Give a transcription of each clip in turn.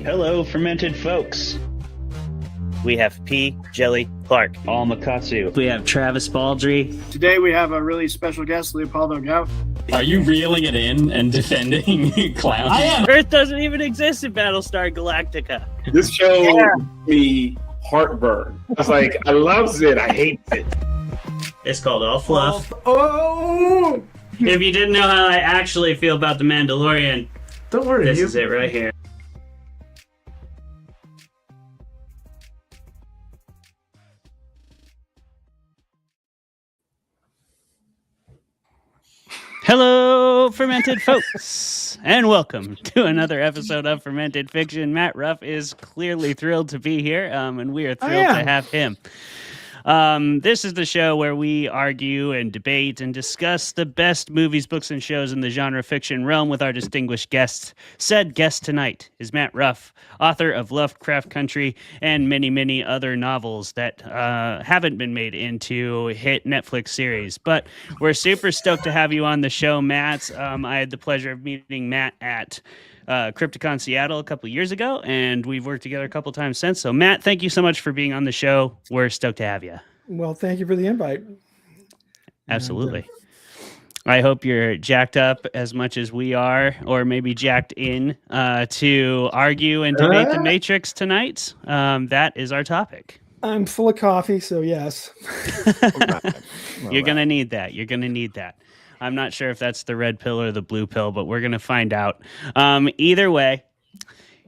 Hello, fermented folks. We have 𝘓𝘰𝘷𝘦 𝘔𝘢𝘊𝘵. 𝘓𝘓𝘰𝘷𝘦. We have Travis Baldry. Today we have a really special guest, Leopoldo Gout. Are you reeling it in and defending clowns? I am. Earth doesn't even exist in Battlestar Galactica. This show me heartburn. I was like, I loves it, I hate it. It's called All Fluff. Oh! If you didn't know how I actually feel about The Mandalorian, Don't worry, this is it right here. Hello, fermented folks, and welcome to another episode of Fermented Fiction. Matt Ruff is clearly thrilled to be here, and we are thrilled to have him. This is the show where we argue and debate and discuss the best movies, books, and shows in the genre fiction realm with our distinguished guests. Said guest tonight is Matt Ruff, author of Lovecraft Country and many, many other novels that haven't been made into hit Netflix series. But we're super stoked to have you on the show, Matt. I had the pleasure of meeting Matt at Crypticon Seattle a couple years ago, and we've worked together a couple times since. So, Matt, thank you so much for being on the show. We're stoked to have you. Well, thank you for the invite. Absolutely. I hope you're jacked up as much as we are, or maybe jacked in to argue and debate the Matrix tonight. That is our topic. I'm full of coffee, so yes. You're going to need that. You're going to need that. I'm not sure if that's the red pill or the blue pill, but we're going to find out. Either way,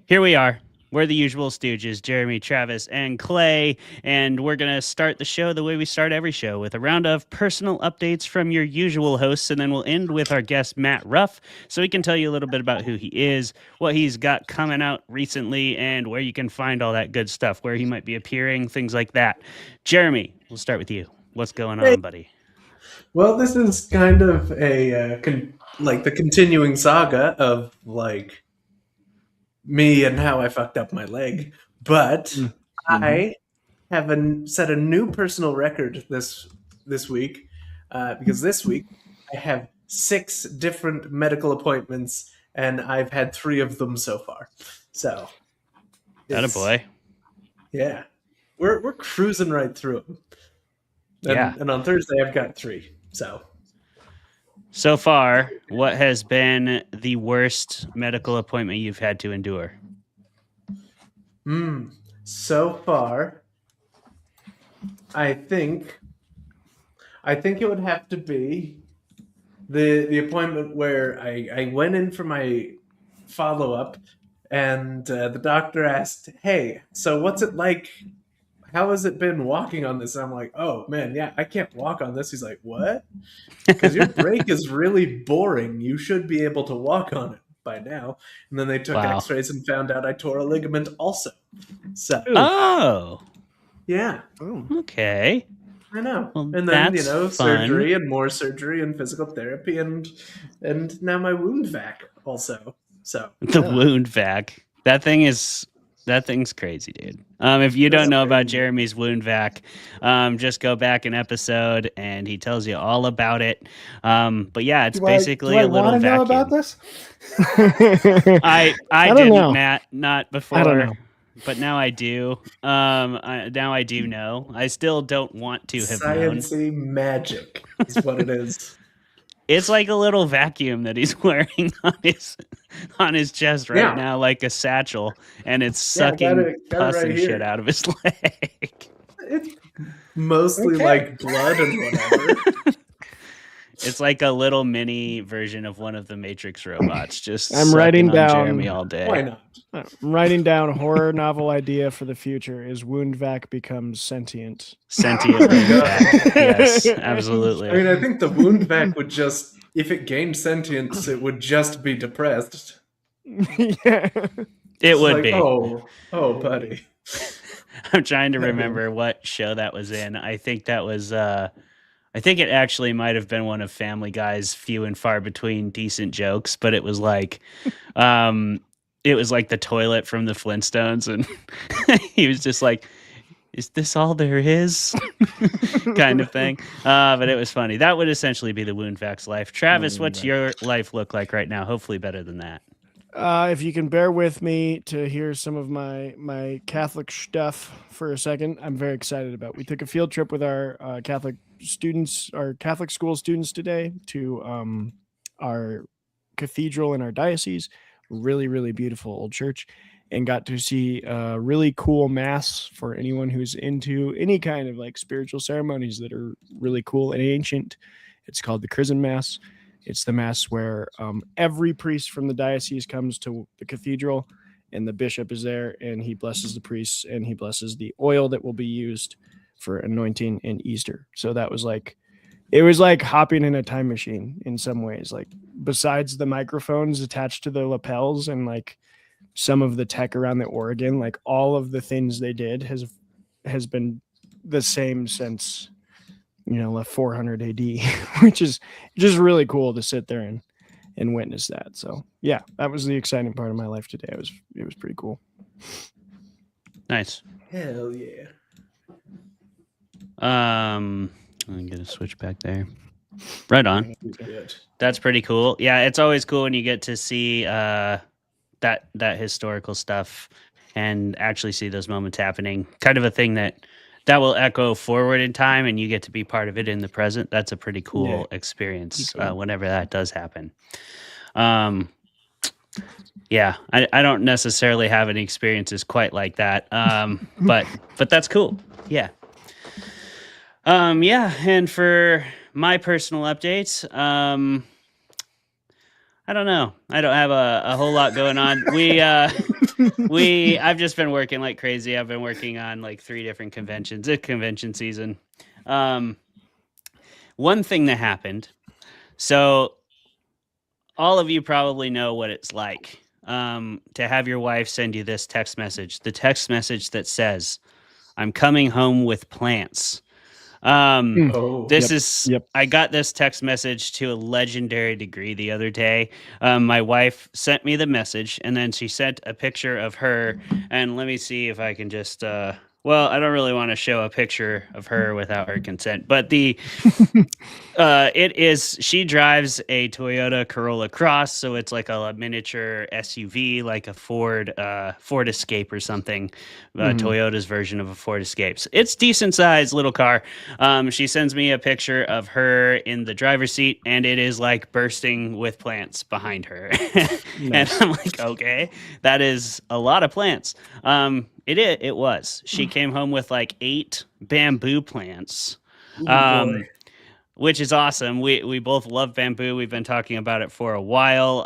here we are. We're the usual stooges, Jeremy, Travis, and Clay, and we're going to start the show the way we start every show, with a round of personal updates from your usual hosts, and then we'll end with our guest, Matt Ruff, so he can tell you a little bit about who he is, what he's got coming out recently, and where you can find all that good stuff, where he might be appearing, things like that. Jeremy, we'll start with you. What's going on, buddy? Well, this is kind of a the continuing saga of me and how I fucked up my leg, but I have set a new personal record this week because this week I have 6 different medical appointments and I've had 3 of them so far. So, attaboy. Yeah, we're cruising right through them. And on Thursday I've got 3. So far, what has been the worst medical appointment you've had to endure? So far, I think it would have to be the appointment where I went in for my follow-up, and the doctor asked, "Hey, so what's it like? How has it been walking on this?" And I'm like, "Oh man, yeah, I can't walk on this." He's like, "What?" Because your brake is really boring. You should be able to walk on it by now. And then they took X-rays and found out I tore a ligament also. So, yeah, okay. I know. Well, and then that's surgery and more surgery and physical therapy and now my wound vac also. So the wound vac. That thing's crazy, dude. If you don't know about Jeremy's wound vac, just go back an episode and he tells you all about it. But yeah, it's basically a little vacuum. Know about this? I don't didn't, know. Matt, not before. I don't know. But now I do. Now I do know. I still don't want to have known. Science-y magic is what it is. It's like a little vacuum that he's wearing on his chest right now, like a satchel, and it's sucking pus and shit out of his leg. It's mostly like blood and whatever. It's like a little mini version of one of the Matrix robots. Just I'm writing down Jeremy all day. Why not? I'm writing down horror novel idea for the future is wound vac becomes sentient. Sentient wound vac. Yes, absolutely. I mean, I think the wound vac would just, if it gained sentience, it would just be depressed. Yeah. It would like, be. Oh, buddy. I'm trying to remember what show that was in. I think that was I think it actually might have been one of Family Guy's few and far between decent jokes, but it was like the toilet from the Flintstones, and he was just like, "Is this all there is?" kind of thing. But it was funny. That would essentially be the wound vac's life. Travis, what's your life look like right now? Hopefully better than that. If you can bear with me to hear some of my Catholic stuff for a second, I'm very excited about. We took a field trip with our Catholic students, our Catholic school students today to our cathedral in our diocese, really, really beautiful old church, and got to see a really cool mass for anyone who's into any kind of like spiritual ceremonies that are really cool and ancient. It's called the Chrism Mass. It's the mass where every priest from the diocese comes to the cathedral, and the bishop is there, and he blesses the priests, and he blesses the oil that will be used for anointing in Easter. So that was like, it was like hopping in a time machine in some ways. Like, besides the microphones attached to the lapels and like some of the tech around the organ, like all of the things they did has been the same since 400 AD, which is just really cool to sit there and witness that. So yeah, that was the exciting part of my life today. It was pretty cool. Nice. Hell yeah. I'm gonna switch back there. Right on. Good. That's pretty cool. Yeah, it's always cool when you get to see that historical stuff and actually see those moments happening. Kind of a thing that will echo forward in time, and you get to be part of it in the present. That's a pretty cool experience whenever that does happen. Yeah, I don't necessarily have any experiences quite like that, but that's cool. Yeah. Yeah, and for my personal updates, I don't know. I don't have a whole lot going on. I've just been working like crazy. I've been working on like 3 different conventions. It's convention season. One thing that happened. So all of you probably know what it's like to have your wife send you this text message. The text message that says, "I'm coming home with plants." I got this text message to a legendary degree the other day. My wife sent me the message, and then she sent a picture of her, and let me see if I can just well, I don't really want to show a picture of her without her consent, but she drives a Toyota Corolla Cross, so it's like a miniature SUV, like a Ford Escape or something, Toyota's version of a Ford Escape. It's decent sized little car. She sends me a picture of her in the driver's seat, and it is like bursting with plants behind her. And I'm like, okay, that is a lot of plants. It was. She came home with like 8 bamboo plants, which is awesome. We both love bamboo. We've been talking about it for a while.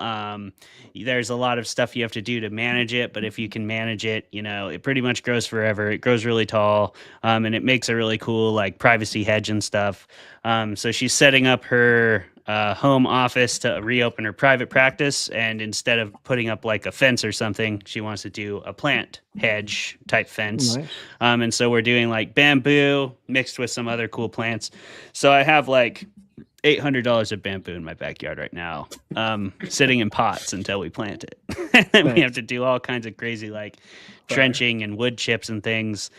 There's a lot of stuff you have to do to manage it, but if you can manage it, it pretty much grows forever. It grows really tall, and it makes a really cool like privacy hedge and stuff. So she's setting up her home office to reopen her private practice, and instead of putting up like a fence or something, she wants to do a plant hedge type fence. Nice. And so we're doing like bamboo mixed with some other cool plants. So I have like $800 of bamboo in my backyard right now, sitting in pots until we plant it. And then we have to do all kinds of crazy like trenching and wood chips and things,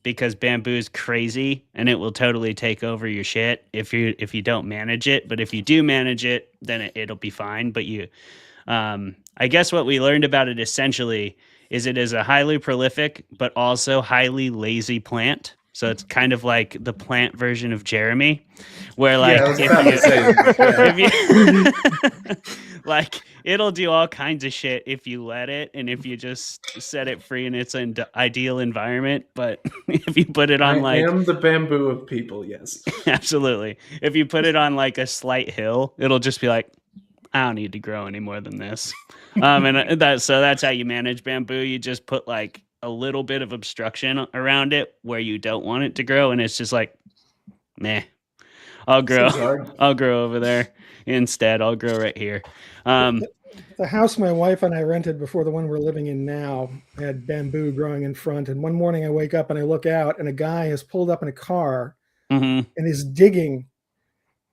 because bamboo is crazy and it will totally take over your shit if you don't manage it. But if you do manage it, then it'll be fine. But I guess what we learned about it essentially is it is a highly prolific but also highly lazy plant. So it's kind of like the plant version of Jeremy, where like if you like it'll do all kinds of shit if you let it, and if you just set it free in its ideal environment. But if you put it on I am the bamboo of people, yes, absolutely. If you put it on like a slight hill, it'll just be like, I don't need to grow any more than this. And that's how you manage bamboo. You just put like a little bit of obstruction around it where you don't want it to grow, and it's just like, meh, I'll grow over there instead. I'll grow right here. The house my wife and I rented before the one we're living in now had bamboo growing in front, and one morning I wake up and I look out, and a guy has pulled up in a car and is digging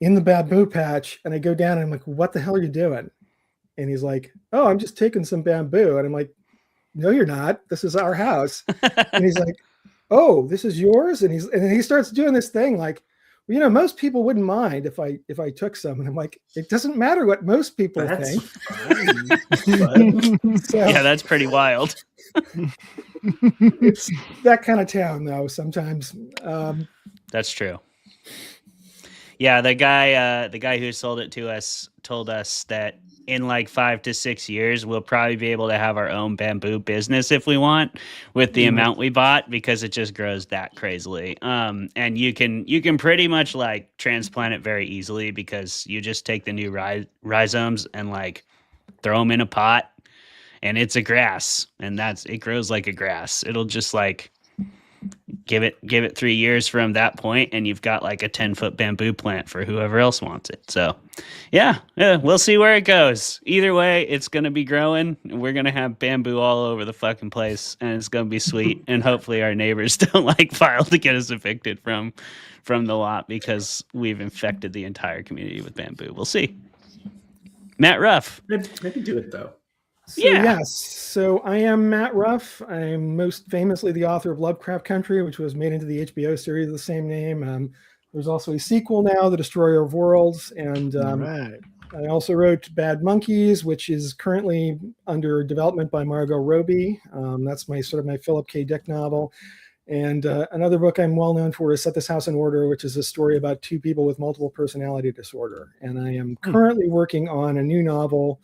in the bamboo patch, and I go down and I'm like, what the hell are you doing? And he's like, oh, I'm just taking some bamboo. And I'm like, no, you're not. This is our house. And he's like, oh, this is yours? And he starts doing this thing like, you know, most people wouldn't mind if I took some, and I'm like, it doesn't matter what most people think. So, Yeah, that's pretty wild. it's that kind of town, though. Sometimes That's true. Yeah, the guy who sold it to us told us that in like 5 to 6 years, we'll probably be able to have our own bamboo business if we want, with the amount we bought, because it just grows that crazily. And you can pretty much like transplant it very easily, because you just take the new rhizomes and like throw them in a pot, and it's a grass, and it grows like a grass. It'll just like give it 3 years from that point, and you've got like a 10-foot bamboo plant for whoever else wants it. So yeah, we'll see where it goes. Either way, it's going to be growing, and we're going to have bamboo all over the fucking place, and it's going to be sweet. And hopefully our neighbors don't like file to get us evicted from the lot, because we've infected the entire community with bamboo. We'll see. Matt Ruff. Maybe do it though. So, yes. So I am Matt Ruff. I'm most famously the author of Lovecraft Country, which was made into the HBO series of the same name. There's also a sequel now, The Destroyer of Worlds. And I also wrote Bad Monkeys, which is currently under development by Margot Robbie. That's my Philip K. Dick novel. And another book I'm well known for is Set This House in Order, which is a story about two people with multiple personality disorder. And I am currently working on a new novel,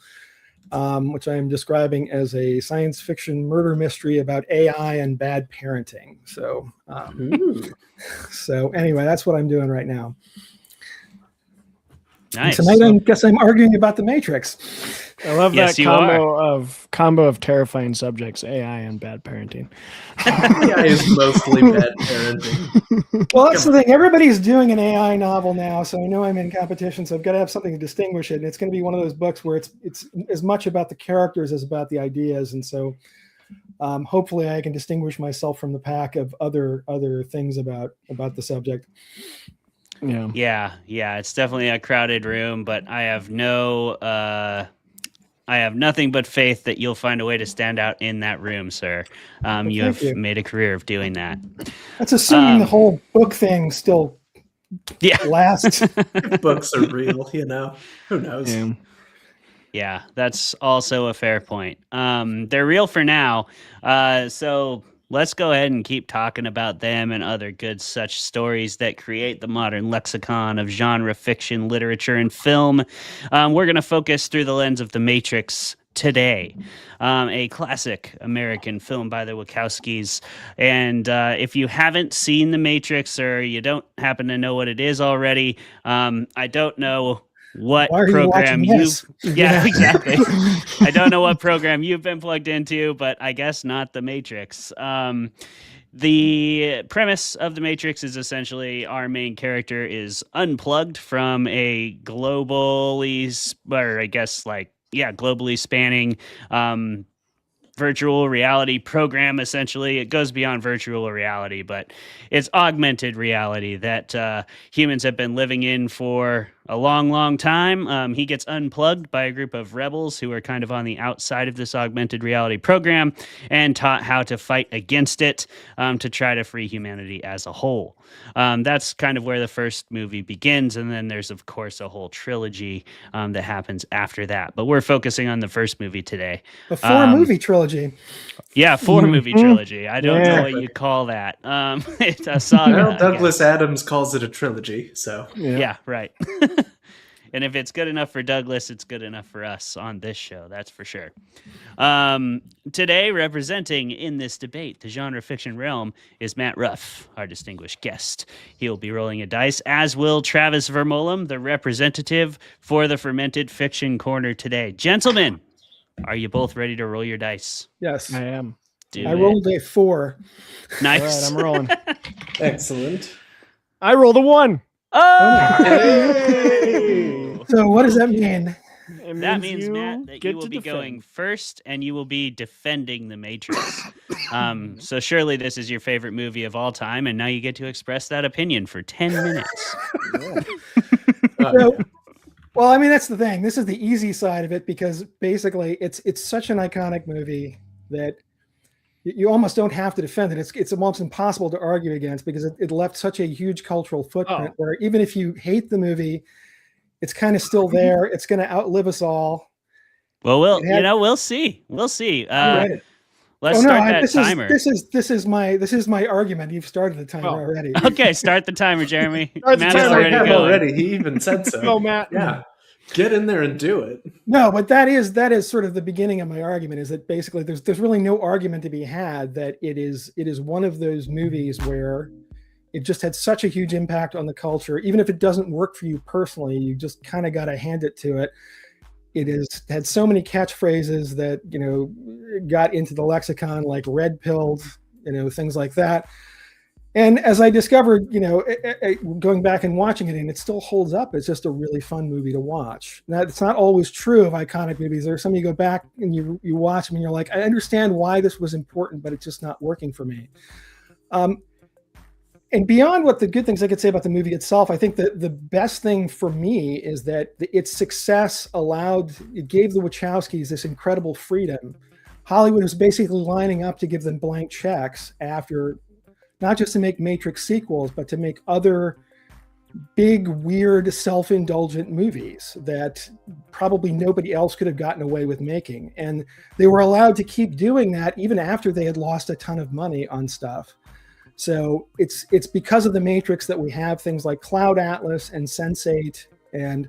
which I am describing as a science fiction murder mystery about AI and bad parenting. So, so anyway, that's what I'm doing right now. Nice. And tonight, I guess I'm arguing about the Matrix. I love Yes, that you combo of terrifying subjects, AI and bad parenting. AI is mostly bad parenting. Well, that's the thing. Everybody's doing an AI novel now, so I know I'm in competition, so I've got to have something to distinguish it. And it's going to be one of those books where it's as much about the characters as about the ideas. And so hopefully I can distinguish myself from the pack of other things about the subject. Yeah. It's definitely a crowded room, but I have nothing but faith that you'll find a way to stand out in that room, sir. You have made a career of doing that. That's assuming the whole book thing still lasts. If books are real, who knows? Yeah, that's also a fair point. They're real for now. So let's go ahead and keep talking about them and other good such stories that create the modern lexicon of genre fiction, literature, and film. We're going to focus through the lens of The Matrix today, a classic American film by the Wachowskis. And if you haven't seen The Matrix, or you don't happen to know what it is already, I don't know what program exactly. I don't know what program you've been plugged into, but I guess not The Matrix. The premise of The Matrix is essentially our main character is unplugged from a globally spanning virtual reality program. Essentially, it goes beyond virtual reality, but it's augmented reality that humans have been living in for a long time. He gets unplugged by a group of rebels who are kind of on the outside of this augmented reality program, and taught how to fight against it to try to free humanity as a whole. That's kind of where the first movie begins, and then there's of course a whole trilogy that happens after that, but we're focusing on the first movie today. A 4-movie trilogy. Yeah, 4-movie trilogy. I don't know what you call that. It's a saga. Well, Douglas Adams calls it a trilogy, so yeah, right. And if it's good enough for Douglas, it's good enough for us on this show. That's for sure. Today, representing in this debate the genre fiction realm, is Matt Ruff, our distinguished guest. He will be rolling a dice, as will Travis Vermolum, the representative for the Fermented Fiction Corner today. Gentlemen, are you both ready to roll your dice? Yes, I am. I rolled a 4. Nice. All right, I'm rolling. excellent. I rolled a 1. Oh! So what does that mean? That means, Matt, that you will be going first, and you will be defending The Matrix. So surely this is your favorite movie of all time, and now you get to express that opinion for 10 minutes. Well, I mean, that's the thing. This is the easy side of it, because basically it's such an iconic movie that you almost don't have to defend it. It's almost impossible to argue against because it left such a huge cultural footprint where even if you hate the movie, it's kind of still there. It's going to outlive us all. Well, we'll see. We'll see. Let's start that timer. This is my argument. You've started the timer already. Okay, start the timer, Jeremy. Matt is already. He even said so. Oh, Matt. Yeah. Get in there and do it. No, but that is sort of the beginning of my argument, is that basically there's really no argument to be had that it is one of those movies where it just had such a huge impact on the culture. Even if it doesn't work for you personally, you just kind of got to hand it to it. It has had so many catchphrases that, got into the lexicon, like red pilled, things like that. And as I discovered, going back and watching it, and it still holds up. It's just a really fun movie to watch. Now, it's not always true of iconic movies. There's some you go back and you watch them and you're like, I understand why this was important, but it's just not working for me. And beyond what the good things I could say about the movie itself, I think that the best thing for me is that its success it gave the Wachowskis this incredible freedom. Hollywood was basically lining up to give them blank checks after, not just to make Matrix sequels, but to make other big, weird, self-indulgent movies that probably nobody else could have gotten away with making. And they were allowed to keep doing that even after they had lost a ton of money on stuff. So it's because of the Matrix that we have things like Cloud Atlas and Sense8, and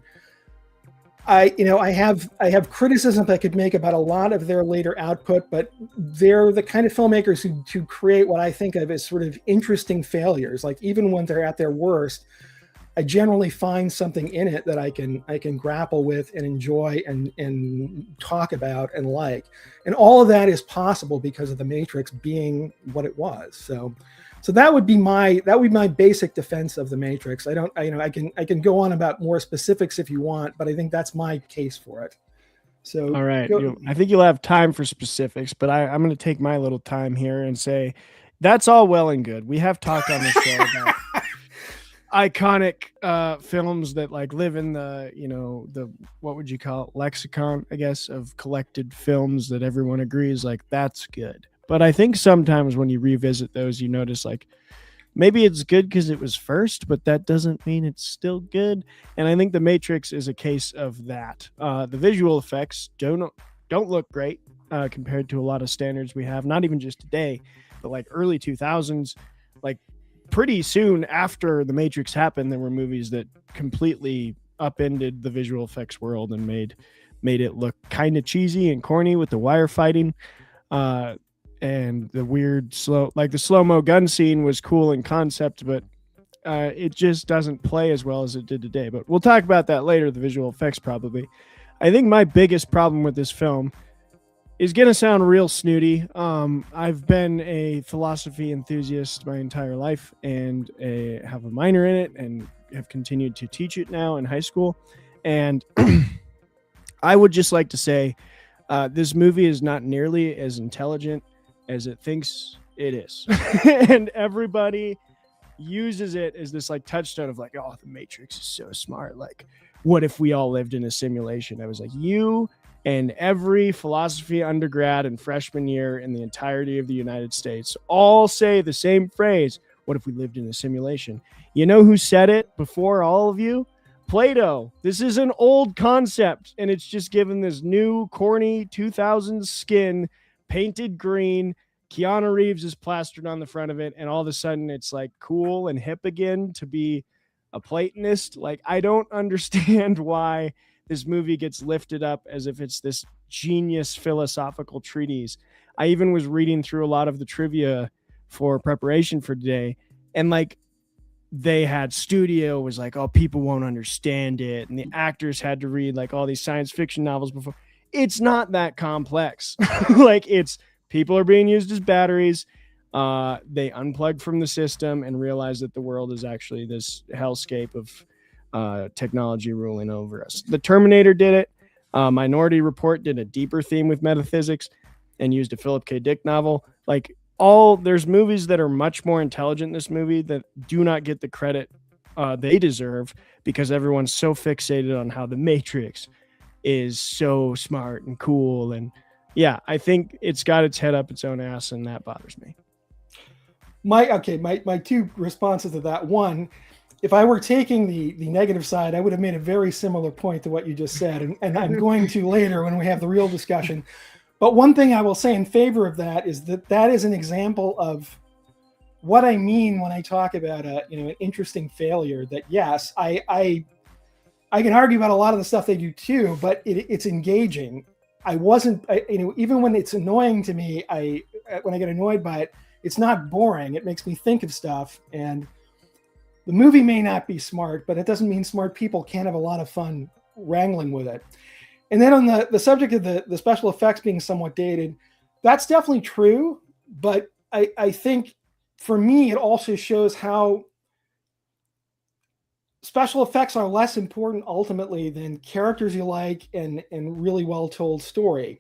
I have criticisms I could make about a lot of their later output, but they're the kind of filmmakers who create what I think of as sort of interesting failures. Like even when they're at their worst, I generally find something in it that I can grapple with and enjoy and talk about and like. And all of that is possible because of the Matrix being what it was. So that would be my basic defense of the Matrix. I can go on about more specifics if you want, but I think that's my case for it. So all right, I think you'll have time for specifics, but I'm going to take my little time here and say that's all well and good. We have talked on the show about iconic films that like live in the what would you call it, lexicon, I guess, of collected films that everyone agrees like that's good. But I think sometimes when you revisit those, you notice like maybe it's good because it was first, but that doesn't mean it's still good. And I think The Matrix is a case of that. The visual effects don't look great compared to a lot of standards we have, not even just today, but like early 2000s, like pretty soon after The Matrix happened, there were movies that completely upended the visual effects world and made it look kind of cheesy and corny with the wire fighting. And the weird the slow-mo gun scene was cool in concept, but it just doesn't play as well as it did today. But we'll talk about that later, the visual effects probably. I think my biggest problem with this film is going to sound real snooty. I've been a philosophy enthusiast my entire life and have a minor in it and have continued to teach it now in high school. And I would just like to say this movie is not nearly as intelligent as it thinks it is. And everybody uses it as this like touchstone of like, oh, the Matrix is so smart. Like, what if we all lived in a simulation? I was like, you and every philosophy undergrad and freshman year in the entirety of the United States all say the same phrase. What if we lived in a simulation? You know who said it before all of you? Plato. This is an old concept, and it's just given this new corny 2000s skin, painted green. Keanu Reeves is plastered on the front of it, and all of a sudden it's like cool and hip again to be a Platonist. Like, I don't understand why this movie gets lifted up as if it's this genius philosophical treatise. I even was reading through a lot of the trivia for preparation for today, and like they had studio was like, oh, people won't understand it, and the actors had to read like all these science fiction novels before. It's not that complex. Like, it's people are being used as batteries. They unplugged from the system and realized that the world is actually this hellscape of technology ruling over us. The Terminator did it. Minority Report did a deeper theme with metaphysics and used a Philip K. Dick novel. Like, there's movies that are much more intelligent in this movie that do not get the credit they deserve because everyone's so fixated on how the Matrix is so smart and cool and yeah, I think it's got its head up its own ass, and that bothers me. My two responses to that. One, if I were taking the negative side, I would have made a very similar point to what you just said, and I'm going to later when we have the real discussion. But one thing I will say in favor of that is that is an example of what I mean when I talk about an interesting failure. That yes, I can argue about a lot of the stuff they do too, but it's engaging. Even when it's annoying to me, when I get annoyed by it, it's not boring. It makes me think of stuff. And the movie may not be smart, but it doesn't mean smart people can't have a lot of fun wrangling with it. And then on the subject of the special effects being somewhat dated, that's definitely true. But I think for me, it also shows how special effects are less important ultimately than characters you like and really well told story.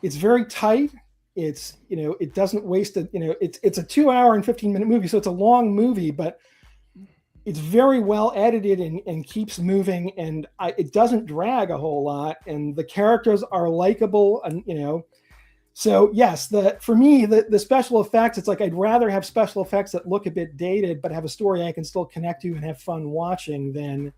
It's very tight. It's, it doesn't waste it. It's a 2 hour and 15-minute movie. So it's a long movie, but it's very well edited and keeps moving. And it doesn't drag a whole lot. And the characters are likable and, so yes, for me, the special effects, it's like, I'd rather have special effects that look a bit dated, but have a story I can still connect to and have fun watching than,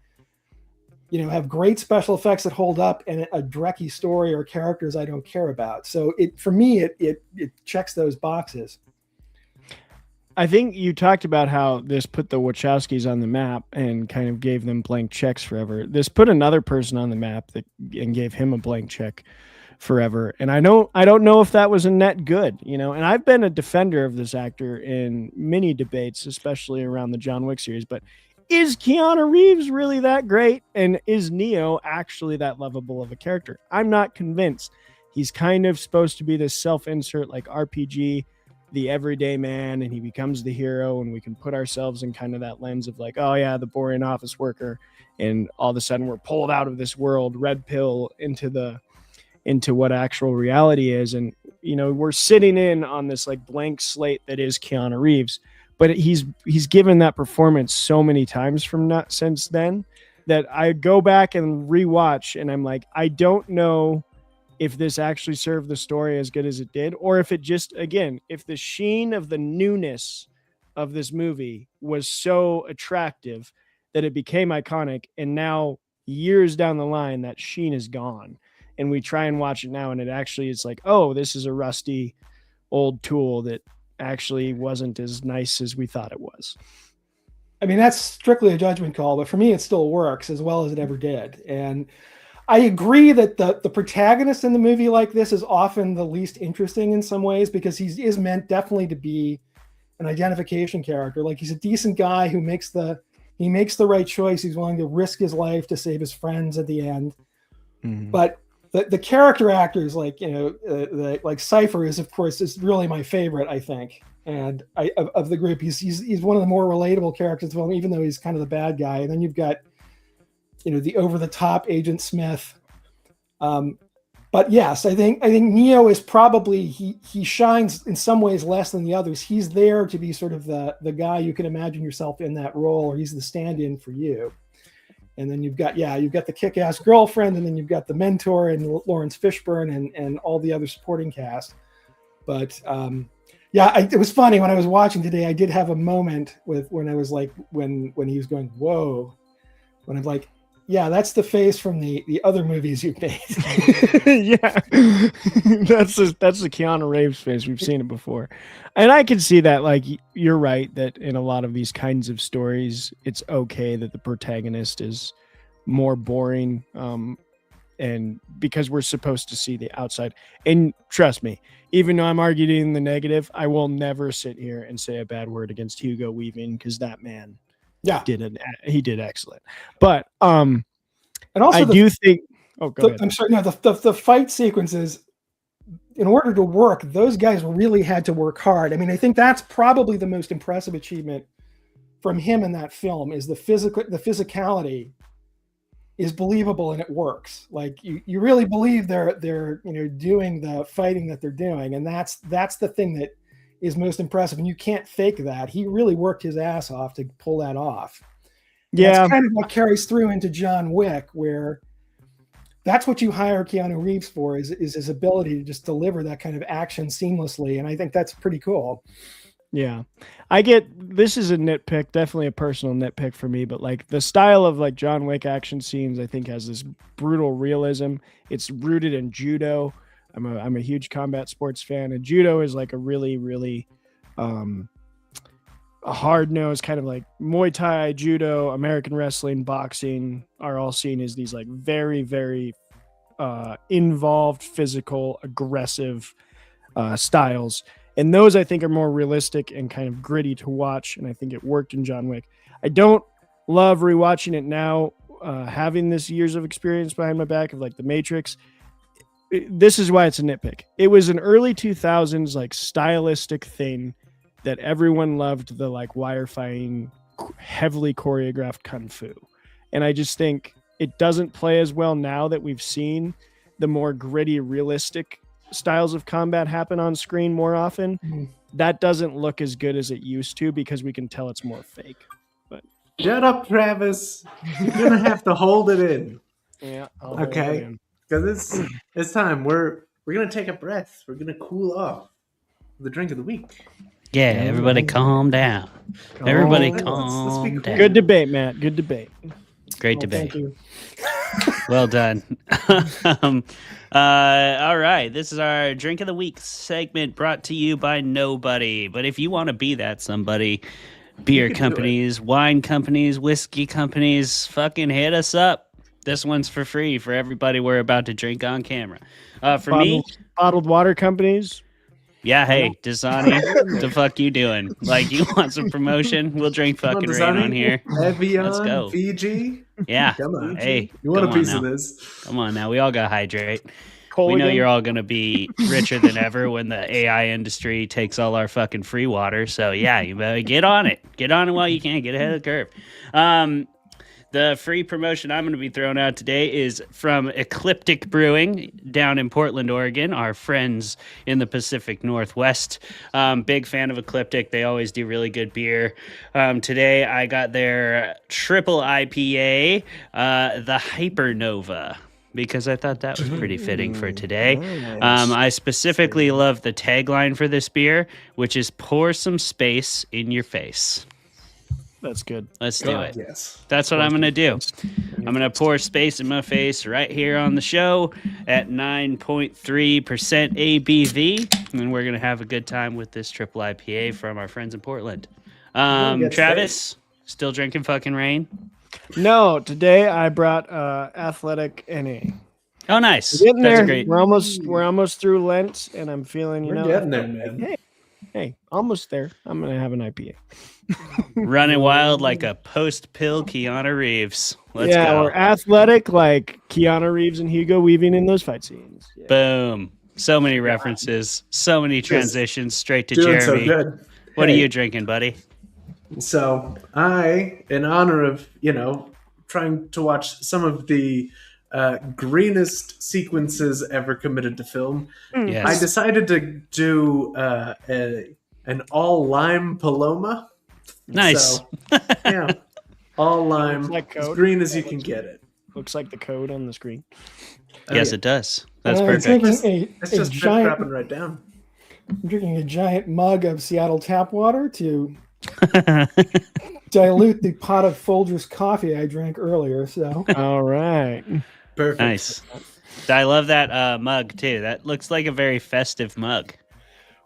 have great special effects that hold up and a drecky story or characters I don't care about. So for me, it checks those boxes. I think you talked about how this put the Wachowskis on the map and kind of gave them blank checks forever. This put another person on the map and gave him a blank check forever. And I don't know if that was a net good, and I've been a defender of this actor in many debates, especially around the John Wick series, but is Keanu Reeves really that great? And is Neo actually that lovable of a character? I'm not convinced. He's kind of supposed to be this self-insert like RPG, the everyday man, and he becomes the hero, and we can put ourselves in kind of that lens of like, oh yeah, the boring office worker, and all of a sudden we're pulled out of this world, red pill into what actual reality is. And we're sitting in on this like blank slate that is Keanu Reeves, but he's given that performance so many times since then that I go back and rewatch and I'm like, I don't know if this actually served the story as good as it did, or if it just, again, if the sheen of the newness of this movie was so attractive that it became iconic, and now years down the line that sheen is gone. And we try and watch it now, and it actually is like, oh, this is a rusty old tool that actually wasn't as nice as we thought it was. I mean, that's strictly a judgment call, but for me, it still works as well as it ever did. And I agree that the protagonist in the movie like this is often the least interesting in some ways, because he is meant definitely to be an identification character. Like, he's a decent guy who makes the right choice. He's willing to risk his life to save his friends at the end. Mm-hmm. But the character actors, like like Cypher is really my favorite, I think. And of the group, he's one of the more relatable characters of the film, even though he's kind of the bad guy. And then you've got the over the top Agent Smith. But yes, I think Neo is probably he shines in some ways less than the others. He's there to be sort of the guy you can imagine yourself in that role, or he's the stand-in for you. And then you've got the kick-ass girlfriend, and then you've got the mentor and Lawrence Fishburne and all the other supporting cast. But it was funny when I was watching today. I did have a moment when I was like, when he was going, whoa, when I'm like, yeah, that's the face from the other movies you've made. Yeah, that's the Keanu Reeves face. We've seen it before, and I can see that. Like, you're right that in a lot of these kinds of stories, it's okay that the protagonist is more boring, and because we're supposed to see the outside. And trust me, even though I'm arguing the negative, I will never sit here and say a bad word against Hugo Weaving, because that man. Yeah, he did excellent. But and also do think. Oh, go ahead. I'm sorry. No, the fight sequences, in order to work, those guys really had to work hard. I mean, I think that's probably the most impressive achievement from him in that film, is the physicality is believable and it works. Like, you really believe they're doing the fighting that they're doing, and that's the thing that is most impressive, and you can't fake that. He really worked his ass off to pull that off. Yeah, that's kind of what carries through into John Wick, where that's what you hire Keanu Reeves for is his ability to just deliver that kind of action seamlessly. And I think that's pretty cool. Yeah. This is a nitpick, definitely a personal nitpick for me, but like the style of like John Wick action scenes, I think has this brutal realism. It's rooted in judo. I'm a huge combat sports fan, and judo is like a really, really a hard-nosed kind of like Muay Thai, judo, American wrestling, boxing are all seen as these like very, very involved, physical, aggressive styles. And those I think are more realistic and kind of gritty to watch. And I think it worked in John Wick. I don't love rewatching it now, having this years of experience behind my back of like The Matrix. This is why it's a nitpick. It was an early 2000s like stylistic thing that everyone loved, the like wire fighting, heavily choreographed kung fu. And I just think it doesn't play as well now that we've seen the more gritty, realistic styles of combat happen on screen more often. That doesn't look as good as it used to because we can tell it's more fake. But Shut up, Travis. You're gonna have to hold it in. yeah, Okay. Because it's time. We're gonna take a breath. We're gonna cool off. The drink of the week. Yeah, everybody calm down. Everybody Let's be calm cool. down. Good debate, Matt. Good debate. Great Well, debate. thank you. Well done. All right. This is our Drink of the Week segment brought to you by nobody. But if you want to be that somebody, beer companies, wine companies, whiskey companies, fucking hit us up. This one's for free for everybody we're about to drink on camera. For me, bottled water companies. yeah, hey, Dasani, the fuck you doing? Like, you want some promotion? We'll drink fucking rain on here. Evian, Let's go. Fiji. Yeah. Come on. Hey, You want a come on piece of now. this? Come on now. We all got to hydrate. Colgan. We know you're all going to be richer than ever when the AI industry takes all our fucking free water. So, yeah, you better get on it. Get on it while you can. Get ahead of the curve. The free promotion I'm going to be throwing out today is from Ecliptic Brewing down in Portland, Oregon, our friends in the Pacific Northwest. Big fan of Ecliptic. They always do really good beer. Today I got their triple IPA, the Hypernova, because I thought that was pretty fitting for today. I specifically love the tagline for this beer, which is pour some space in your face. That's good. Let's do it. Yes. That's what I'm going to do. I'm going to pour space in my face right here on the show at 9.3% ABV. And we're going to have a good time with this triple IPA from our friends in Portland. Travis, still drinking fucking rain? No, today I brought Athletic NA. Oh, nice. We're getting That's there. great. We're almost through Lent, and I'm feeling, We're getting there, man. Hey, almost there. I'm gonna have an IPA. Running wild like a post-pill Keanu Reeves. Let's yeah, go. we're athletic like Keanu Reeves and Hugo Weaving in those fight scenes. Yeah. Boom. So many references. So many transitions straight to Doing Jeremy. so good. What are Hey. you drinking, buddy? So I, in honor of, trying to watch some of the greenest sequences ever committed to film, Yes. I decided to do an all lime Paloma. Nice. So, yeah, all lime, like as code. green as you can get it. Looks like the code on the screen. Yes, yeah. it does. That's I'm perfect. drinking It's a just giant, dropping right down. I'm drinking a giant mug of Seattle tap water to dilute the pot of Folgers coffee I drank earlier. So All right. Perfect. Nice. I love that mug too. That looks like a very festive mug.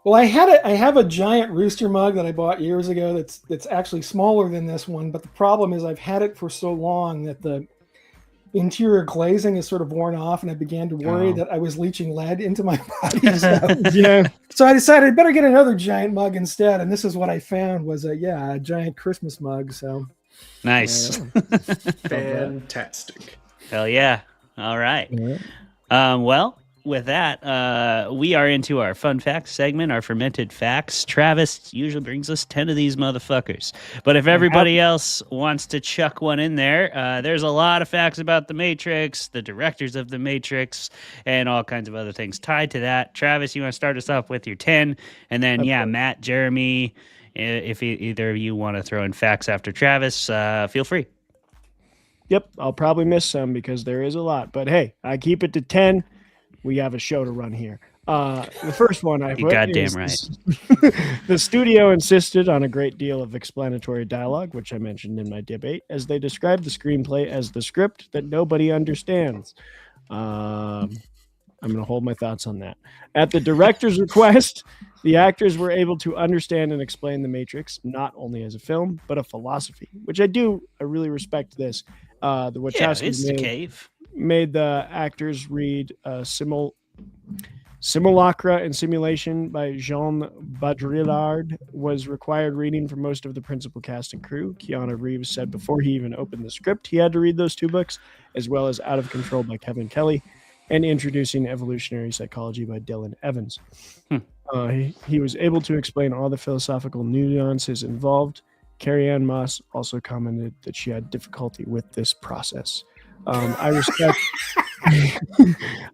well, I have a giant rooster mug that I bought years ago that's actually smaller than this one, but the problem is I've had it for so long that the interior glazing is sort of worn off, and I began to worry that I was leaching lead into my body. Yeah. So I decided I better get another giant mug instead, and this is what I found was a giant Christmas mug. So Nice. Fantastic. Hell yeah. All right. Well, with that, we are into our fun facts segment, our fermented facts. Travis usually brings us 10 of these motherfuckers. But if everybody else wants to chuck one in there, there's a lot of facts about The Matrix, the directors of The Matrix, and all kinds of other things tied to that. Travis, you want to start us off with your 10? And then, Matt, Jeremy, if either of you want to throw in facts after Travis, feel free. Yep, I'll probably miss some because there is a lot. But hey, I keep it to 10. We have a show to run here. The first one I You put goddamn is right. the studio insisted on a great deal of explanatory dialogue, which I mentioned in my debate, as they described the screenplay as the script that nobody understands. I'm going to hold my thoughts on that. At the director's request, the actors were able to understand and explain The Matrix, not only as a film, but a philosophy, which I really respect this. The Wachowskis made the actors read Simulacra and Simulation by Jean Baudrillard was required reading for most of the principal cast and crew. Keanu Reeves said before he even opened the script, he had to read those two books, as well as Out of Control by Kevin Kelly and Introducing Evolutionary Psychology by Dylan Evans. He was able to explain all the philosophical nuances involved. Carrie Ann Moss also commented that she had difficulty with this process. I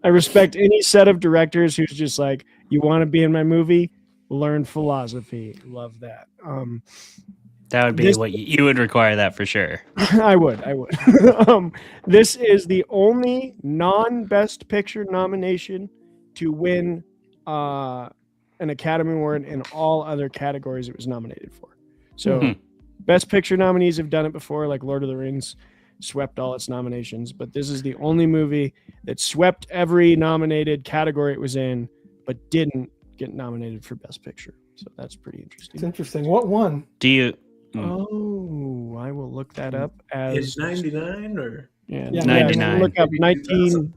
respect any set of directors who's just like, you want to be in my movie, learn philosophy. Love that. That would be what you would require that for sure. I would. This is the only non-Best Picture nomination to win an Academy Award in all other categories it was nominated for. So Best Picture nominees have done it before, like Lord of the Rings swept all its nominations, but this is the only movie that swept every nominated category it was in, but didn't get nominated for Best Picture. So that's pretty interesting. It's interesting. What won? Do you? Oh, I will look that up. It's 99 or 99. Look up 19.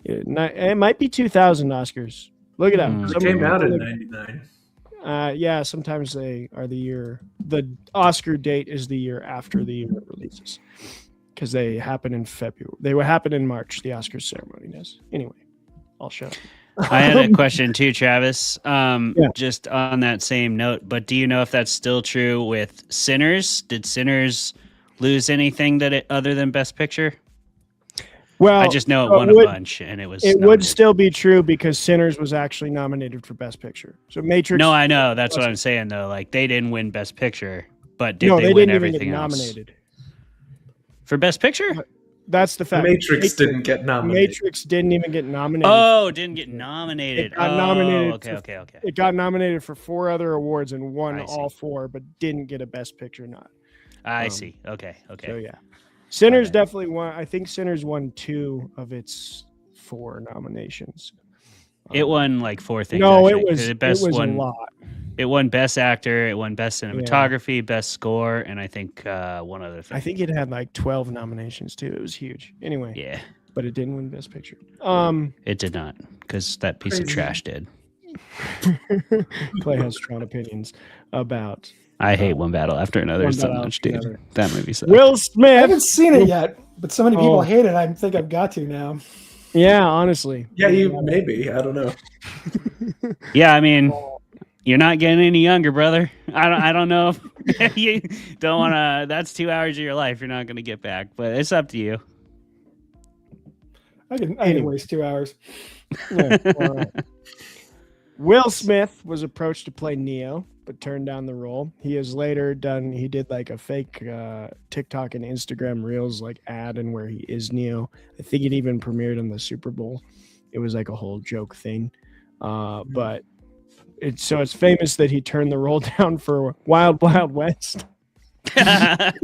It might be 2000 Oscars. Look it up. It came out in 99. Yeah, sometimes they are the year. The Oscar date is the year after the year it releases, because they happen in February. They would happen in March. The Oscars ceremony does. Anyway, I'll show. I had a question too, Travis. Just on that same note, but do you know if that's still true with Sinners? Did Sinners lose anything other than Best Picture? Well, I just know it won a bunch, and it was. It would still be true because Sinners was actually nominated for Best Picture. So Matrix. No, I know. That's what I'm saying though. Like they didn't win Best Picture, but did they win everything else? Nominated for Best Picture? That's the fact. Matrix didn't get nominated. Matrix didn't even get nominated. Oh, didn't get nominated. It got nominated. Okay. It got nominated for 4 other awards and won all 4, but didn't get a Best Picture nod. I see. Okay. So yeah, Sinners definitely won. I think Sinners won 2 of its 4 nominations. It won like 4 things. No, actually. it was a lot. It won Best Actor, it won Best Cinematography, Best Score, and I think one other thing. I think it had like 12 nominations too. It was huge. Anyway. Yeah. But it didn't win Best Picture. It did not, because that piece of trash did. Clay has strong opinions about. I hate One Battle After Another so much, dude. That movie sucks. Will Smith. I haven't seen it yet, but so many people hate it. I think I've got to now. Yeah, honestly. Yeah, maybe. I don't know. Yeah, I mean, you're not getting any younger, brother. I don't know if you don't want to. That's 2 hours of your life you're not going to get back, but it's up to you. I can waste 2 hours. Yeah, Will Smith was approached to play Neo, but turned down the role. He has later he did like a fake TikTok and Instagram Reels like ad and where he is Neo. I think it even premiered in the Super Bowl. It was like a whole joke thing. But it's famous that he turned the role down for Wild Wild West. That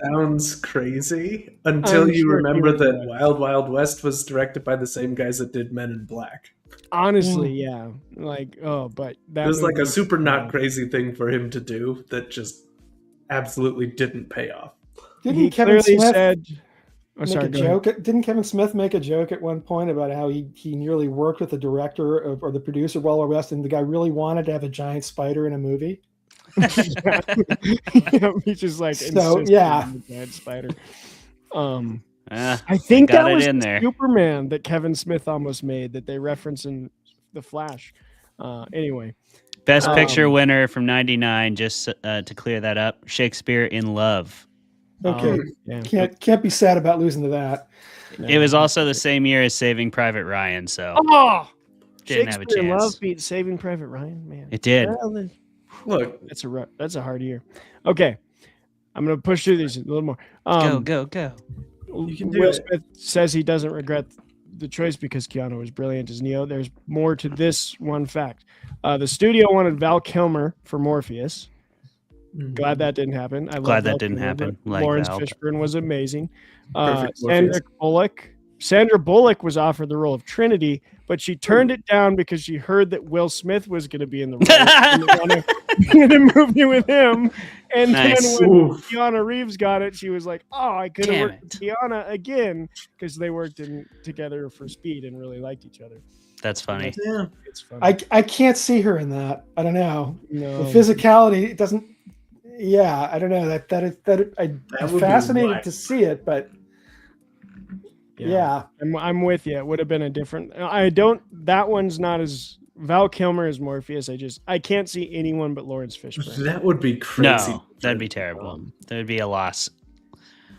sounds crazy until you remember that Wild Wild West was directed by the same guys that did Men in Black. Honestly, yeah. Like, but that was like a super not crazy thing for him to do that just absolutely didn't pay off. Didn't Kevin Smith Didn't Kevin Smith make a joke at one point about how he nearly worked with the director or the producer of Wild Wild West, and the guy really wanted to have a giant spider in a movie? He's just like giant spider. I think that was in there. Superman that Kevin Smith almost made that they reference in The Flash. Anyway, Best Picture winner from '99. Just to clear that up, Shakespeare in Love. Okay, can't be sad about losing to that. It was also the same year as Saving Private Ryan, so didn't have a Shakespeare in chance. Love beat Saving Private Ryan, man. It did. Look, that's a hard year. Okay, I'm gonna push through these a little more. Go. You can do Will it. Smith says he doesn't regret the choice because Keanu was brilliant as Neo. There's more to this one fact. The studio wanted Val Kilmer for Morpheus. Glad that didn't happen. I love Glad that Val didn't Kilmer, happen. but Like Lawrence Val. Fishburne was amazing. Perfect Morpheus. Sandra Bullock was offered the role of Trinity, but she turned it down because she heard that Will Smith was going to be in the role and wanted to movie with him. And Nice. then when Oof. Keanu Reeves got it, she was like, "Oh, I could have Damn worked with Keanu again," because they worked together for Speed and really liked each other. That's funny. Yeah. It's funny. I can't see her in that. I don't know. No. The physicality, it doesn't. Yeah, I don't know. I'm would be fascinated whack. to see it, but yeah. I'm with you. It would have been a different. That one's not as Val Kilmer as Morpheus. I can't see anyone but Lawrence Fishburne. That would be crazy. No, that'd be terrible. That'd be a loss.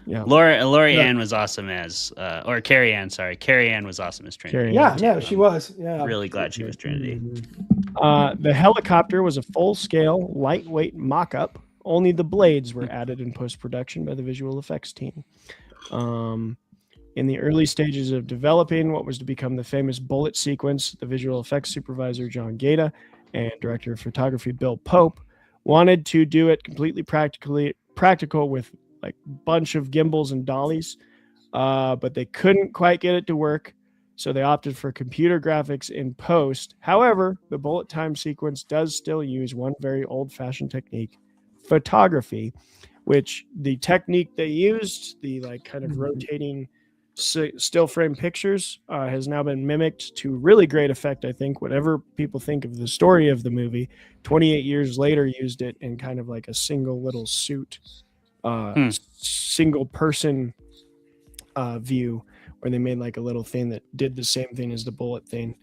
Yeah. Laurie Ann was awesome as, or Carrie Ann. Sorry, Carrie Ann was awesome as Trinity. Carrie Ann. Yeah, no, she was. Yeah. Really glad she was Trinity. The helicopter was a full-scale, lightweight mock-up. Only the blades were added in post-production by the visual effects team. In the early stages of developing what was to become the famous bullet sequence, the visual effects supervisor John Gaeta and director of photography Bill Pope wanted to do it completely practical with like bunch of gimbals and dollies, but they couldn't quite get it to work, so they opted for computer graphics in post. However, the bullet time sequence does still use one very old-fashioned technique, photography, which the technique they used, the like kind of rotating still frame pictures, has now been mimicked to really great effect. I think whatever people think of the story of the movie, 28 years later used it in kind of like a single little suit, single person view, where they made like a little thing that did the same thing as the bullet thing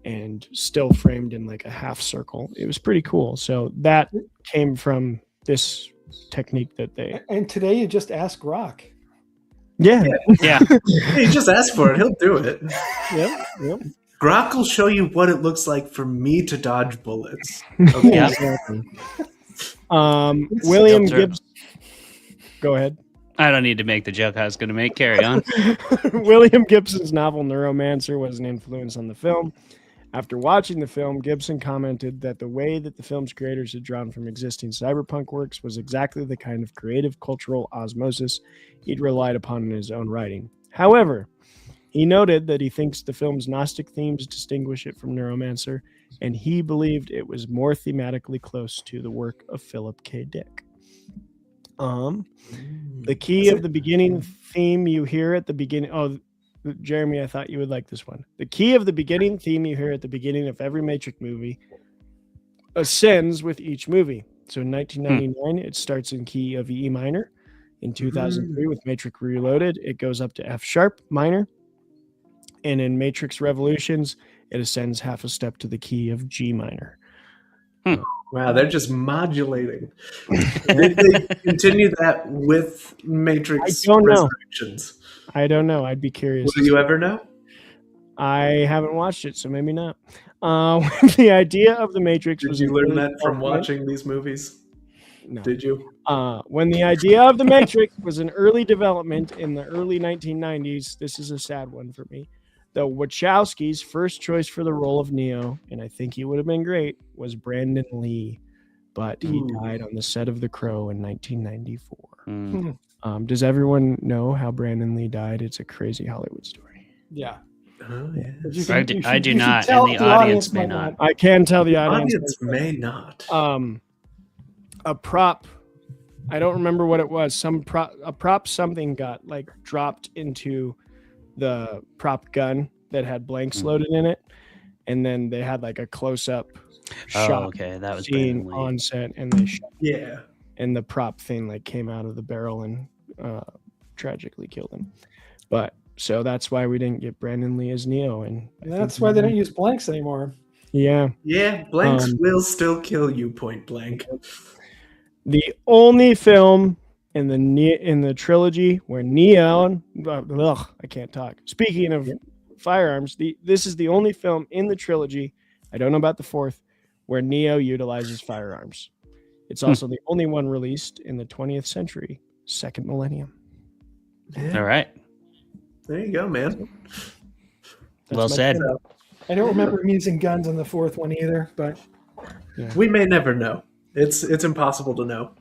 and still framed in like a half circle. It was pretty cool. So that came from this technique that they. And today you just ask Rock. Yeah. You just ask for it. He'll do it. Yep. Grok will show you what it looks like for me to dodge bullets. Yeah. Exactly. William Gibbs. Go ahead. I don't need to make the joke I was going to make. Carry on. William Gibson's novel Neuromancer was an influence on the film. After watching the film, Gibson commented that the way that the film's creators had drawn from existing cyberpunk works was exactly the kind of creative cultural osmosis he'd relied upon in his own writing. However, he noted that he thinks the film's Gnostic themes distinguish it from Neuromancer, and he believed it was more thematically close to the work of Philip K. Dick. The key of the beginning theme you hear at the beginning. Oh, Jeremy, I thought you would like this one. The key of the beginning theme you hear at the beginning of every Matrix movie ascends with each movie. So in 1999, it starts in key of E minor. In 2003, with Matrix Reloaded, it goes up to F sharp minor. And in Matrix Revolutions, it ascends half a step to the key of G minor. Wow, they're just modulating. Did they continue that with Matrix I don't know. Resurrections? I don't know. I'd be curious. Will you ever know? I haven't watched it, so maybe not. The idea of the Matrix Did was you an learn early that from development- watching these movies? No. Did you? When the idea of the Matrix was an early development in the early 1990s, this is a sad one for me. The Wachowskis' first choice for the role of Neo, and I think he would have been great, was Brandon Lee, but he died on the set of The Crow in 1994. Does everyone know how Brandon Lee died? It's a crazy Hollywood story. Yeah. Oh, yeah. I do not, and the audience may not. I can tell the The audience. audience may not. A prop, I don't remember what it was. A prop something got like dropped into the prop gun that had blanks loaded in it, and then they had like a close-up shot Okay, that was scene Brandon Lee. on set, and they shot, Yeah. and the prop thing like came out of the barrel and tragically killed him. But so that's why we didn't get Brandon Lee as Neo, and That's why they don't use blanks anymore. Yeah. Yeah, blanks will still kill you, point blank. The only film in the trilogy where Neo, I can't talk. Speaking of firearms, this is the only film in the trilogy, I don't know about the fourth, where Neo utilizes firearms. It's also the only one released in the 20th century, second millennium. Yeah. All right. There you go, man. That's Well my said. pick. I don't remember him using guns in the fourth one either, but We may never know. It's impossible to know.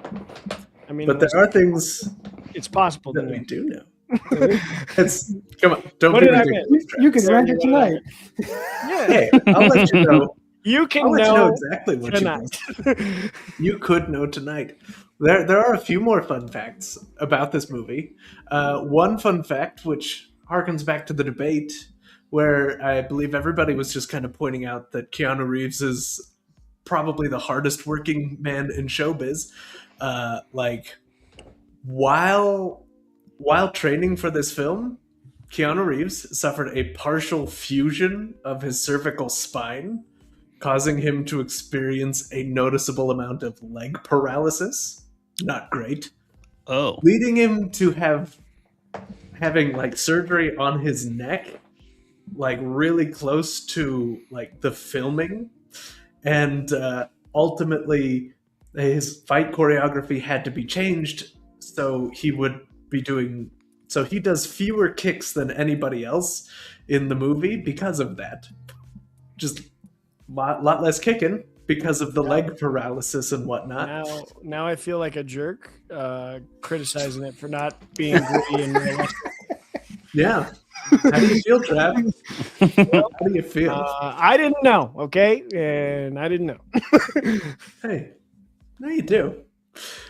I mean, But there are things it's possible that to we know. do know. Come on, don't What be did I ridiculous. miss? you can rent it tonight. Yeah, Hey, I'll let you know. you I'll can let you know know exactly what tonight. you could know tonight. There are a few more fun facts about this movie. One fun fact, which harkens back to the debate, where I believe everybody was just kind of pointing out that Keanu Reeves is probably the hardest working man in showbiz. While training for this film, Keanu Reeves suffered a partial fusion of his cervical spine, causing him to experience a noticeable amount of leg paralysis. Not great. Oh. Leading him to having like surgery on his neck, like really close to like the filming, and ultimately his fight choreography had to be changed so he does fewer kicks than anybody else in the movie because of that. Just lot less kicking because of the leg paralysis and whatnot. Now I feel like a jerk criticizing it for not being gritty and realistic. Yeah. How do you feel, Trav? How do you feel? I didn't know, okay? And I didn't know. Hey, no, you do.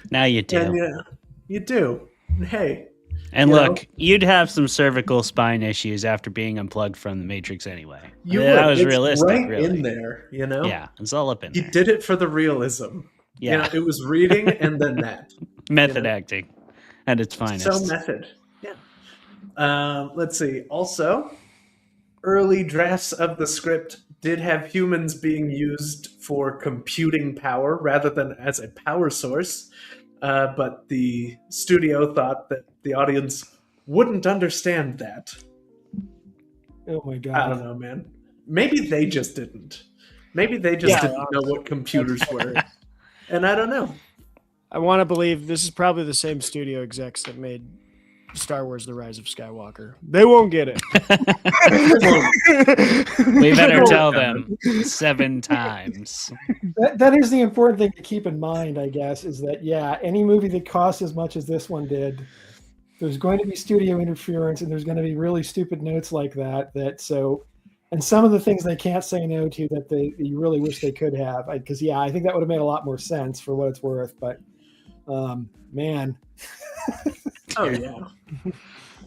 Now you do. And yeah, you do. Hey, And You look, know? you'd have some cervical spine issues after being unplugged from the Matrix anyway. you That would. was It's realistic, right really. in there, you know? Yeah, it's all up in He there. did it for the realism. Yeah, You know, it was reading and then that. method know? acting at its finest. So method. Yeah. Let's see. Also, early drafts of the script did have humans being used for computing power rather than as a power source. But the studio thought that the audience wouldn't understand that. Oh my god! I don't know, man. Maybe they just didn't. Maybe they just didn't know what computers were. And I don't know. I want to believe this is probably the same studio execs that made Star Wars: The Rise of Skywalker. They won't get it. We better tell them 7 times. That is the important thing to keep in mind, I guess, is that any movie that costs as much as this one did, there's going to be studio interference, and there's going to be really stupid notes like that. And some of the things they can't say no to that you really wish they could have. Because I think that would have made a lot more sense for what it's worth. But man, Oh, yeah.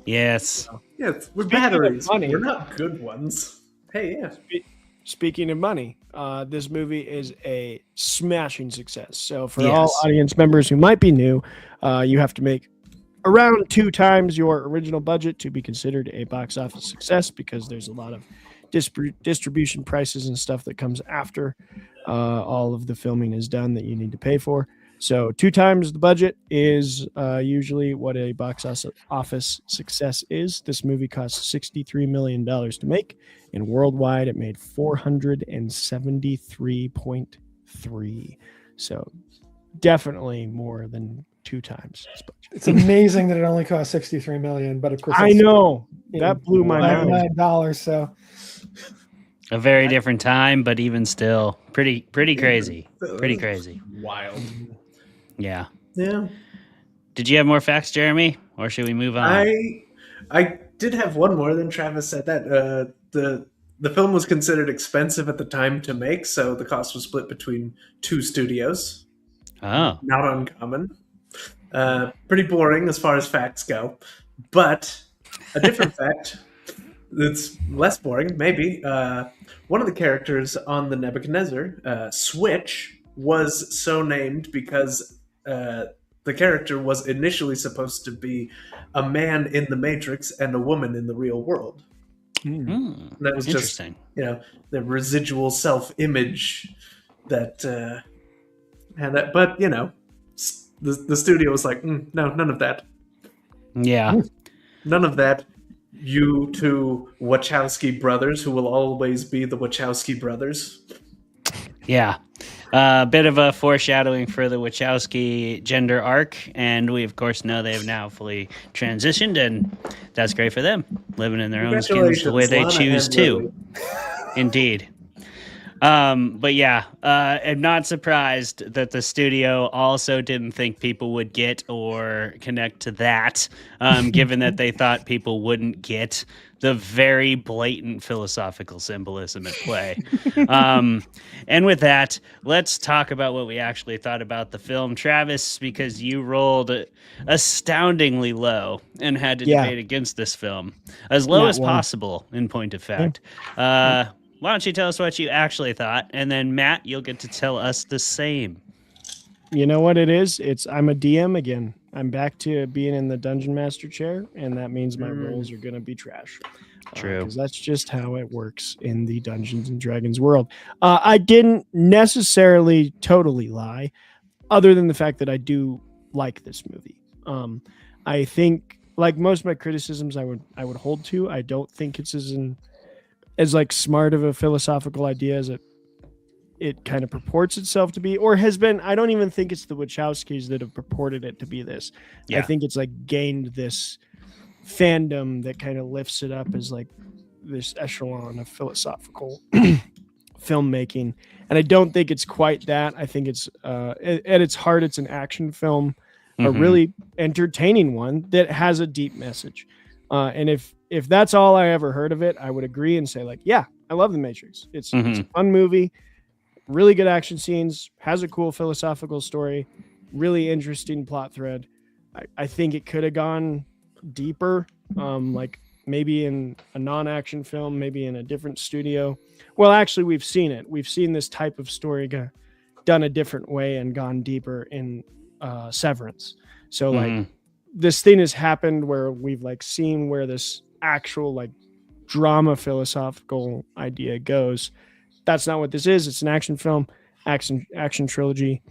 Yes. Yeah, we're Speaking batteries. of money- We're not good ones. Hey, yeah. Speaking of money, this movie is a smashing success. So for Yes. all audience members who might be new, you have to make around 2 times your original budget to be considered a box office success, because there's a lot of distribution prices and stuff that comes after all of the filming is done that you need to pay for. So 2 times the budget is usually what a box office success is. This movie cost $63 million to make, and worldwide it made 473.3. So definitely more than 2 times its budget. it's amazing that it only cost $63 million. But of course, I know that blew my mind. $99. So A very different time, but even still, pretty crazy. Pretty crazy. Wild. Yeah. Yeah. Did you have more facts, Jeremy, or should we move on? I did have one more than Travis said that. The film was considered expensive at the time to make, so the cost was split between 2 studios. Oh, Not uncommon. Pretty boring as far as facts go. But a different fact that's less boring, maybe. One of the characters on the Nebuchadnezzar, Switch, was so named because the character was initially supposed to be a man in the Matrix and a woman in the real world. And that was just, interesting. the residual self-image that had that. But, the studio was like, no, none of that. Yeah. None of that. You 2 Wachowski brothers, who will always be the Wachowski brothers. Yeah. A bit of a foreshadowing for the Wachowski gender arc, and we of course know they've now fully transitioned, and that's great for them, living in their own skins the way they Lana choose and to. Lily. Indeed. But yeah, I'm not surprised that the studio also didn't think people would get or connect to that, given that they thought people wouldn't get the very blatant philosophical symbolism at play. And with that, let's talk about what we actually thought about the film. Travis, because you rolled astoundingly low and had to debate against this film, as low as possible, in point of fact. Why don't you tell us what you actually thought, and then Matt, you'll get to tell us the same. You know what it is? I'm a DM again. I'm back to being in the dungeon master chair, and that means my rolls are going to be trash. True. Because that's just how it works in the Dungeons and Dragons world. I didn't necessarily totally lie, other than the fact that I do like this movie. I think, like most of my criticisms, I would hold to. I don't think it's as like smart of a philosophical idea as it kind of purports itself to be, or has been. I don't even think it's the Wachowskis that have purported it to be this. I think it's like gained this fandom that kind of lifts it up as like this echelon of philosophical filmmaking. And I don't think it's quite that. I think it's at its heart, it's an action film, a really entertaining one that has a deep message. And if that's all I ever heard of it, I would agree and say like, yeah, I love The Matrix. It's a fun movie, really good action scenes, has a cool philosophical story, really interesting plot thread. I think it could have gone deeper, like maybe in a non-action film, maybe in a different studio. Well, actually, we've seen it. We've seen this type of story done a different way and gone deeper in Severance. So like this thing has happened where we've like seen where this actual like drama philosophical idea goes. That's not what this is. It's an action film, action trilogy.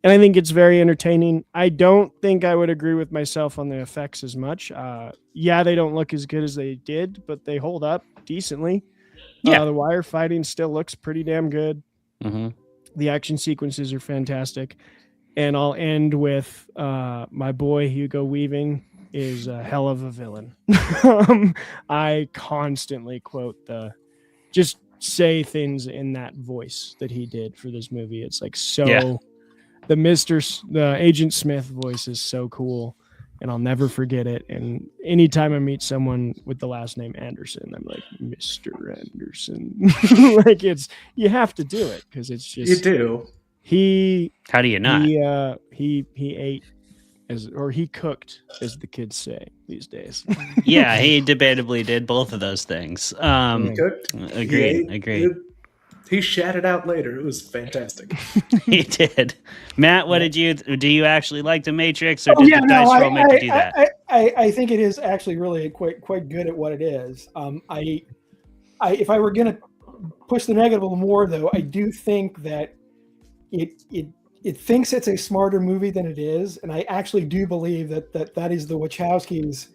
And I think it's very entertaining. I don't think I would agree with myself on the effects as much. They don't look as good as they did, but they hold up decently. The wire fighting still looks pretty damn good. The action sequences are fantastic. And I'll end with my boy Hugo Weaving is a hell of a villain. I constantly quote just say things in that voice that he did for this movie. It's like the Agent Smith voice is so cool, and I'll never forget it. And anytime I meet someone with the last name Anderson, I'm like, Mr. Anderson. Like you have to do it because it's just you do. How do you not? He ate he cooked, as the kids say these days. Yeah, he debatably did both of those things. He cooked. Agreed. He shat it out later. It was fantastic. He did. Matt, what do you actually like The Matrix, or did the dice roll make you do that? I think it is actually really quite good at what it is. If I were going to push the negative a little more, though, I do think that it thinks it's a smarter movie than it is, and I actually do believe that is the Wachowskis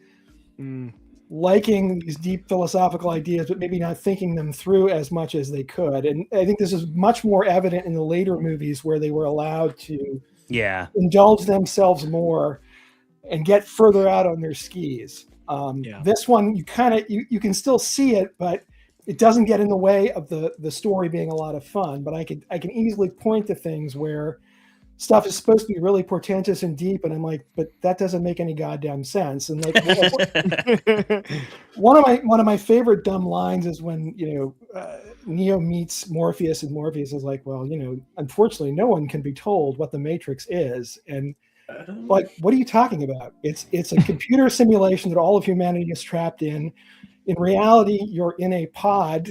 liking these deep philosophical ideas, but maybe not thinking them through as much as they could. And I think this is much more evident in the later movies where they were allowed to indulge themselves more and get further out on their skis. This one, you can still see it, but it doesn't get in the way of the story being a lot of fun. But I can easily point to things where stuff is supposed to be really portentous and deep, and I'm like, but that doesn't make any goddamn sense. And like one of my favorite dumb lines is when Neo meets Morpheus, and Morpheus is like, well, unfortunately, no one can be told what the Matrix is. And like, what are you talking about? It's a computer simulation that all of humanity is trapped in. In reality, you're in a pod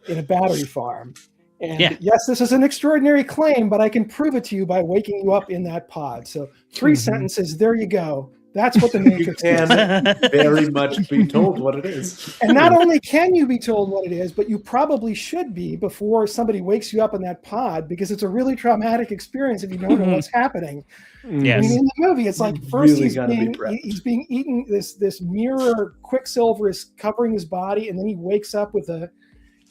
in a battery farm. And yes, this is an extraordinary claim, but I can prove it to you by waking you up in that pod. So 3 sentences, there you go. That's what the Matrix is. Can very much be told what it is. And not only can you be told what it is, but you probably should be before somebody wakes you up in that pod, because it's a really traumatic experience if you don't know what's happening. Yes. I mean, in the movie, it's like first really he's being eaten. This mirror quicksilver is covering his body, and then he wakes up with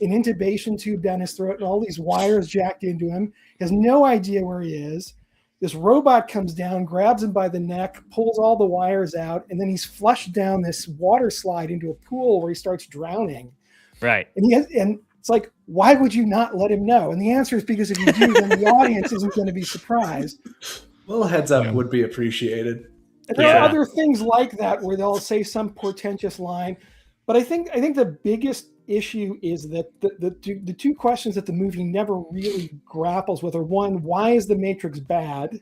an intubation tube down his throat and all these wires jacked into him. He has no idea where he is. This robot comes down, grabs him by the neck, pulls all the wires out, and then he's flushed down this water slide into a pool where he starts drowning. Right. And it's like, why would you not let him know? And the answer is because if you do, then the audience isn't going to be surprised. Well, heads up would be appreciated. And there are other things like that where they'll say some portentous line. But I think the biggest issue is that the two questions that the movie never really grapples with are, one, why is the Matrix bad?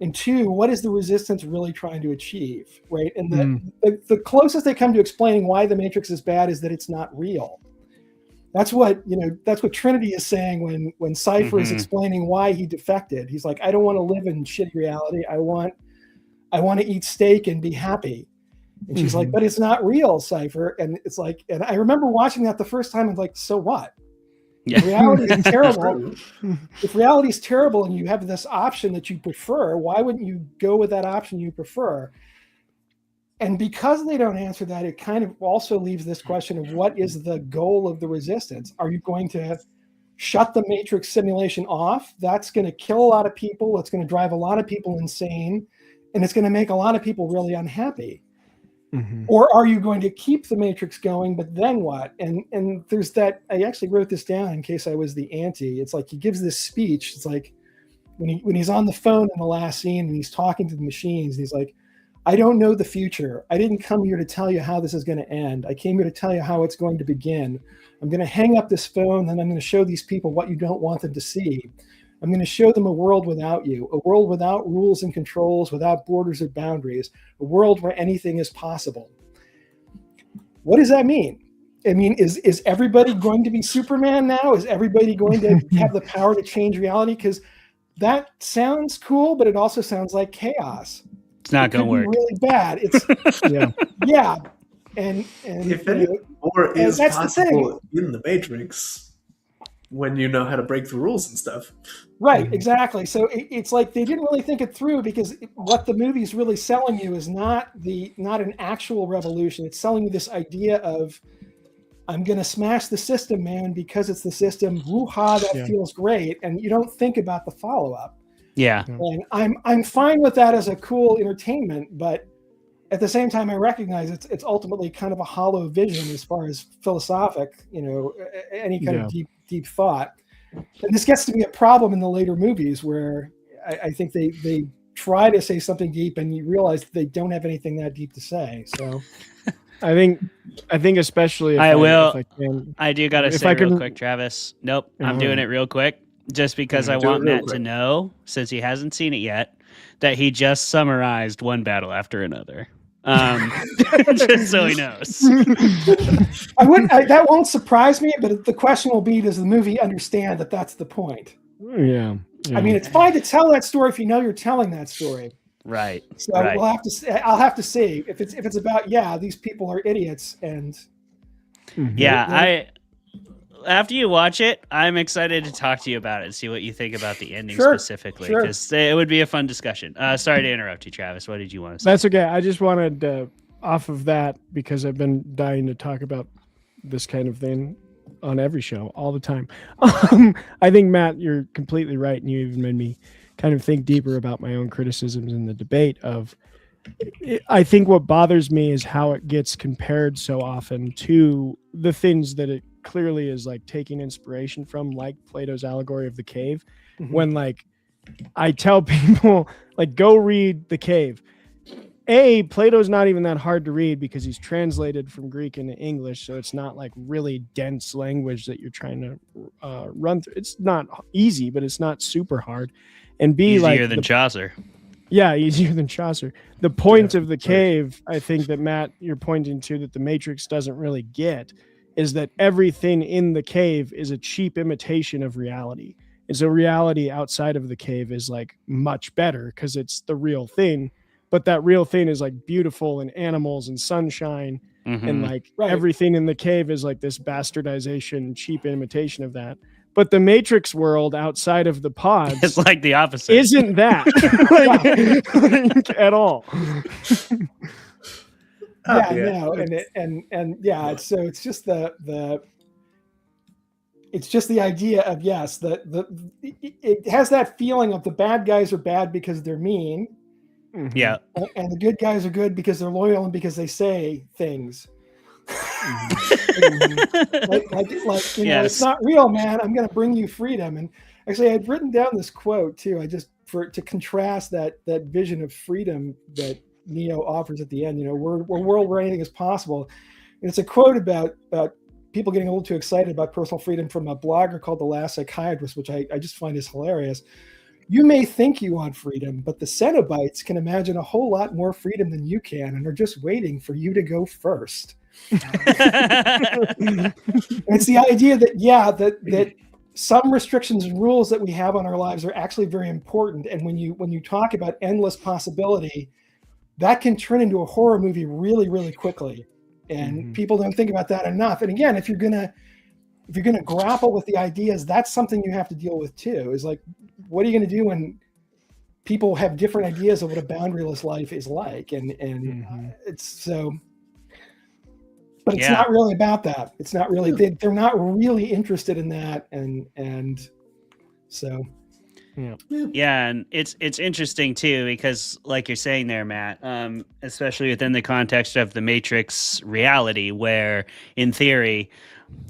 And two, what is the Resistance really trying to achieve, right? And the closest they come to explaining why the Matrix is bad is that it's not real. That's what Trinity is saying when Cypher is explaining why he defected. He's like, I don't want to live in shitty reality. I want to eat steak and be happy. And she's like, but it's not real, Cypher. And it's like, and I remember watching that the first time and like, so what? Yeah. If reality is terrible. If reality is terrible and you have this option that you prefer, why wouldn't you go with that option you prefer? And because they don't answer that, it kind of also leaves this question of what is the goal of the Resistance? Are you going to shut the Matrix simulation off? That's going to kill a lot of people. It's going to drive a lot of people insane. And it's going to make a lot of people really unhappy. Or are you going to keep the Matrix going, but then what? And there's that, I actually wrote this down in case I was the anti. It's like he gives this speech. It's like when he's on the phone in the last scene and he's talking to the machines, he's like, I don't know the future. I didn't come here to tell you how this is going to end. I came here to tell you how it's going to begin. I'm going to hang up this phone and I'm going to show these people what you don't want them to see. I'm going to show them a world without you, a world without rules and controls, without borders or boundaries, a world where anything is possible. What does that mean? I mean, is everybody going to be Superman now? Is everybody going to have the power to change reality? Because that sounds cool, but it also sounds like chaos. It's not going to work. Really bad. It's yeah. And if any more is possible in the Matrix, when you know how to break the rules and stuff. Right, exactly. So it's like they didn't really think it through, because what the movie's really selling you is not an actual revolution. It's selling you this idea of, I'm going to smash the system, man, because it's the system. Woo-ha, that feels great. And you don't think about the follow-up. Yeah. And I'm fine with that as a cool entertainment, but at the same time, I recognize it's ultimately kind of a hollow vision as far as philosophic, any kind of deep thought. And this gets to be a problem in the later movies where I think they try to say something deep and you realize they don't have anything that deep to say. So I think especially if I do got to say real quick, Travis. Nope. I'm doing it real quick just because I want Matt to know, since he hasn't seen it yet, that he just summarized one battle after another. Just so he knows. That won't surprise me, but the question will be, does the movie understand that that's the point? Yeah. I mean, it's fine to tell that story if you know you're telling that story. Right. So I'll have to see if it's about, these people are idiots and after you watch it, I'm excited to talk to you about it and see what you think about the ending specifically, because it would be a fun discussion. Sorry to interrupt you, Travis. What did you want to say? That's okay. I just wanted off of that, because I've been dying to talk about this kind of thing on every show all the time. I think, Matt, you're completely right, and you even made me kind of think deeper about my own criticisms in the debate of, I think what bothers me is how it gets compared so often to the things that it clearly is like taking inspiration from, like Plato's allegory of the cave. When like I tell people, like, go read The Cave. Plato's not even that hard to read because he's translated from Greek into English, so it's not like really dense language that you're trying to run through. It's not easy, but it's not super hard. And easier than Chaucer. Yeah, easier than Chaucer. The point of The Cave, I think that, Matt, you're pointing to, that the Matrix doesn't really get, is that everything in the cave is a cheap imitation of reality. And so reality outside of the cave is like much better because it's the real thing. But that real thing is like beautiful and animals and sunshine. And like everything in the cave is like this bastardization, cheap imitation of that. But the Matrix world outside of the pods, it's like the opposite. Isn't that like, at all? So it's just the it's just the idea of, yes, it has that feeling of the bad guys are bad because they're mean. Yeah. And the good guys are good because they're loyal and because they say things. like you know, it's not real, man. I'm going to bring you freedom. And actually, I'd written down this quote too. To contrast that vision of freedom that Neo offers at the end. You know, we're a world where anything is possible. And it's a quote about people getting a little too excited about personal freedom from a blogger called The Last Psychiatrist, which I just find is hilarious. You may think you want freedom, but the Cenobites can imagine a whole lot more freedom than you can and are just waiting for you to go first. It's the idea that, that some restrictions and rules that we have on our lives are actually very important. And when you talk about endless possibility, that can turn into a horror movie really, really quickly. And people don't think about that enough. And again, if you're gonna grapple with the ideas, that's something you have to deal with too. Is like, what are you gonna do when people have different ideas of what a boundaryless life is like? And it's so. But it's not really about that. It's not really. They're not really interested in that, and so. Yeah, and it's interesting too, because like you're saying there, Matt, especially within the context of the Matrix reality, where in theory,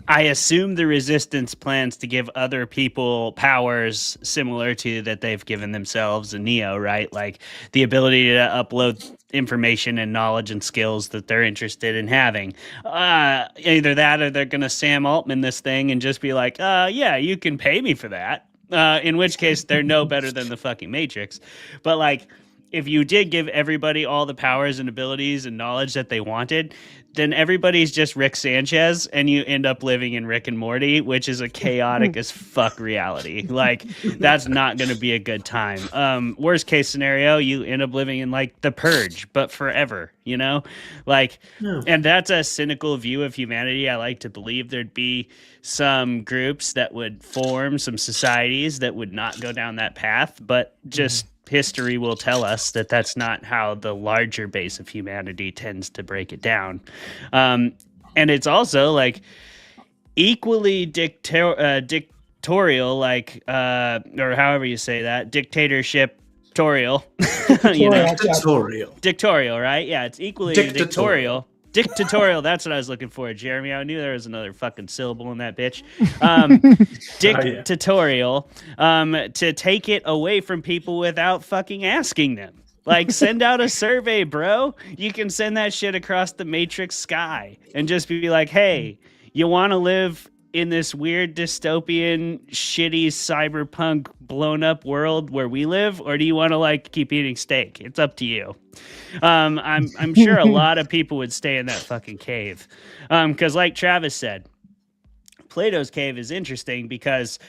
I assume the Resistance plans to give other people powers similar to that they've given themselves in Neo, right? Like the ability to upload information and knowledge and skills that they're interested in having. Either that or they're going to Sam Altman this thing and just be like, yeah, you can pay me for that. In which case they're no better than the fucking Matrix. But like, if you did give everybody all the powers and abilities and knowledge that they wanted, then everybody's just Rick Sanchez and you end up living in Rick and Morty, which is a chaotic as fuck reality. Like, that's not going to be a good time. Worst case scenario, you end up living in like The Purge, but forever, you know? Like, and that's a cynical view of humanity. I like to believe there'd be some groups that would form, some societies that would not go down that path, but just history will tell us that that's not how the larger base of humanity tends to break it down. And it's also like equally dictatorial, like, or however you say that, dictatorship-torial. You know? Dictatorial, right? Yeah, it's equally dictatorial. Dictatorial, that's what I was looking for, Jeremy. I knew there was another fucking syllable in that bitch. Dictatorial, to take it away from people without fucking asking them. Like, send out a survey, bro. You can send that shit across the Matrix sky and just be like, hey, you want to live in this weird dystopian, shitty, cyberpunk, blown-up world where we live, or do you want to like keep eating steak? It's up to you. I'm sure a lot of people would stay in that fucking cave, because like Travis said, Plato's cave is interesting because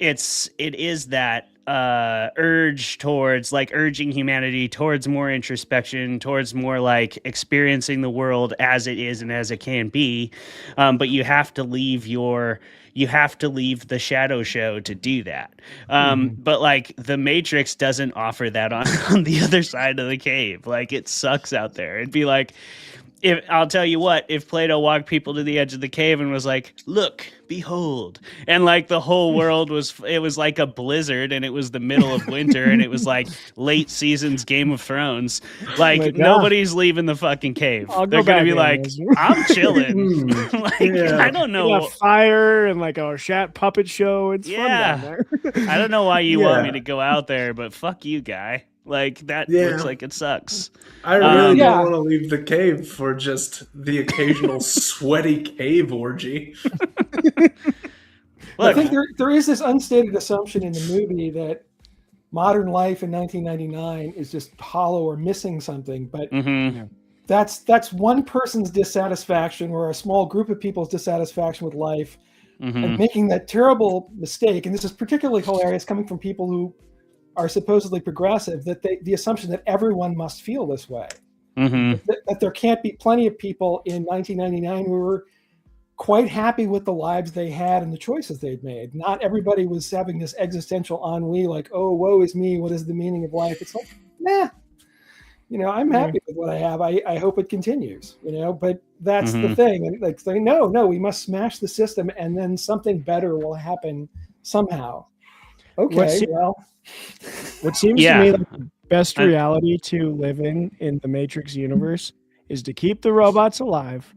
it is that urge towards like urging humanity towards more introspection, towards more like experiencing the world as it is and as it can be, but you have to leave the shadow show to do that. But like the Matrix doesn't offer that on the other side of the cave. Like, it sucks out there. It'd be like, I'll tell you what, if Plato walked people to the edge of the cave and was like, look, behold, and like the whole world was like a blizzard and it was the middle of winter and it was like late seasons Game of Thrones, like nobody's leaving the fucking cave. They're going to be like, I'm chilling. Like, I don't know. Fire and like a puppet show. It's fun down there. I don't know why you want me to go out there, but fuck you, guy. Like, that looks like it sucks. I really don't want to leave the cave for just the occasional sweaty cave orgy. I think there is this unstated assumption in the movie that modern life in 1999 is just hollow or missing something. But that's one person's dissatisfaction or a small group of people's dissatisfaction with life and making that terrible mistake. And this is particularly hilarious coming from people who are supposedly progressive, that the assumption that everyone must feel this way, that there can't be plenty of people in 1999 who were quite happy with the lives they had and the choices they'd made. Not everybody was having this existential ennui, like, oh, woe is me, what is the meaning of life? It's like, nah, I'm happy with what I have. I hope it continues, but that's the Mhm. thing. And like, saying, no, we must smash the system and then something better will happen somehow. Okay, What seems Yeah. to me like the best reality to live in the Matrix universe is to keep the robots alive,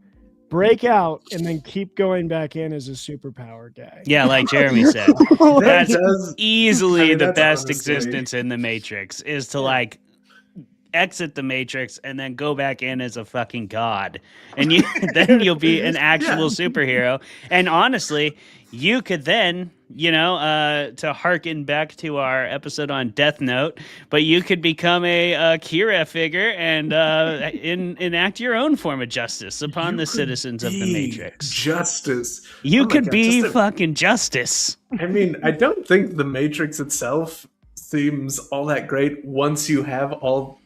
break out, and then keep going back in as a superpower guy. Yeah, like Jeremy said. That's does- easily I mean, the that's best honestly- existence in the Matrix is to like exit the Matrix and then go back in as a fucking god. And then you'll be an actual superhero. And honestly, you could then, to harken back to our episode on Death Note, but you could become a Kira figure and enact your own form of justice upon the citizens of the Matrix. Justice. You Oh my could God, be just a- fucking justice. I mean, I don't think the Matrix itself seems all that great once you have all,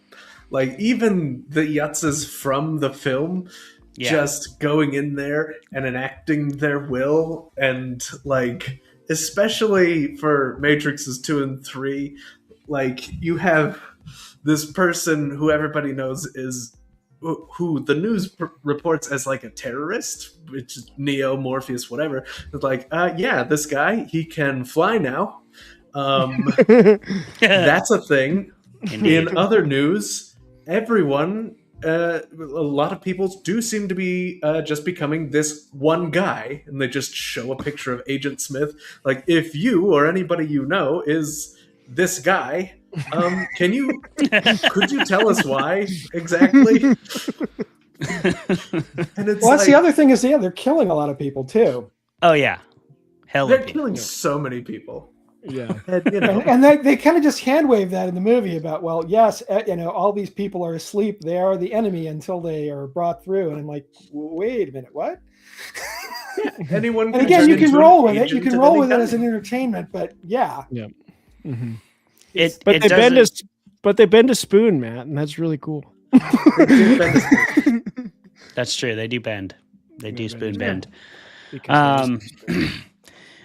like, even the yutzes from the film just going in there and enacting their will, and like, especially for Matrixes 2 and 3, like, you have this person who everybody knows is who the news reports as like a terrorist, which is Neo, Morpheus, whatever. It's like, this guy, he can fly now. That's a thing. In other news, everyone, a lot of people do seem to be just becoming this one guy, and they just show a picture of Agent Smith. Like, if you or anybody you know is this guy, could you tell us why exactly? And it's Well, that's the other thing is, they're killing a lot of people too. Oh yeah, they're killing so many people. Yeah, and they kind of just hand wave that in the movie about, well, yes, all these people are asleep. They are the enemy until they are brought through. And I'm like, wait a minute, what? Anyone. And again, you can roll with it. You can roll with it as an entertainment, but yeah. Mm-hmm. But they bend a spoon, Matt, and that's really cool. That's true. They do bend. They do spoon bend. Because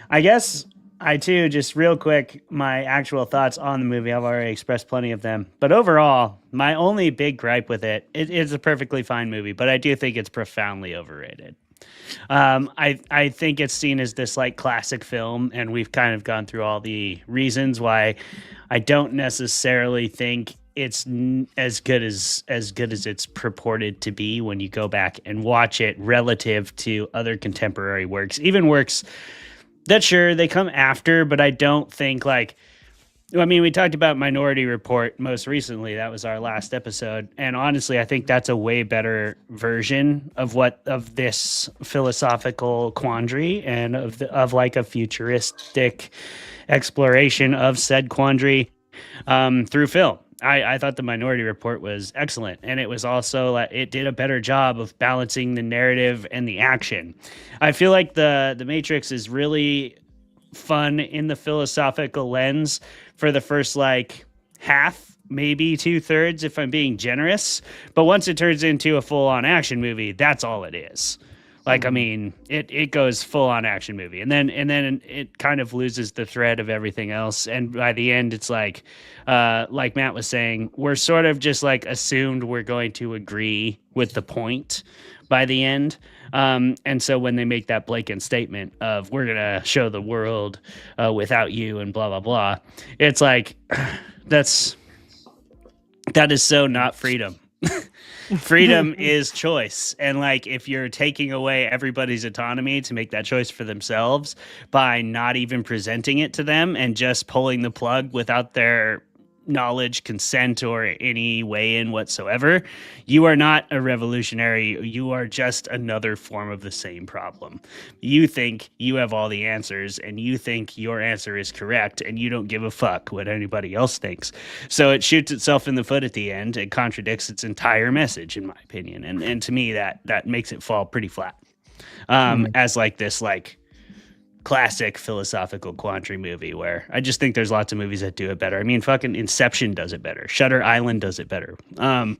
I guess I too, just real quick, my actual thoughts on the movie. I've already expressed plenty of them. But overall, my only big gripe with it is a perfectly fine movie, but I do think it's profoundly overrated. I think it's seen as this like classic film, and we've kind of gone through all the reasons why I don't necessarily think it's as good as it's purported to be when you go back and watch it relative to other contemporary works, even works that sure they come after, but I don't think we talked about Minority Report most recently. That was our last episode. And honestly, I think that's a way better version of this philosophical quandary and of like a futuristic exploration of said quandary through film. I thought the Minority Report was excellent, and it was also it did a better job of balancing the narrative and the action. I feel like the Matrix is really fun in the philosophical lens for the first half, maybe 2/3 if I'm being generous. But once it turns into a full-on action movie, that's all it is. It goes full-on action movie, and then it kind of loses the thread of everything else. And by the end, it's like Matt was saying, we're sort of just assumed we're going to agree with the point by the end. And so when they make that blatant statement of we're gonna show the world without you and blah blah blah, it's like that is so not freedom. Freedom is choice, and if you're taking away everybody's autonomy to make that choice for themselves by not even presenting it to them and just pulling the plug without their knowledge, consent, or any way in whatsoever, you are not a revolutionary. You are just another form of the same problem. You think you have all the answers, and you think your answer is correct, and you don't give a fuck what anybody else thinks. So it shoots itself in the foot at the end. It contradicts its entire message, in my opinion. And to me, that makes it fall pretty flat. As this classic philosophical quandary movie, where I just think there's lots of movies that do it better. I mean, fucking Inception does it better. Shutter Island does it better. And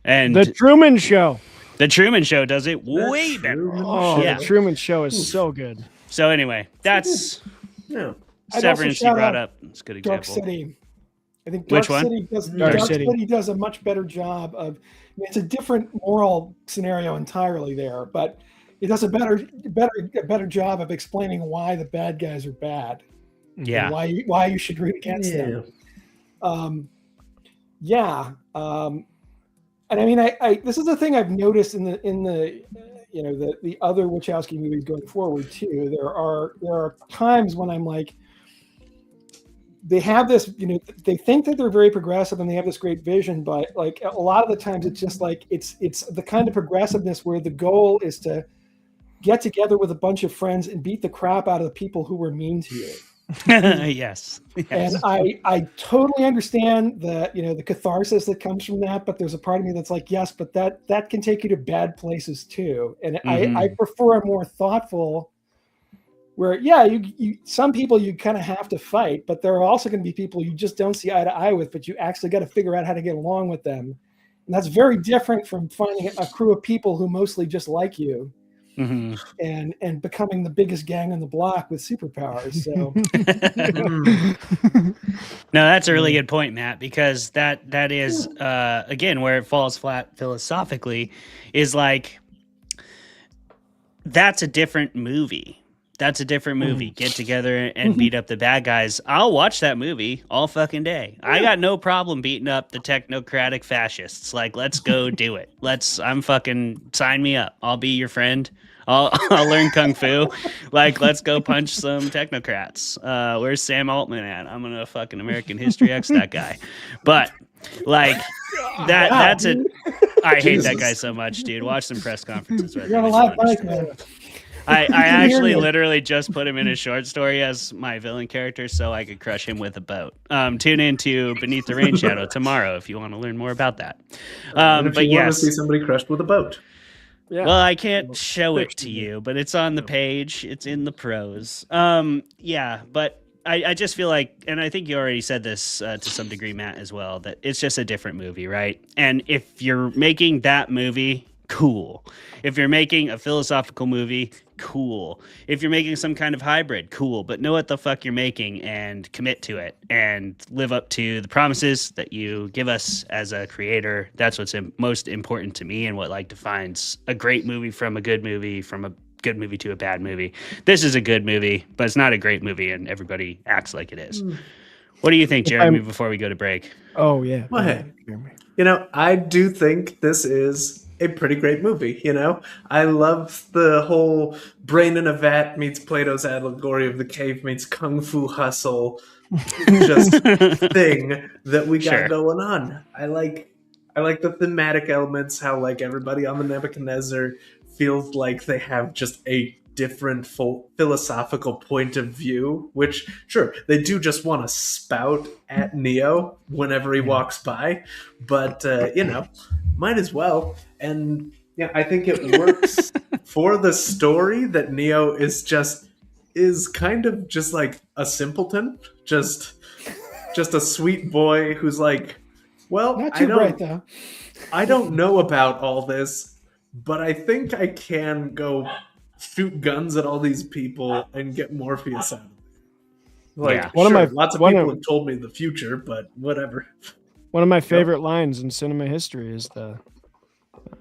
The Truman Show. The Truman Show does it way better. Oh, yeah. The Truman Show is so good. So anyway, that's Severance you brought up. It's a good Dark example. City. I think Which one? Dark City does a much better job of. It's a different moral scenario entirely there, but it does a better job of explaining why the bad guys are bad. Yeah. Why you should root against them. And I mean, I this is the thing I've noticed in the the other Wachowski movies going forward too. There are times when I'm like, they have this, they think that they're very progressive and they have this great vision, but like a lot of the times it's just like it's the kind of progressiveness where the goal is to get together with a bunch of friends and beat the crap out of the people who were mean to you. Yes. And I totally understand the catharsis that comes from that, but there's a part of me that's like, yes, but that can take you to bad places too. And I prefer a more thoughtful, where you some people you kind of have to fight, but there are also going to be people you just don't see eye to eye with, but you actually got to figure out how to get along with them. And that's very different from finding a crew of people who mostly just like you. And becoming the biggest gang on the block with superpowers. So no, that's a really good point, Matt, because that is again where it falls flat philosophically is like that's a different movie. That's a different movie. Get together and beat up the bad guys. I'll watch that movie all fucking day. I got no problem beating up the technocratic fascists. Like, let's go do it. I'm fucking sign me up. I'll be your friend. I'll learn kung fu. Like, let's go punch some technocrats. Where's Sam Altman at? I'm gonna fucking American History X that guy. But like that's it. I hate that guy so much, dude. Watch some press conferences. You're gonna laugh, man. I actually literally just put him in a short story as my villain character so I could crush him with a boat. Tune into Beneath the Rain Shadow tomorrow if you want to learn more about that. But if you want to see somebody crushed with a boat. Yeah. Well, I can't show it to you, but it's on the page. It's in the prose. But I just feel like, and I think you already said this to some degree, Matt, as well, that it's just a different movie, right? And if you're making that movie, cool. If you're making a philosophical movie, cool. If you're making some kind of hybrid, cool. But know what the fuck you're making and commit to it and live up to the promises that you give us as a creator. That's what's most important to me and what like defines a great movie from a good movie, from a good movie to a bad movie. This is a good movie, but it's not a great movie and everybody acts like it is. What do you think, Jeremy, before we go to break? Oh, yeah. Well, hey, I do think this is a pretty great movie, I love the whole brain in a vat meets Plato's allegory of the cave meets Kung Fu Hustle just thing that we got going on. I like the thematic elements, how like everybody on the Nebuchadnezzar feels like they have just a different philosophical point of view, which sure they do just want to spout at Neo whenever he walks by, but might as well. And I think it works for the story that Neo is kind of just like a simpleton, just a sweet boy who's like, well, not too bright though. I don't know about all this, but I think I can go shoot guns at all these people and get Morpheus out of it. Like, lots of people have told me the future, but whatever. One of my favorite lines in cinema history is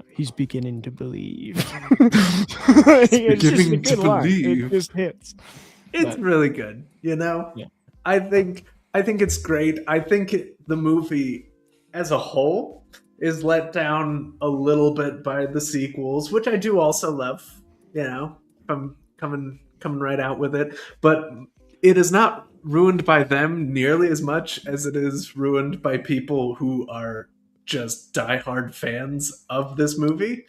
he's beginning to believe. It's beginning to believe. It just hits. It's really good, Yeah. I think it's great. I think the movie as a whole is let down a little bit by the sequels, which I do also love. I'm coming right out with it, but it is not ruined by them nearly as much as it is ruined by people who are just diehard fans of this movie,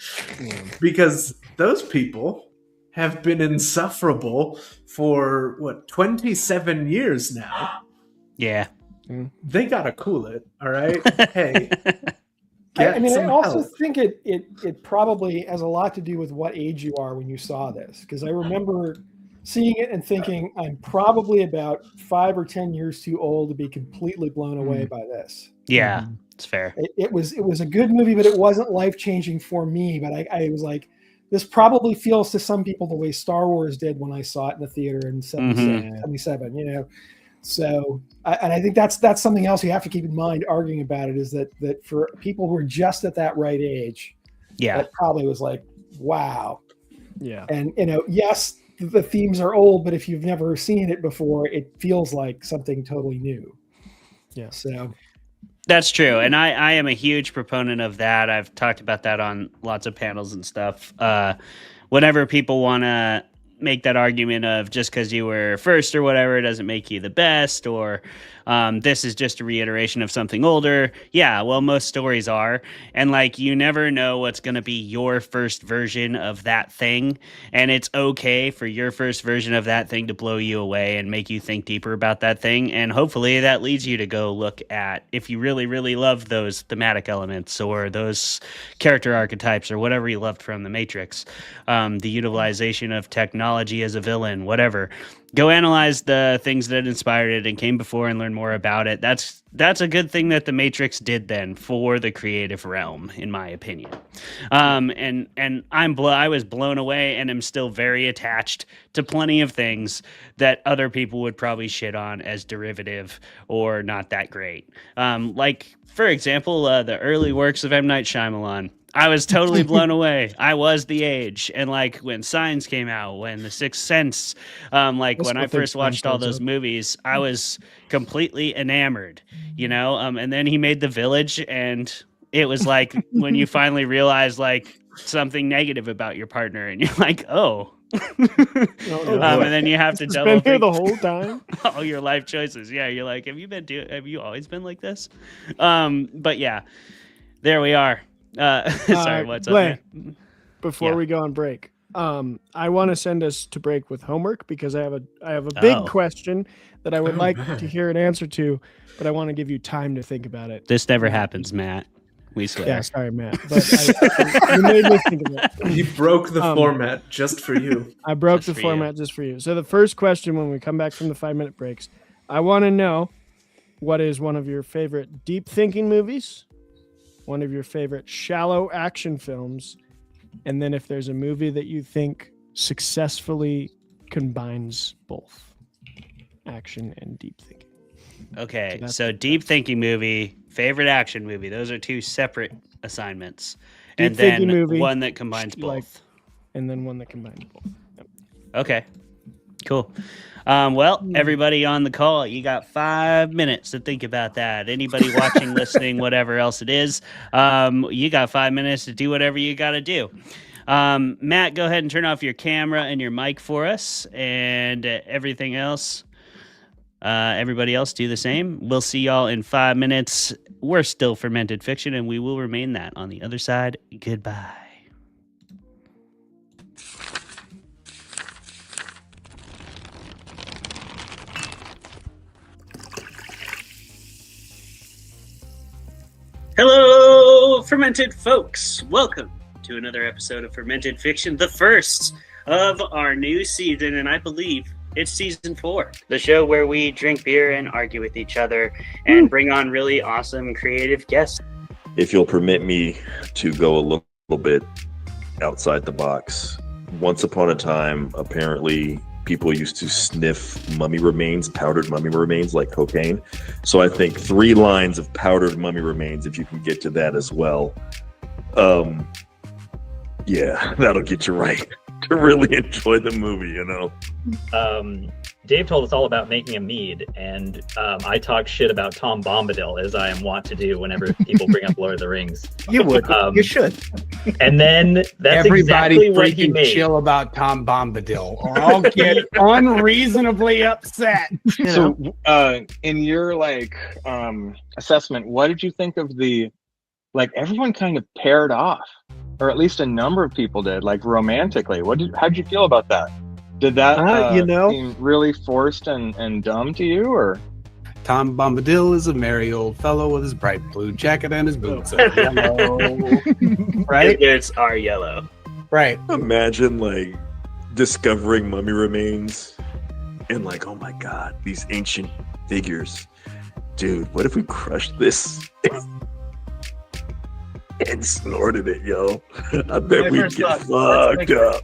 because those people have been insufferable for 27 years now. Yeah. They gotta cool it. All right. Hey. I also think it probably has a lot to do with what age you are when you saw this, because I remember seeing it and thinking I'm probably about 5 or 10 years too old to be completely blown away by this. Yeah, it's fair. It was a good movie, but it wasn't life-changing for me. But I was like, this probably feels to some people the way Star Wars did when I saw it in the theater in 77. So, and I think that's something else you have to keep in mind arguing about it, is that for people who are just at that right age, that probably was like, wow. Yeah. And, yes, the themes are old, but if you've never seen it before, it feels like something totally new. Yeah. So that's true. And I am a huge proponent of that. I've talked about that on lots of panels and stuff. Whenever people want to make that argument of just because you were first or whatever doesn't make you the best, or this is just a reiteration of something older. Yeah, well, most stories are. And like, you never know what's going to be your first version of that thing. And it's okay for your first version of that thing to blow you away and make you think deeper about that thing. And hopefully that leads you to go look at, if you really, really love those thematic elements or those character archetypes or whatever you loved from The Matrix, the utilization of technology as a villain, whatever. Go analyze the things that inspired it and came before and learn more about it. That's a good thing that The Matrix did then for the creative realm, in my opinion. And I was blown away and am still very attached to plenty of things that other people would probably shit on as derivative or not that great. Like, for example, the early works of M. Night Shyamalan. I was totally blown away. I was the age. And like when Signs came out, when The Sixth Sense, when I first watched all those movies, I was completely enamored, and then he made The Village, and it was like when you finally realize like something negative about your partner and you're like, oh. And then you have to double been here the whole time. all your life choices. Yeah, you're like, have you always been like this? But yeah, there we are. Sorry, what's Blay, up, man? Before we go on break, I want to send us to break with homework because I have a big question that I would like to hear an answer to, but I want to give you time to think about it. This never happens, Matt. We swear. Yeah, sorry, Matt. But you made me think of it. You broke the format just for you. I broke the format just for you. So the first question when we come back from the 5-minute breaks, I want to know what is one of your favorite deep thinking movies, one of your favorite shallow action films, and then if there's a movie that you think successfully combines both action and deep thinking. Okay, so deep thinking movie, favorite action movie. Those are two separate assignments. Deep and then thinking movie, one that combines both. And then one that combines both. Yep. Okay, cool. Well, everybody on the call, you got 5 minutes to think about that. Anybody watching, listening, whatever else it is, you got 5 minutes to do whatever you got to do. Matt, go ahead and turn off your camera and your mic for us, and everything else. Everybody else do the same. We'll see y'all in 5 minutes. We're still Fermented Fiction, and we will remain that on the other side. Goodbye. Hello, Fermented folks. Welcome to another episode of Fermented Fiction, the first of our new season, and I believe it's season 4. The show where we drink beer and argue with each other and bring on really awesome creative guests. If you'll permit me to go a little bit outside the box. Once upon a time, apparently, people used to sniff mummy remains, powdered mummy remains like cocaine. So I think 3 lines of powdered mummy remains, if you can get to that as well. Yeah, that'll get you right to really enjoy the movie, Dave told us all about making a mead, and I talk shit about Tom Bombadil, as I am wont to do whenever people bring up Lord of the Rings. You would. You should. And then that's everybody exactly what he made. Chill about Tom Bombadil, or I'll get unreasonably upset. So, in your assessment, what did you think of the everyone kind of paired off, or at least a number of people did, romantically? How'd you feel about that? Did that seem really forced and dumb to you, or? Tom Bombadil is a merry old fellow with his bright blue jacket and his boots are yellow. Right? It's our yellow. Right. Imagine discovering mummy remains and oh my God, these ancient figures. Dude, what if we crushed this and snorted it, yo? I bet we'd get fucked up.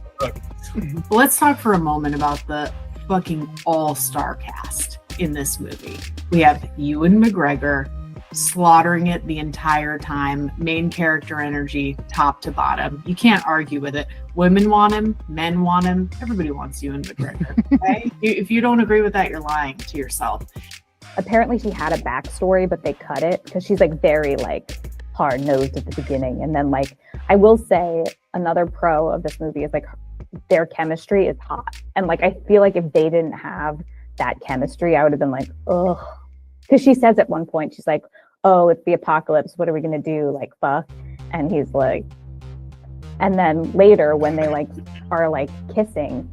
Let's talk for a moment about the fucking all-star cast. in this movie. We have Ewan McGregor slaughtering it the entire time. Main character energy, top to bottom. You can't argue with it. Women want him, men want him. Everybody wants Ewan McGregor. Okay? If you don't agree with that, you're lying to yourself. Apparently she had a backstory, but they cut it because she's like very like hard-nosed at the beginning. And then like, I will say another pro of this movie is like their chemistry is hot. And like, I feel like if they didn't have that chemistry, I would have been like, ugh. Because she says at one point, she's like, oh, it's the apocalypse. What are we going to do? Like, fuck. And he's like, and then later when they like are like kissing,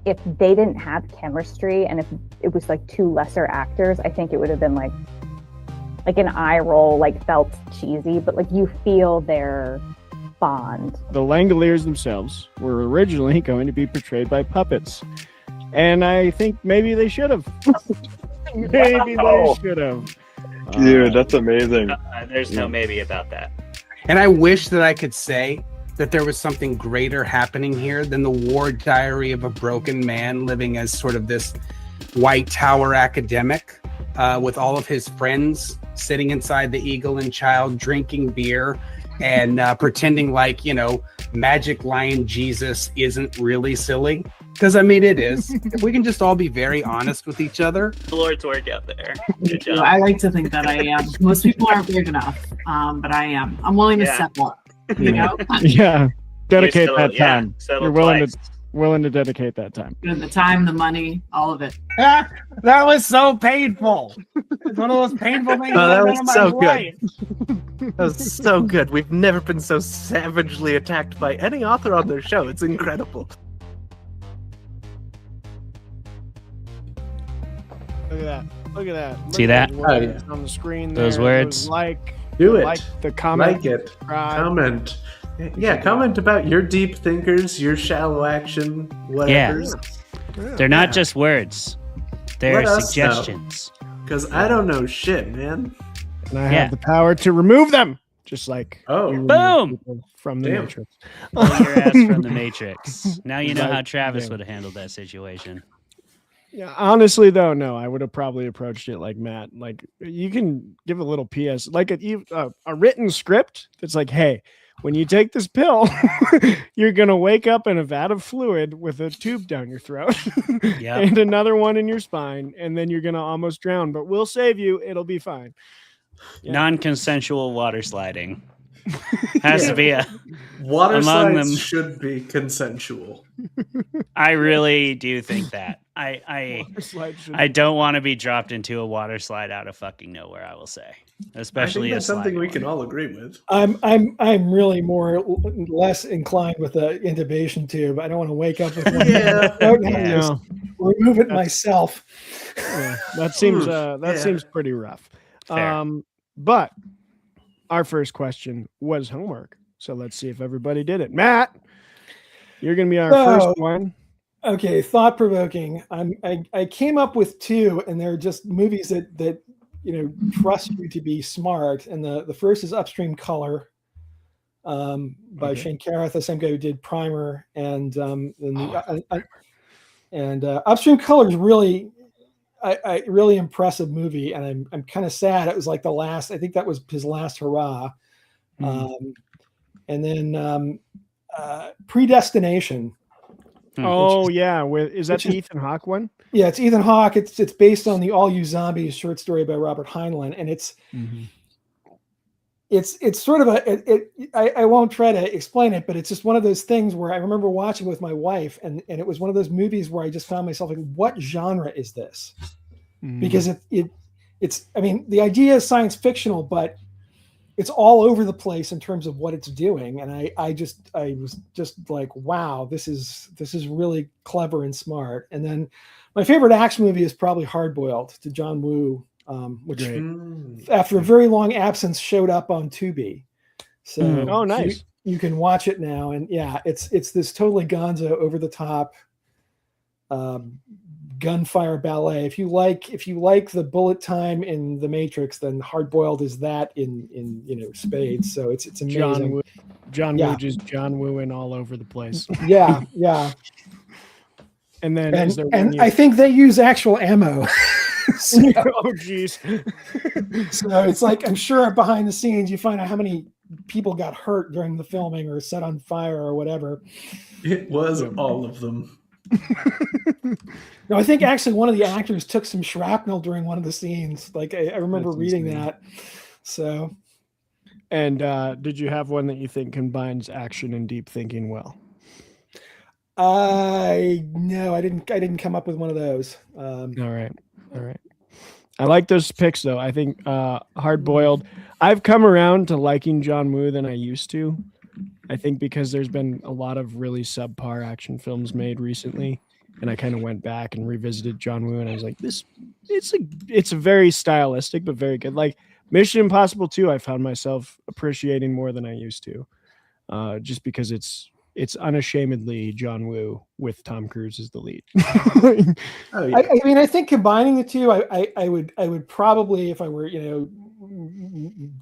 if they didn't have chemistry and if it was like two lesser actors, I think it would have been like an eye roll, like felt cheesy, but like you feel their bond. The Langoliers themselves were originally going to be portrayed by puppets. And I think maybe they should have. Maybe they should have. Dude, that's amazing. There's no maybe about that. And I wish that I could say that there was something greater happening here than the war diary of a broken man living as sort of this White Tower academic with all of his friends sitting inside the Eagle and Child drinking beer and pretending like, you know, Magic Lion Jesus isn't really silly. Because, I mean, it is. If we can just all be very honest with each other. The Lord's work out there. Good job. I like to think that I am. Most people aren't big enough, but I am. I'm willing to step up. You know? Yeah. Dedicate that yeah, time. settle You're willing to dedicate that time. The time, the money, all of it. That was so painful. It's one of those painful things. Oh, that I've was done in my so life. good. That was so good. We've never been so savagely attacked by any author on their show. It's incredible. Look at that. Look at that. Look See at that? those words on the screen there. Those words. Do it. Like the comment. Like it. Subscribe. Comment. Yeah, comment about your deep thinkers, your shallow action, whatever. Yeah. They're not just words. They're suggestions. Because I don't know shit, man. And I have the power to remove them. Just like boom from the Matrix. Pull your ass from the Matrix. Now you know how Travis would have handled that situation. Yeah, honestly though, no, I would have probably approached it like Matt. Like you can give a little PS, like a written script that's like, hey, when you take this pill, you're gonna wake up in a vat of fluid with a tube down your throat, and another one in your spine, and then you're gonna almost drown. But we'll save you. It'll be fine. Yeah. Non-consensual water sliding has to be a water among slides them. should be consensual. I really do think that. I don't want to be dropped into a water slide out of fucking nowhere. I will say, especially I think that's a something we slide can all agree with. I'm really less inclined with the intubation tube. I don't want to wake up with one. Remove it myself. Yeah, that seems pretty rough. Fair. But our first question was homework, so let's see if everybody did it. Matt, you're gonna be our first one. Okay, thought provoking. I came up with two, and they're just movies that trust you to be smart. And the first is Upstream Color, by Shane Carruth, the same guy who did Primer, and Upstream Color is really a really impressive movie, and I'm kind of sad. It was like the last. I think that was his last hurrah. And then Predestination. Oh yeah, is that the Ethan Hawke one? Yeah, it's Ethan Hawke. It's based on the All You Zombies short story by Robert Heinlein, and it's sort of I won't try to explain it, but it's just one of those things where I remember watching with my wife, and it was one of those movies where I just found myself like, what genre is this? Because it's I mean, the idea is science fictional, but it's all over the place in terms of what it's doing, and I was just like, wow, this is really clever and smart. And then my favorite action movie is probably Hard Boiled, to John Woo, which after a very long absence showed up on Tubi. So oh, nice. You can watch it now, and yeah, it's this totally gonzo, over the top gunfire ballet. If you like the bullet time in The Matrix, then Hard Boiled is that in spades. So it's amazing. John Woo just John Wooing all over the place. Yeah. And then and I think they use actual ammo. Oh, geez. So it's like, I'm sure behind the scenes you find out how many people got hurt during the filming or set on fire or whatever. It was all of them. No, I think actually one of the actors took some shrapnel during one of the scenes. Like I remember reading that. So, and did you have one that you think combines action and deep thinking well? No, I didn't come up with one of those. All right. I like those picks though. I think Hard Boiled. I've come around to liking John Woo than I used to. I think because there's been a lot of really subpar action films made recently, and I kind of went back and revisited John Woo, and I was like, it's a very stylistic but very good. Like Mission Impossible 2, I found myself appreciating more than I used to, just because it's unashamedly John Woo with Tom Cruise as the lead. Oh, yeah. I mean, I think combining the two, I would probably, if I were,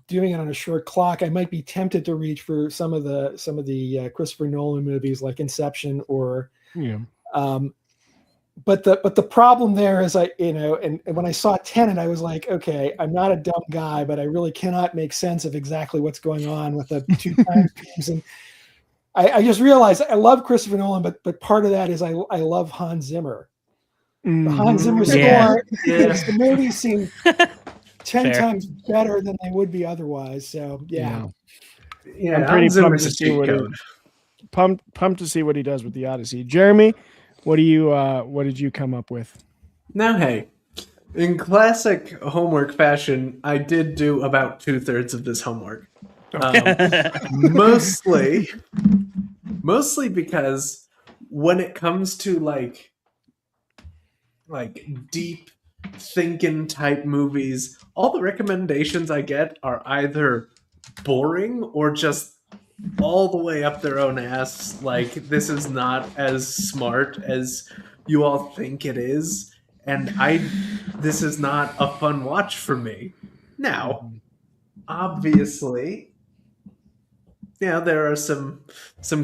doing it on a short clock, I might be tempted to reach for some of the Christopher Nolan movies like Inception or, but the problem there is and when I saw Tenet, I was like, okay, I'm not a dumb guy, but I really cannot make sense of exactly what's going on with the two time teams. And I just realized I love Christopher Nolan, but part of that is I love Hans Zimmer. The Hans Zimmer score makes the movie seem 10 times better than they would be otherwise. So I'm pretty pumped to see pumped to see what he does with the Odyssey. Jeremy, what did you come up with? Now, hey, in classic homework fashion, I did do about 2/3 of this homework. Mostly because when it comes to like deep thinking type movies, all the recommendations I get are either boring or just all the way up their own ass. Like, this is not as smart as you all think it is, and this is not a fun watch for me. Now, obviously, there are some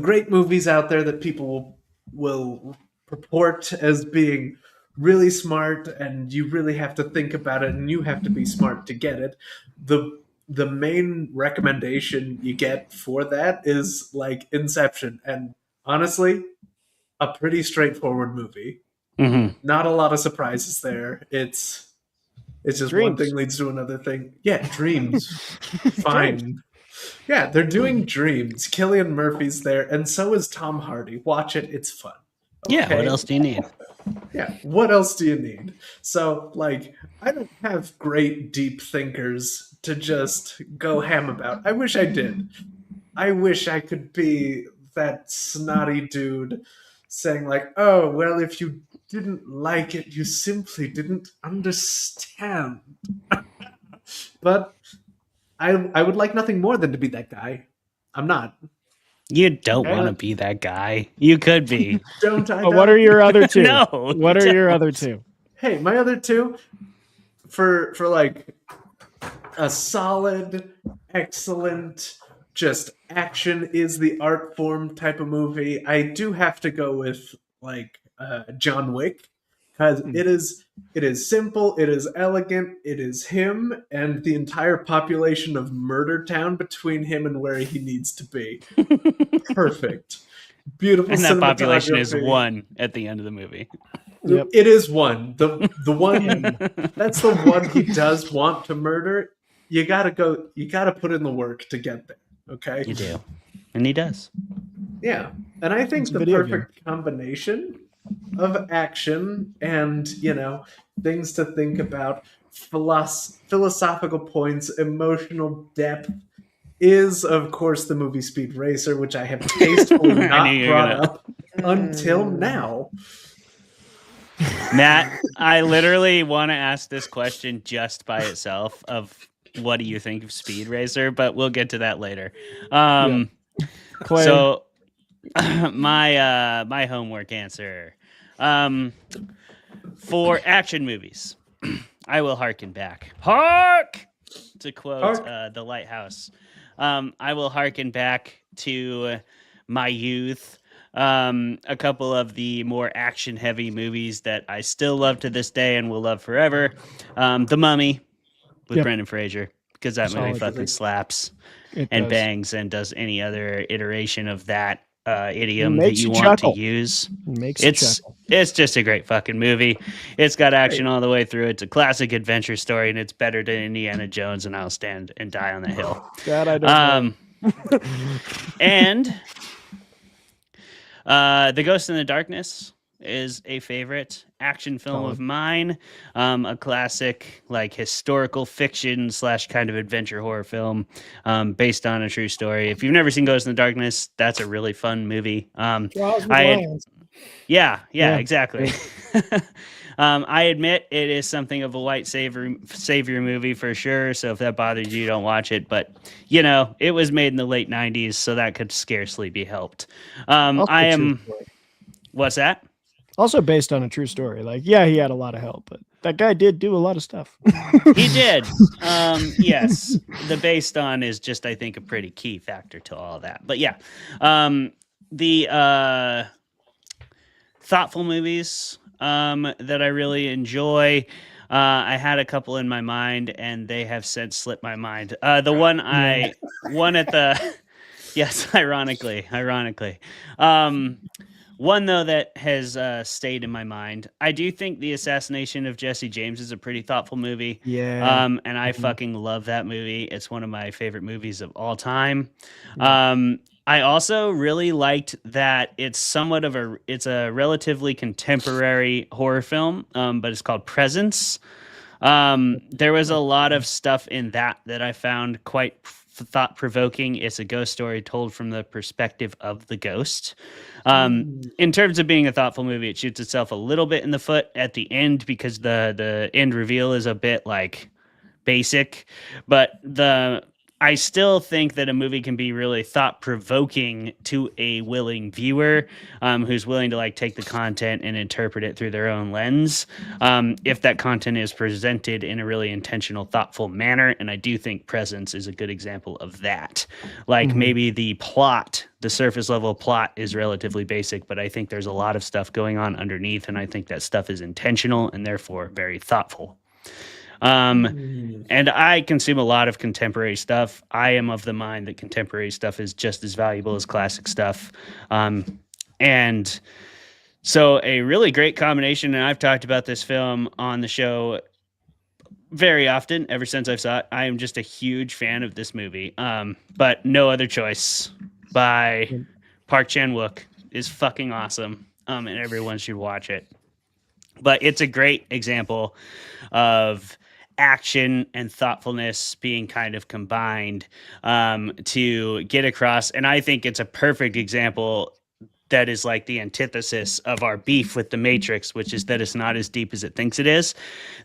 great movies out there that people will purport as being really smart, and you really have to think about it, and you have to be smart to get it. The main recommendation you get for that is like Inception, and honestly, a pretty straightforward movie. Mm-hmm. Not a lot of surprises there. It's just Dreams. One thing leads to another thing. Yeah, Dreams. Fine. Dreams. Yeah, they're doing Dreams. Cillian Murphy's there, and so is Tom Hardy. Watch it. It's fun. Yeah, what else do you need? Yeah, what else do you need? So, I don't have great deep thinkers to just go ham about. I wish I did. I wish I could be that snotty dude saying oh, well, if you didn't like it, you simply didn't understand. But I would like nothing more than to be that guy. I'm not. You don't want to be that guy. You could be. Don't I? What are your other two? No. What are your other two? Hey, my other two for a solid, excellent, just action is the art form type of movie. I do have to go with John Wick, because it is simple, it is elegant, it is him and the entire population of Murder Town between him and where he needs to be. Perfect. Beautiful. And that population is one at the end of the movie. Yep. It is one. The one that's the one he does want to murder. You gotta put in the work to get there. Okay? You do. And he does. Yeah. And I think the perfect combination of action and, things to think about, philosophical points, emotional depth, is, of course, the movie Speed Racer, which I have tastefully not brought up until now. Matt, I literally want to ask this question just by itself of what do you think of Speed Racer, but we'll get to that later. So my homework answer for action movies, I will harken back. Hark! To quote The Lighthouse. I will harken back to my youth a couple of the more action-heavy movies that I still love to this day and will love forever. The Mummy with Brendan Fraser, because that movie fucking slaps and bangs and does any other iteration of that idiom that you want to use. It's just a great fucking movie. It's got action all the way through. It's a classic adventure story, and it's better than Indiana Jones, and I'll stand and die on the hill. That I don't know. And The Ghost in the Darkness is a favorite action film of mine. A classic, like, historical fiction / kind of adventure horror film based on a true story. If you've never seen Ghost in the Darkness, that's a really fun movie. Yeah, exactly. I admit it is something of a white savior movie for sure. So if that bothers you, don't watch it. But, you know, it was made in the late 90s, so that could scarcely be helped. What's that? Also based on a true story. Like, yeah, he had a lot of help, but that guy did do a lot of stuff. He did. Yes. The based on is just, I think, a pretty key factor to all that. But yeah, the thoughtful movies that I really enjoy. I had a couple in my mind, and they have since slipped my mind. The one at the yes, ironically. One, though, that has stayed in my mind. I do think The Assassination of Jesse James is a pretty thoughtful movie. Yeah. And I fucking love that movie. It's one of my favorite movies of all time. I also really liked that it's a relatively contemporary horror film, but it's called Presence. There was a lot of stuff in that I found quite thought-provoking. It's a ghost story told from the perspective of the ghost. In terms of being a thoughtful movie, it shoots itself a little bit in the foot at the end because the end reveal is a bit like basic, but I still think that a movie can be really thought-provoking to a willing viewer who's willing to like take the content and interpret it through their own lens. If that content is presented in a really intentional, thoughtful manner, and I do think Presence is a good example of that. Like maybe the surface level plot is relatively basic, but I think there's a lot of stuff going on underneath, and I think that stuff is intentional and therefore very thoughtful. And I consume a lot of contemporary stuff. I am of the mind that contemporary stuff is just as valuable as classic stuff. And so a really great combination, and I've talked about this film on the show very often ever since I've saw it. I am just a huge fan of this movie. But No Other Choice by Park Chan-wook is fucking awesome. And everyone should watch it. But it's a great example of action and thoughtfulness being kind of combined to get across. And I think it's a perfect example that is like the antithesis of our beef with The Matrix, which is that it's not as deep as it thinks it is.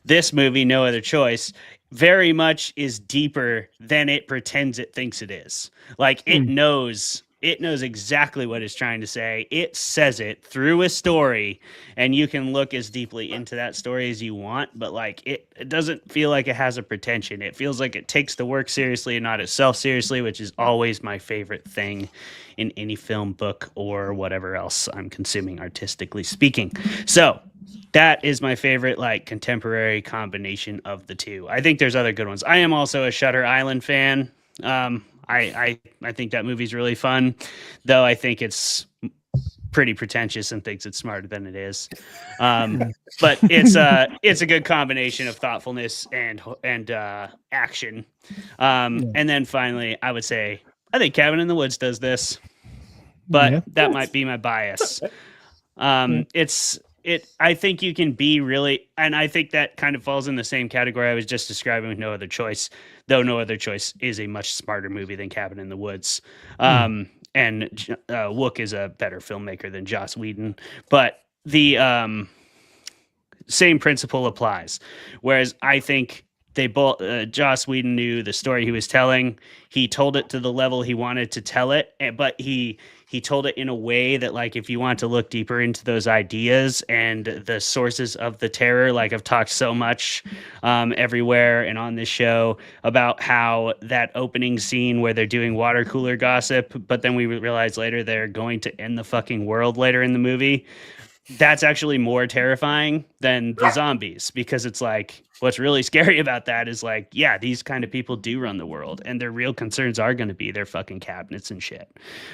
This movie, No Other Choice, very much is deeper than it pretends it thinks it is. Like it knows exactly what it's trying to say. It says it through a story, and you can look as deeply into that story as you want, but like it doesn't feel like it has a pretension. It feels like it takes the work seriously and not itself seriously, which is always my favorite thing in any film, book, or whatever else I'm consuming artistically speaking. So that is my favorite like contemporary combination of the two. I think there's other good ones. I am also a Shutter Island fan. I think that movie's really fun, though I think it's pretty pretentious and thinks it's smarter than it is. But it's a good combination of thoughtfulness and action. And then finally, I would say I think Cabin in the Woods does this, but that might be my bias. I think you can be really, and I think that kind of falls in the same category I was just describing with No Other Choice, though No Other Choice is a much smarter movie than Cabin in the Woods. And Wook is a better filmmaker than Joss Whedon, but the same principle applies. Whereas I think they both Joss Whedon knew the story he was telling. He told it to the level he wanted to tell it, but he told it in a way that, like, if you want to look deeper into those ideas and the sources of the terror, like I've talked so much everywhere and on this show about how that opening scene where they're doing water cooler gossip, but then we realize later they're going to end the fucking world later in the movie. That's actually more terrifying than the zombies, because it's like, what's really scary about that is like, yeah, these kind of people do run the world, and their real concerns are going to be their fucking cabinets and shit,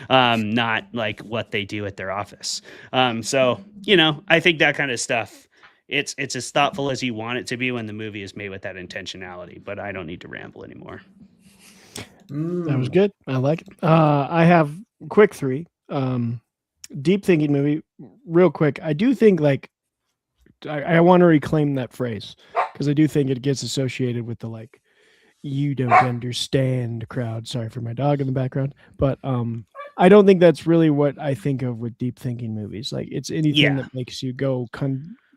not like what they do at their office. So, you know, I think that kind of stuff, it's as thoughtful as you want it to be when the movie is made with that intentionality, but I don't need to ramble anymore. That was good. I like it. I have quick 3. Deep thinking movie, real quick. I do think, like, I want to reclaim that phrase, because I do think it gets associated with the, like, you don't understand crowd. Sorry for my dog in the background, but I don't think that's really what I think of with deep thinking movies. Like, it's anything that makes you go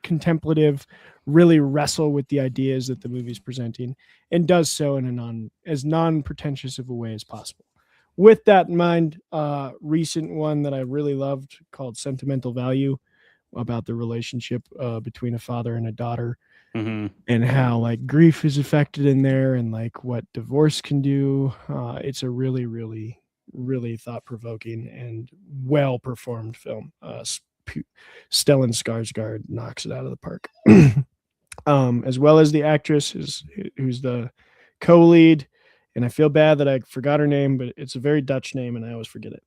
contemplative, really wrestle with the ideas that the movie's presenting, and does so in as non-pretentious of a way as possible. With that in mind, recent one that I really loved called Sentimental Value, about the relationship between a father and a daughter, and how, like, grief is affected in there, and like what divorce can do. It's a really, really, really thought-provoking and well-performed film. Stellan Skarsgård knocks it out of the park, as well as the actress who's the co-lead. And I feel bad that I forgot her name, but it's a very Dutch name, and I always forget it.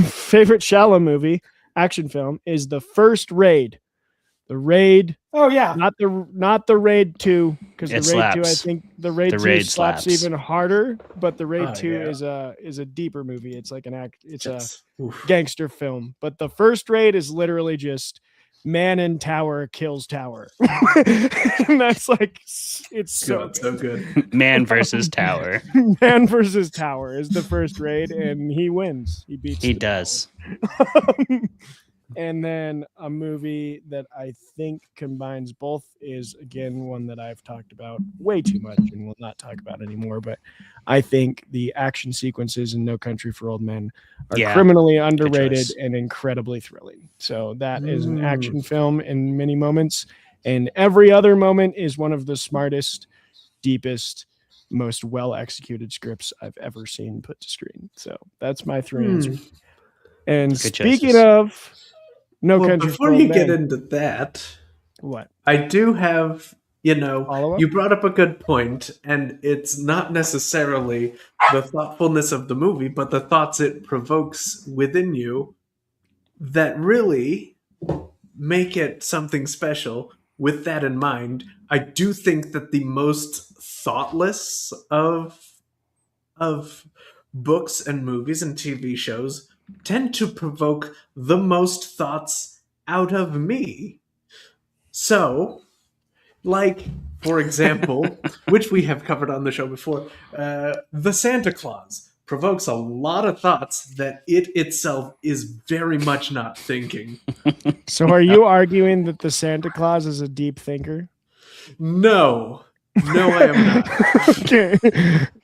Favorite Shallow movie, action film, is The First Raid. The Raid. Oh yeah. Not the Raid 2, because the Raid slaps. 2, I think the Raid 2 slaps even harder, but the Raid 2 is a deeper movie. It's like it's a gangster film. But The First Raid is literally just man in tower kills tower. And that's like, it's so good. Man versus tower. Man versus tower is The First Raid, and he wins. He does. And then a movie that I think combines both is, again, one that I've talked about way too much and will not talk about anymore, but I think the action sequences in No Country for Old Men are criminally underrated and incredibly thrilling. So that is an action film in many moments, and every other moment is one of the smartest, deepest, most well-executed scripts I've ever seen put to screen. So that's my 3 answers. And Good speaking choices. of No Country before for you Old get Men, into that, what? I do have, you brought up a good point, and it's not necessarily the thoughtfulness of the movie, but the thoughts it provokes within you that really make it something special. With that in mind, I do think that the most thoughtless of books and movies and TV shows tend to provoke the most thoughts out of me. So, like, for example, which we have covered on the show before, the Santa Claus provokes a lot of thoughts that it itself is very much not thinking. So are you arguing that the Santa Claus is a deep thinker? No, I am not. Okay.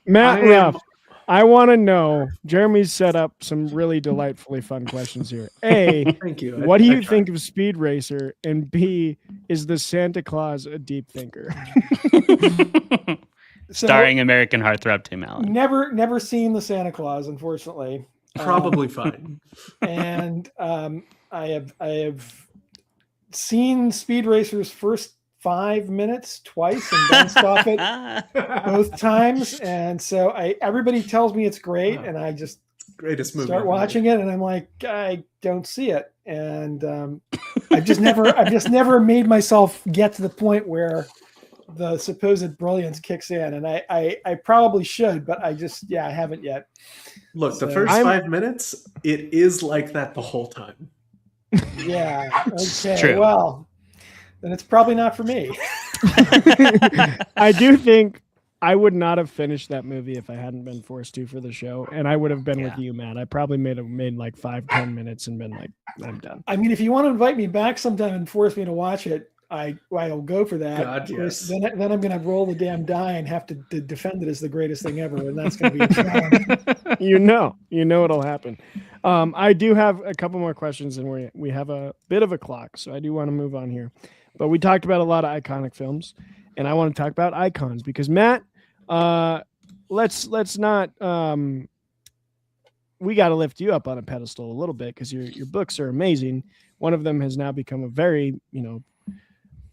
Matt Ruff, I want to know, Jeremy's set up some really delightfully fun questions here. A, thank you. What do you think of Speed Racer? And B, is the Santa Claus a deep thinker? Starring American heartthrob Tim Allen. Never seen the Santa Claus, unfortunately. Probably fine. And I have seen Speed Racer's first 5 minutes twice and don't stop it both times. And so everybody tells me it's great, and I just greatest movie start watching it, and I'm like, I don't see it. And I've just never made myself get to the point where the supposed brilliance kicks in, and I probably should, but I haven't yet. Look, the first 5 minutes, it is like that the whole time. Yeah. Okay. True. Well, then it's probably not for me. I do think I would not have finished that movie if I hadn't been forced to for the show, and I would have been with you, Matt. I probably made like 5-10 minutes and been like, I'm done. I mean, if you want to invite me back sometime and force me to watch it, I'll go for that. God, Of course, yes. then I'm going to roll the damn die and have to defend it as the greatest thing ever, and that's going to be a challenge. you know it'll happen. I do have a couple more questions, and we have a bit of a clock, so I do want to move on here. But we talked about a lot of iconic films, and I want to talk about icons because Matt, let's not. We got to lift you up on a pedestal a little bit because your books are amazing. One of them has now become a very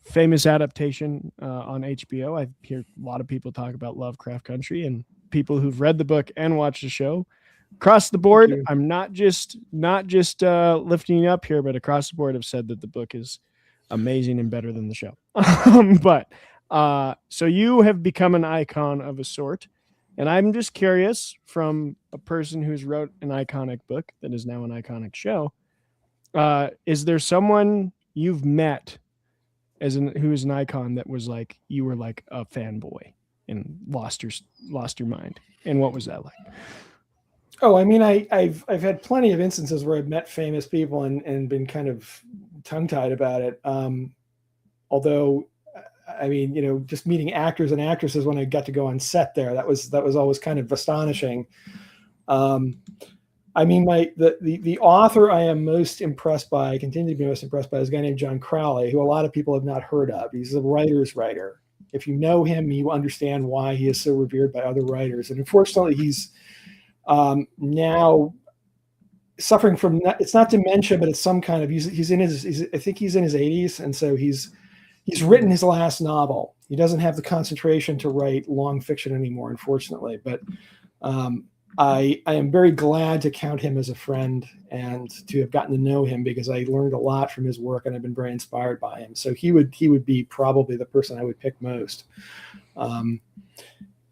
famous adaptation on HBO. I hear a lot of people talk about Lovecraft Country, and people who've read the book and watched the show. Across the board, I'm not just lifting you up here, but across the board have said that the book is amazing and better than the show. So you have become an icon of a sort, and I'm just curious, from a person who's wrote an iconic book that is now an iconic show, is there someone you've met who is an icon that was like you were like a fanboy and lost your mind, and what was that like? Oh, I mean, I've had plenty of instances where I've met famous people and been kind of tongue-tied about it. Although, I mean, just meeting actors and actresses when I got to go on set there, that was always kind of astonishing. I mean, the author I am most impressed by, I continue to be most impressed by, is a guy named John Crowley, who a lot of people have not heard of. He's a writer's writer. If you know him, you understand why he is so revered by other writers. And unfortunately, he's now suffering from, it's not dementia, but it's some kind of, I think he's in his 80s. And so he's written his last novel. He doesn't have the concentration to write long fiction anymore, unfortunately. But I am very glad to count him as a friend and to have gotten to know him, because I learned a lot from his work and I've been very inspired by him. So he would be probably the person I would pick most.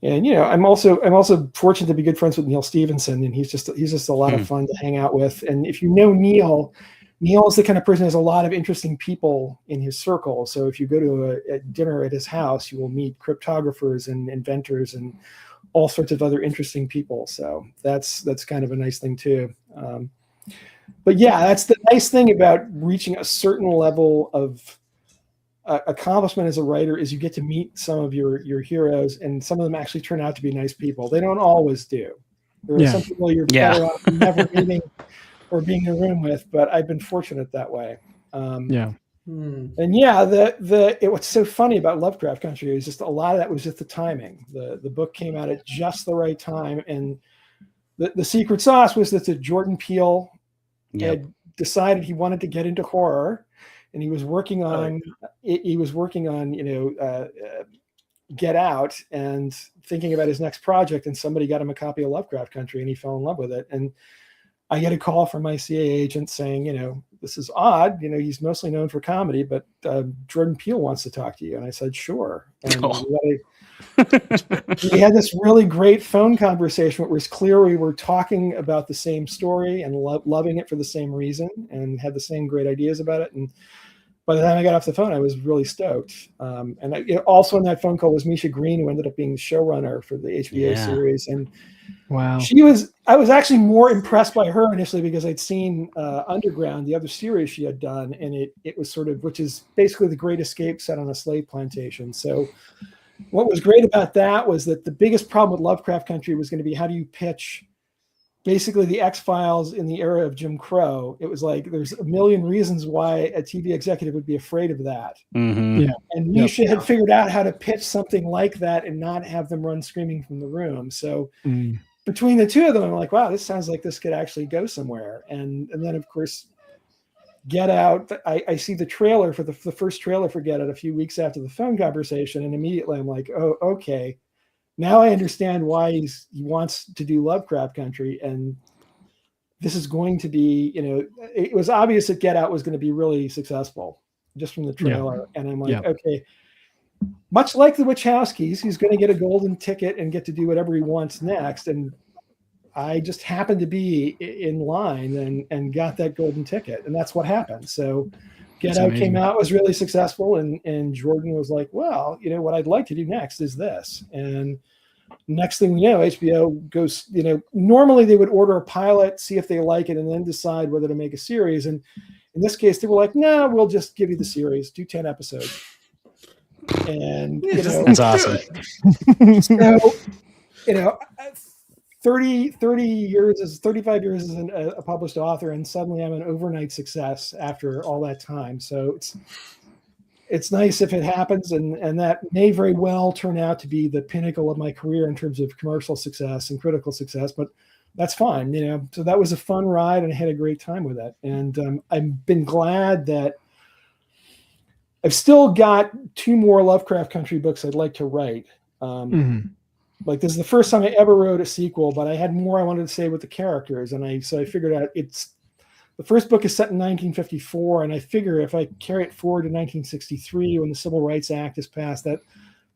And I'm also fortunate to be good friends with Neil Stephenson, and he's just a lot of fun to hang out with. And if you know Neil is the kind of person who has a lot of interesting people in his circle. So if you go to a dinner at his house, you will meet cryptographers and inventors and all sorts of other interesting people. So that's kind of a nice thing too. But yeah, that's the nice thing about reaching a certain level of accomplishment as a writer, is you get to meet some of your heroes, and some of them actually turn out to be nice people. They don't always do. There are some people you're better off never meeting or being in a room with, but I've been fortunate that way. And what's so funny about Lovecraft Country is just a lot of that was just the timing. The book came out at just the right time, and the secret sauce was that Jordan Peele had decided he wanted to get into horror, and he was working on Get Out and thinking about his next project, and somebody got him a copy of Lovecraft Country, and he fell in love with it. And I get a call from my CA agent saying, this is odd. He's mostly known for comedy, but Jordan Peele wants to talk to you. And I said, sure. And we had this really great phone conversation where it was clear we were talking about the same story and loving it for the same reason, and had the same great ideas about it. And by the time I got off the phone, I was really stoked. Also in that phone call was Misha Green, who ended up being the showrunner for the HBO series. And wow, I was actually more impressed by her initially because I'd seen Underground, the other series she had done, and it was sort of, which is basically The Great Escape set on a slave plantation. So what was great about that was that the biggest problem with Lovecraft Country was going to be, how do you pitch basically the X-Files in the era of Jim Crow? It was like, there's a million reasons why a TV executive would be afraid of that. And Misha had figured out how to pitch something like that and not have them run screaming from the room. So between the two of them, I'm like, wow, this sounds like this could actually go somewhere. And then of course, Get Out, I see the trailer for the first trailer for Get Out a few weeks after the phone conversation, and immediately I'm like, oh, okay. Now I understand why he wants to do Lovecraft Country, and this is going to be, it was obvious that Get Out was going to be really successful just from the trailer. And I'm like, okay, much like the Wachowskis, he's going to get a golden ticket and get to do whatever he wants next. And I just happened to be in line and got that golden ticket, and that's what happened. So Get Out came out, was really successful, and Jordan was like, well, what I'd like to do next is this. And next thing we know, HBO goes, normally they would order a pilot, see if they like it, and then decide whether to make a series. And In this case, they were like, "No, we'll just give you the series, do 10 episodes." And that's awesome. So, 35 years as a published author, and suddenly I'm an overnight success after all that time. So it's nice if it happens, and that may very well turn out to be the pinnacle of my career in terms of commercial success and critical success, but that's fine, So that was a fun ride, and I had a great time with it. And I've been glad that I've still got 2 more Lovecraft Country books I'd like to write. Like, this is the first time I ever wrote a sequel, but I had more I wanted to say with the characters, and so I figured out the first book is set in 1954, and I figure if I carry it forward to 1963 when the Civil Rights Act is passed, that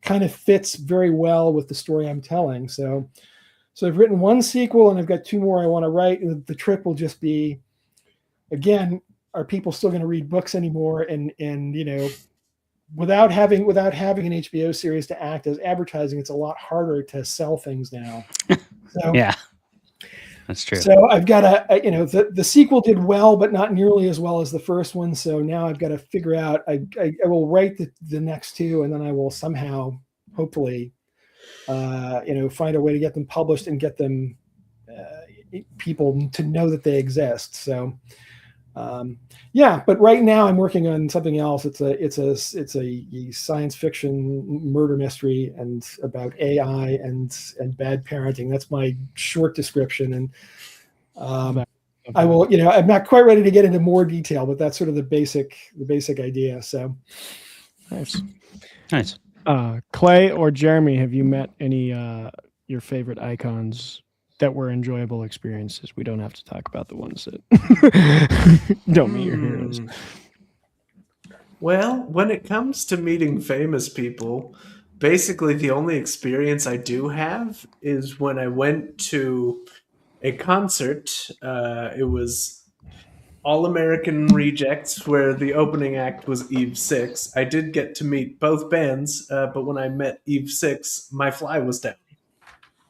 kind of fits very well with the story I'm telling. So I've written 1 sequel, and I've got 2 more I want to write, and the trick will just be, again, are people still going to read books anymore? And without having an HBO series to act as advertising, it's a lot harder to sell things now. So, yeah, that's true. So I've got the sequel did well, but not nearly as well as the first one. So now I've got to figure out, I will write the next 2, and then I will somehow, hopefully, find a way to get them published and get them people to know that they exist. So, but right now I'm working on something else. It's a science fiction murder mystery and about AI and bad parenting. That's my short description. And I will, I'm not quite ready to get into more detail, but that's sort of the basic idea. So nice. Clay or Jeremy, have you met any your favorite icons that were enjoyable experiences? We don't have to talk about the ones that don't meet your heroes. Well, when it comes to meeting famous people, basically the only experience I do have is when I went to a concert. It was All American Rejects, where the opening act was 𝘓𝘓. I did get to meet both bands, but when I met 𝘓𝘓, my fly was down.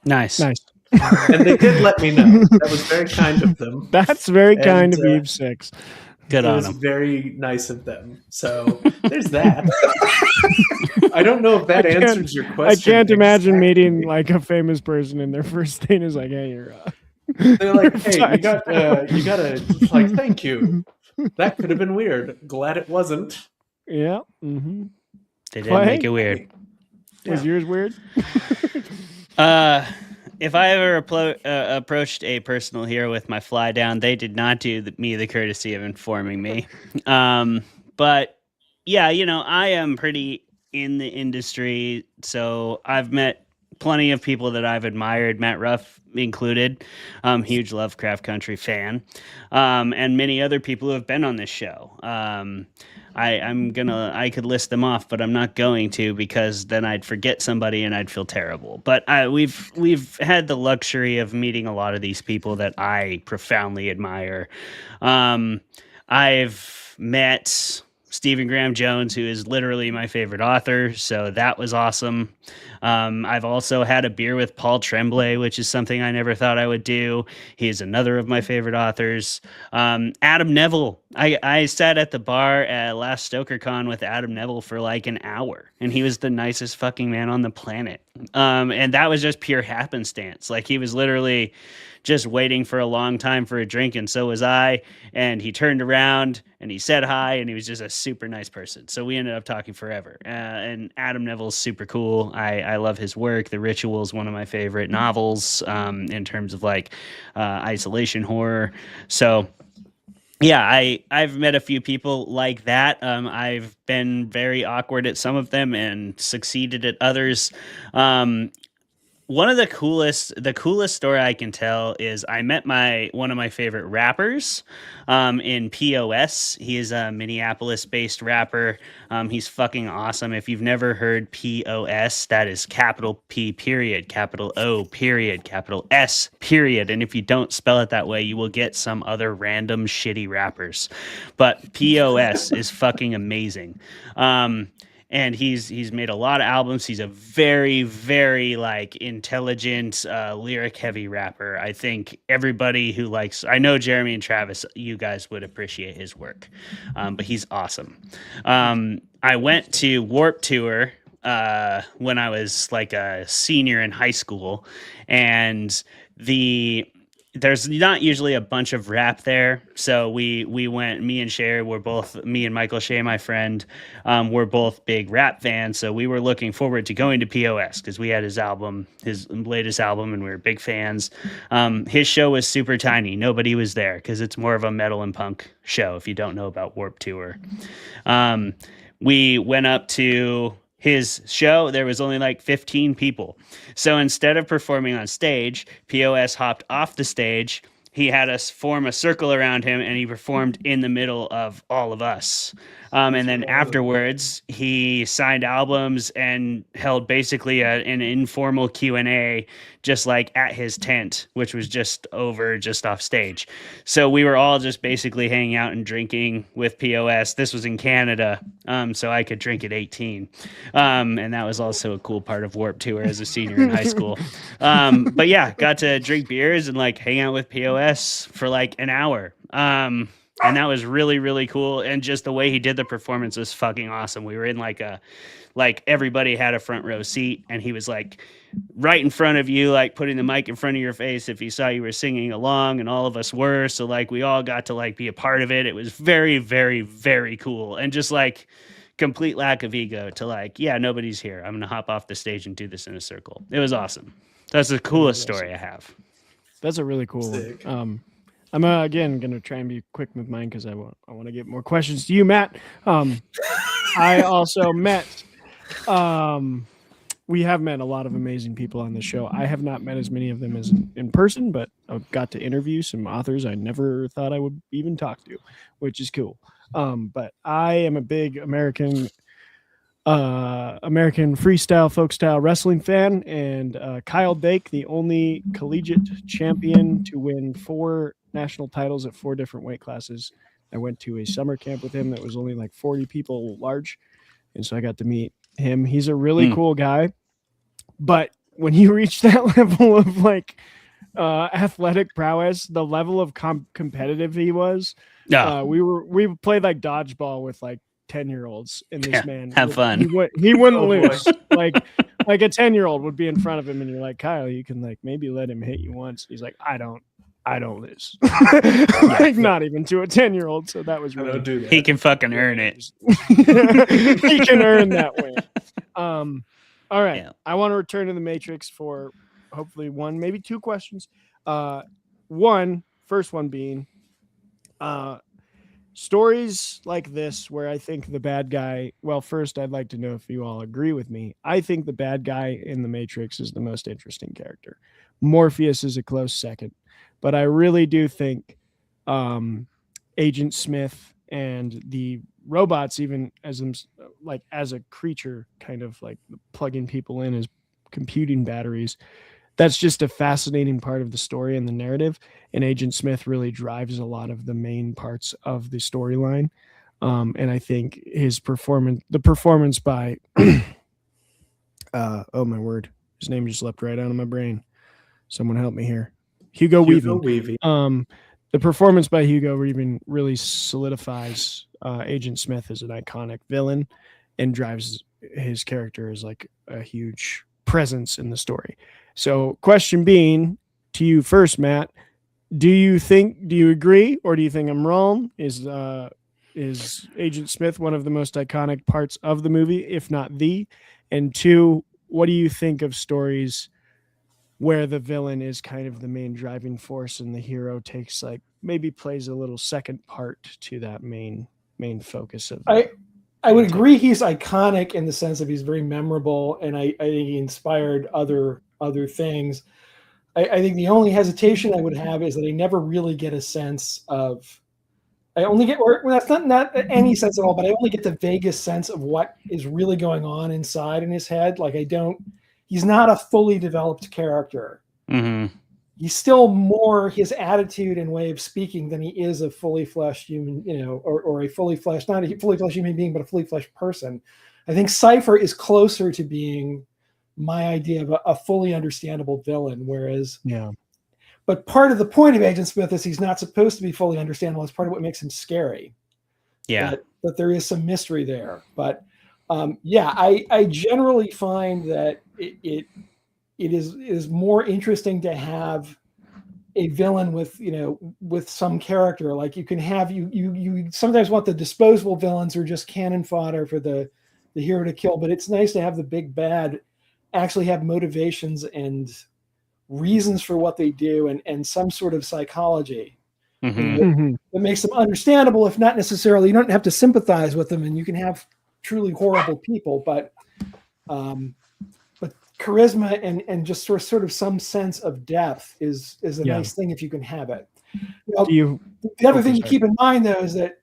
Nice. And they did let me know. That was very kind of them. That's very kind of 𝘓𝘓. Good on them. It was very nice of them. So there's that. I don't know if that answers your question. I can't imagine meeting like a famous person and their first thing is like, "Hey, you're." They're like, "Hey, you gotta like, thank you. That could have been weird. Glad it wasn't." Yeah. Mm-hmm. They didn't make it weird. Was yours weird? If I ever approached a personal hero with my fly down, they did not do me the courtesy of informing me. But yeah, I am pretty in the industry, so I've met plenty of people that I've admired, Matt Ruff included, huge Lovecraft Country fan, and many other people who have been on this show. I could list them off, but I'm not going to, because then I'd forget somebody and I'd feel terrible. But we've had the luxury of meeting a lot of these people that I profoundly admire. I've met Stephen Graham Jones, who is literally my favorite author, so that was awesome. I've also had a beer with Paul Tremblay, which is something I never thought I would do. He is another of my favorite authors. Adam Neville. I sat at the bar at last StokerCon with Adam Neville for like an hour, and he was the nicest fucking man on the planet. And that was just pure happenstance. Like, he was literally just waiting for a long time for a drink, and so was I. And he turned around and he said hi, and he was just a super nice person. So we ended up talking forever. And Adam Neville's super cool. I love his work. The Ritual is one of my favorite novels in terms of like isolation horror. So yeah, I've met a few people like that. I've been very awkward at some of them and succeeded at others. One of the coolest story I can tell is I met one of my favorite rappers in POS. He is a Minneapolis-based rapper. He's fucking awesome. If you've never heard POS, that is capital P period, capital O period, capital S period. And if you don't spell it that way, you will get some other random shitty rappers. But POS is fucking amazing. and he's made a lot of albums. He's a very, very like intelligent, lyric heavy rapper. I think everybody who likes, I know Jeremy and Travis, you guys would appreciate his work, but he's awesome. I went to Warped Tour when I was like a senior in high school, and there's not usually a bunch of rap there. So we went, me and Michael Shea, my friend, we're both big rap fans. So we were looking forward to going to POS because we had his latest album, and we were big fans. His show was super tiny. Nobody was there because it's more of a metal and punk show. If you don't know about Warped Tour, we went up to his show. There was only like 15 people. So instead of performing on stage, POS hopped off the stage. He had us form a circle around him, and he performed in the middle of all of us. And then afterwards, he signed albums and held basically an informal Q&A, just like at his tent, which was just off stage. So we were all just basically hanging out and drinking with POS. This was in Canada, so I could drink at 18. And that was also a cool part of Warped Tour as a senior in high school. But yeah, got to drink beers and like hang out with POS for like an hour. And that was really, really cool. And just the way he did the performance was fucking awesome. We were in like everybody had a front row seat, and he was like right in front of you, like putting the mic in front of your face if he saw you were singing along, and all of us were. So like we all got to like be a part of it. It was very, very, very cool. And just like complete lack of ego to like, yeah, nobody's here. I'm going to hop off the stage and do this in a circle. It was awesome. That's the coolest story I have. That's a really cool one. I'm again going to try and be quick with mine because I want to get more questions to you, Matt. I also met, we have met a lot of amazing people on the show. I have not met as many of them as in person, but I've got to interview some authors I never thought I would even talk to, which is cool. But I am a big American freestyle folk style wrestling fan, and Kyle Dake, the only collegiate champion to win 4 national titles at 4 different weight classes. I went to a summer camp with him that was only like 40 people large, and so I got to meet him. He's a really cool guy, but when you reach that level of like athletic prowess, the level of competitive he was, we played like dodgeball with like 10-year-olds, and this man have fun. He wouldn't lose. like a 10-year-old would be in front of him, and you're like, Kyle, you can like maybe let him hit you once. He's like, I don't lose. Like not even to a 10-year-old. So that was really do that. He can fucking earn it. He can earn that win. All right. Yeah. I want to return to the Matrix for hopefully 1, maybe 2 questions. First one being stories like this where I think the bad guy, well, first I'd like to know if you all agree with me. I think the bad guy in the Matrix is the most interesting character. Morpheus is a close second, but I really do think Agent Smith and the robots, even as a creature, kind of like plugging people in as computing batteries, that's just a fascinating part of the story and the narrative. And Agent Smith really drives a lot of the main parts of the storyline. And I think the performance by, oh my word, his name just leapt right out of my brain. Someone help me here. Hugo Weaving. The performance by Hugo Weaving really solidifies Agent Smith as an iconic villain and drives his character as like a huge presence in the story. So question being to you first, Matt, do you agree, or do you think I'm wrong? Is Agent Smith one of the most iconic parts of the movie, if not the? And 2, what do you think of stories where the villain is kind of the main driving force and the hero takes maybe plays a little second part to that main focus of I would agree he's iconic in the sense of he's very memorable, and I think he inspired other things. I think the only hesitation I would have is that I never really get a sense of. I only get, or that's not any sense at all, but I only get the vaguest sense of what is really going on inside in his head. Like he's not a fully developed character. Mm-hmm. He's still more his attitude and way of speaking than he is a fully fleshed human, or a fully fleshed, not a fully fleshed human being, but a fully fleshed person. I think Cypher is closer to being my idea of a fully understandable villain, whereas but part of the point of Agent Smith is he's not supposed to be fully understandable. It's part of what makes him scary. Yeah. But there is some mystery there. But I generally find that it is more interesting to have a villain with some character. Like you can have you sometimes want the disposable villains or just cannon fodder for the hero to kill, but it's nice to have the big bad actually have motivations and reasons for what they do and some sort of psychology that makes them understandable, if not necessarily, you don't have to sympathize with them, and you can have truly horrible people, but charisma and just sort of some sense of depth is a nice thing if you can have it. The other thing to keep in mind, though, is that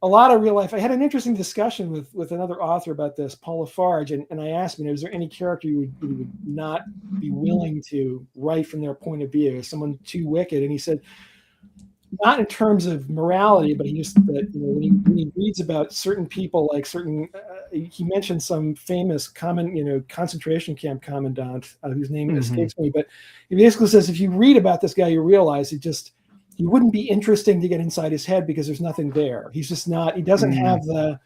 a lot of real life, I had an interesting discussion with another author about this, Paul Lafarge, and I asked him, is there any character you would not be willing to write from their point of view? Is someone too wicked? And he said, not in terms of morality, but he just, when he reads about certain people, like he mentioned some famous concentration camp commandant whose name escapes me, but he basically says, if you read about this guy, you realize he wouldn't be interesting to get inside his head because there's nothing there. He's just not, he doesn't have the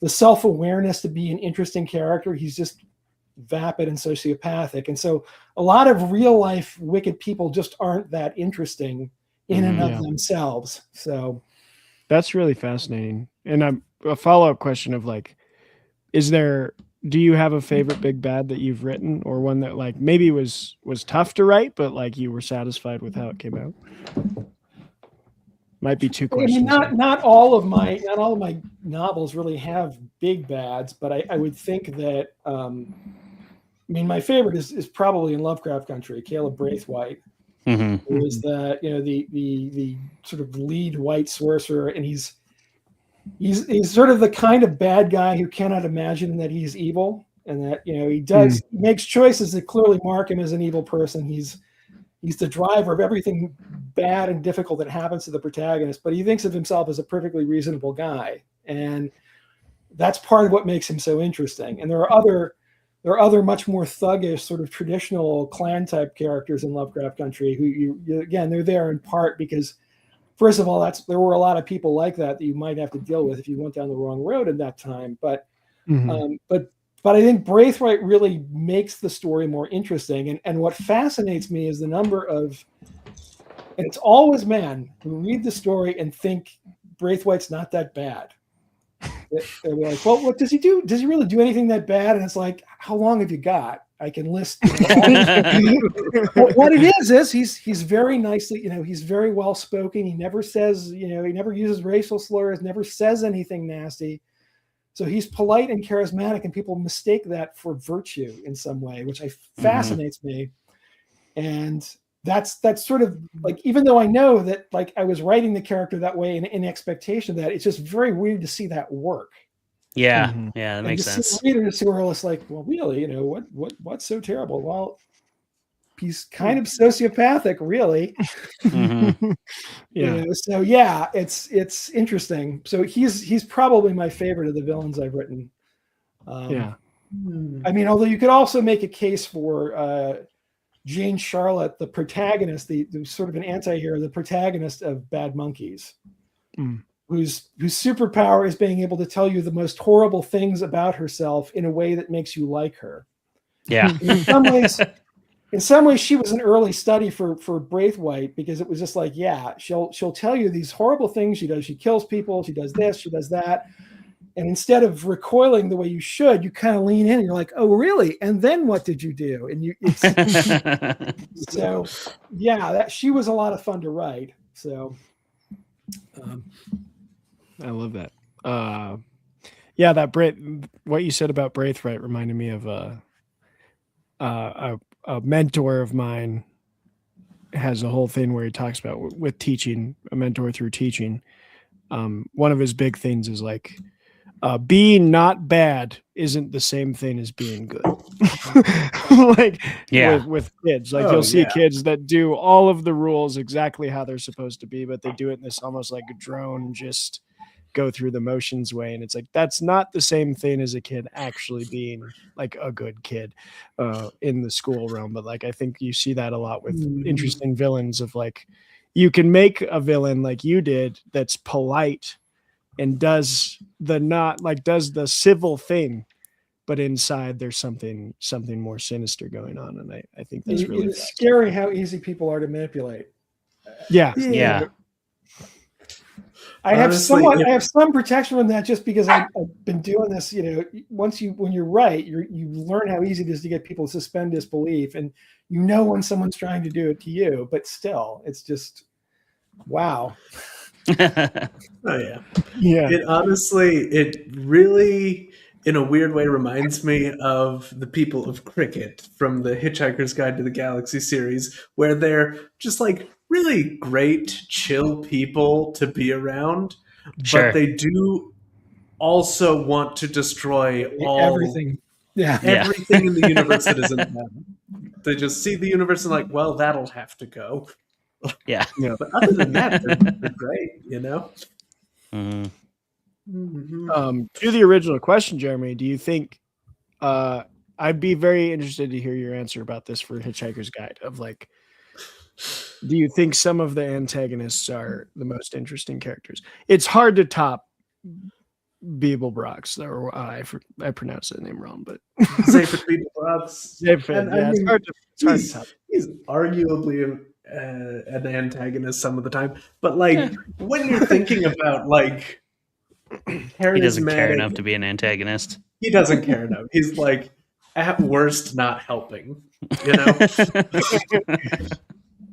self-awareness to be an interesting character. He's just vapid and sociopathic. And so a lot of real life wicked people just aren't that interesting in and of themselves. So that's really fascinating. And a follow-up question of do you have a favorite big bad that you've written, or one that like maybe was tough to write, but like you were satisfied with how it came out? Might be two questions. I mean, not all of my novels really have big bads, but I would think that my favorite is probably in Lovecraft Country, Caleb Braithwaite, who is the sort of lead white sorcerer, and he's sort of the kind of bad guy who cannot imagine that he's evil, and that he makes choices that clearly mark him as an evil person. He's the driver of everything bad and difficult that happens to the protagonist, but he thinks of himself as a perfectly reasonable guy. And that's part of what makes him so interesting. And there are other much more thuggish, sort of traditional clan type characters in Lovecraft Country who again, they're there in part because, first of all, there were a lot of people like that you might have to deal with if you went down the wrong road at that time. But I think Braithwaite really makes the story more interesting. And what fascinates me is the number of, and it's always men who read the story and think Braithwaite's not that bad. They're like, well, what does he do? Does he really do anything that bad? And it's like, how long have you got? I can list. What it is he's very nicely, he's very well spoken. He never says, he never uses racial slurs, never says anything nasty. So he's polite and charismatic, and people mistake that for virtue in some way, which fascinates me. And that's sort of like, even though I know that like I was writing the character that way in expectation of that, it's just very weird to see that work. Yeah, that makes sense. Readers who are just like, well, really, what's so terrible? Well, he's kind of sociopathic, really. It's interesting. So he's probably my favorite of the villains I've written. I mean, although you could also make a case for Jane Charlotte, the protagonist, the sort of an anti-hero, the protagonist of Bad Monkeys, whose superpower is being able to tell you the most horrible things about herself in a way that makes you like her. Yeah. In some ways, she was an early study for Braithwaite, because it was just like, she'll tell you these horrible things she does. She kills people. She does this. She does that. And instead of recoiling the way you should, you kind of lean in and you're like, oh, really? And then what did you do? And she was a lot of fun to write. So I love that. What you said about Braithwaite reminded me of a mentor of mine has a whole thing where he talks about with teaching, a mentor through teaching. One of his big things is like, being not bad isn't the same thing as being good. With kids, like you'll see kids that do all of the rules exactly how they're supposed to be, but they do it in this almost like a drone, just go through the motions way, and it's like that's not the same thing as a kid actually being like a good kid in the school realm. But like I think you see that a lot with interesting villains of like you can make a villain like you did that's polite and does the civil thing, but inside there's something more sinister going on, and I think that's really it's scary how easy people are to manipulate. Yeah. I have some protection from that just because I've been doing this. You know, when you're right, you learn how easy it is to get people to suspend disbelief, and you know when someone's trying to do it to you. But still, it's just wow. Oh yeah. Yeah. It really, in a weird way, reminds me of the people of Cricket from the Hitchhiker's Guide to the Galaxy series, where they're just like really great, chill people to be around, but they do also want to destroy everything. Everything in the universe that isn't them. They just see the universe and like, well, that'll have to go. Yeah. But other than that, they're great, you know? To the original question, Jeremy, do you think I'd be very interested to hear your answer about this for Hitchhiker's Guide of like, do you think some of the antagonists are the most interesting characters? It's hard to top 𝘓𝘰𝘷𝘦𝘤𝘳𝘊𝘰𝘶𝘯𝘵. I pronounced the name wrong, but He's arguably an antagonist some of the time, but like when you're thinking about like he doesn't care enough to be an antagonist. He doesn't care enough. He's like at worst not helping, you know.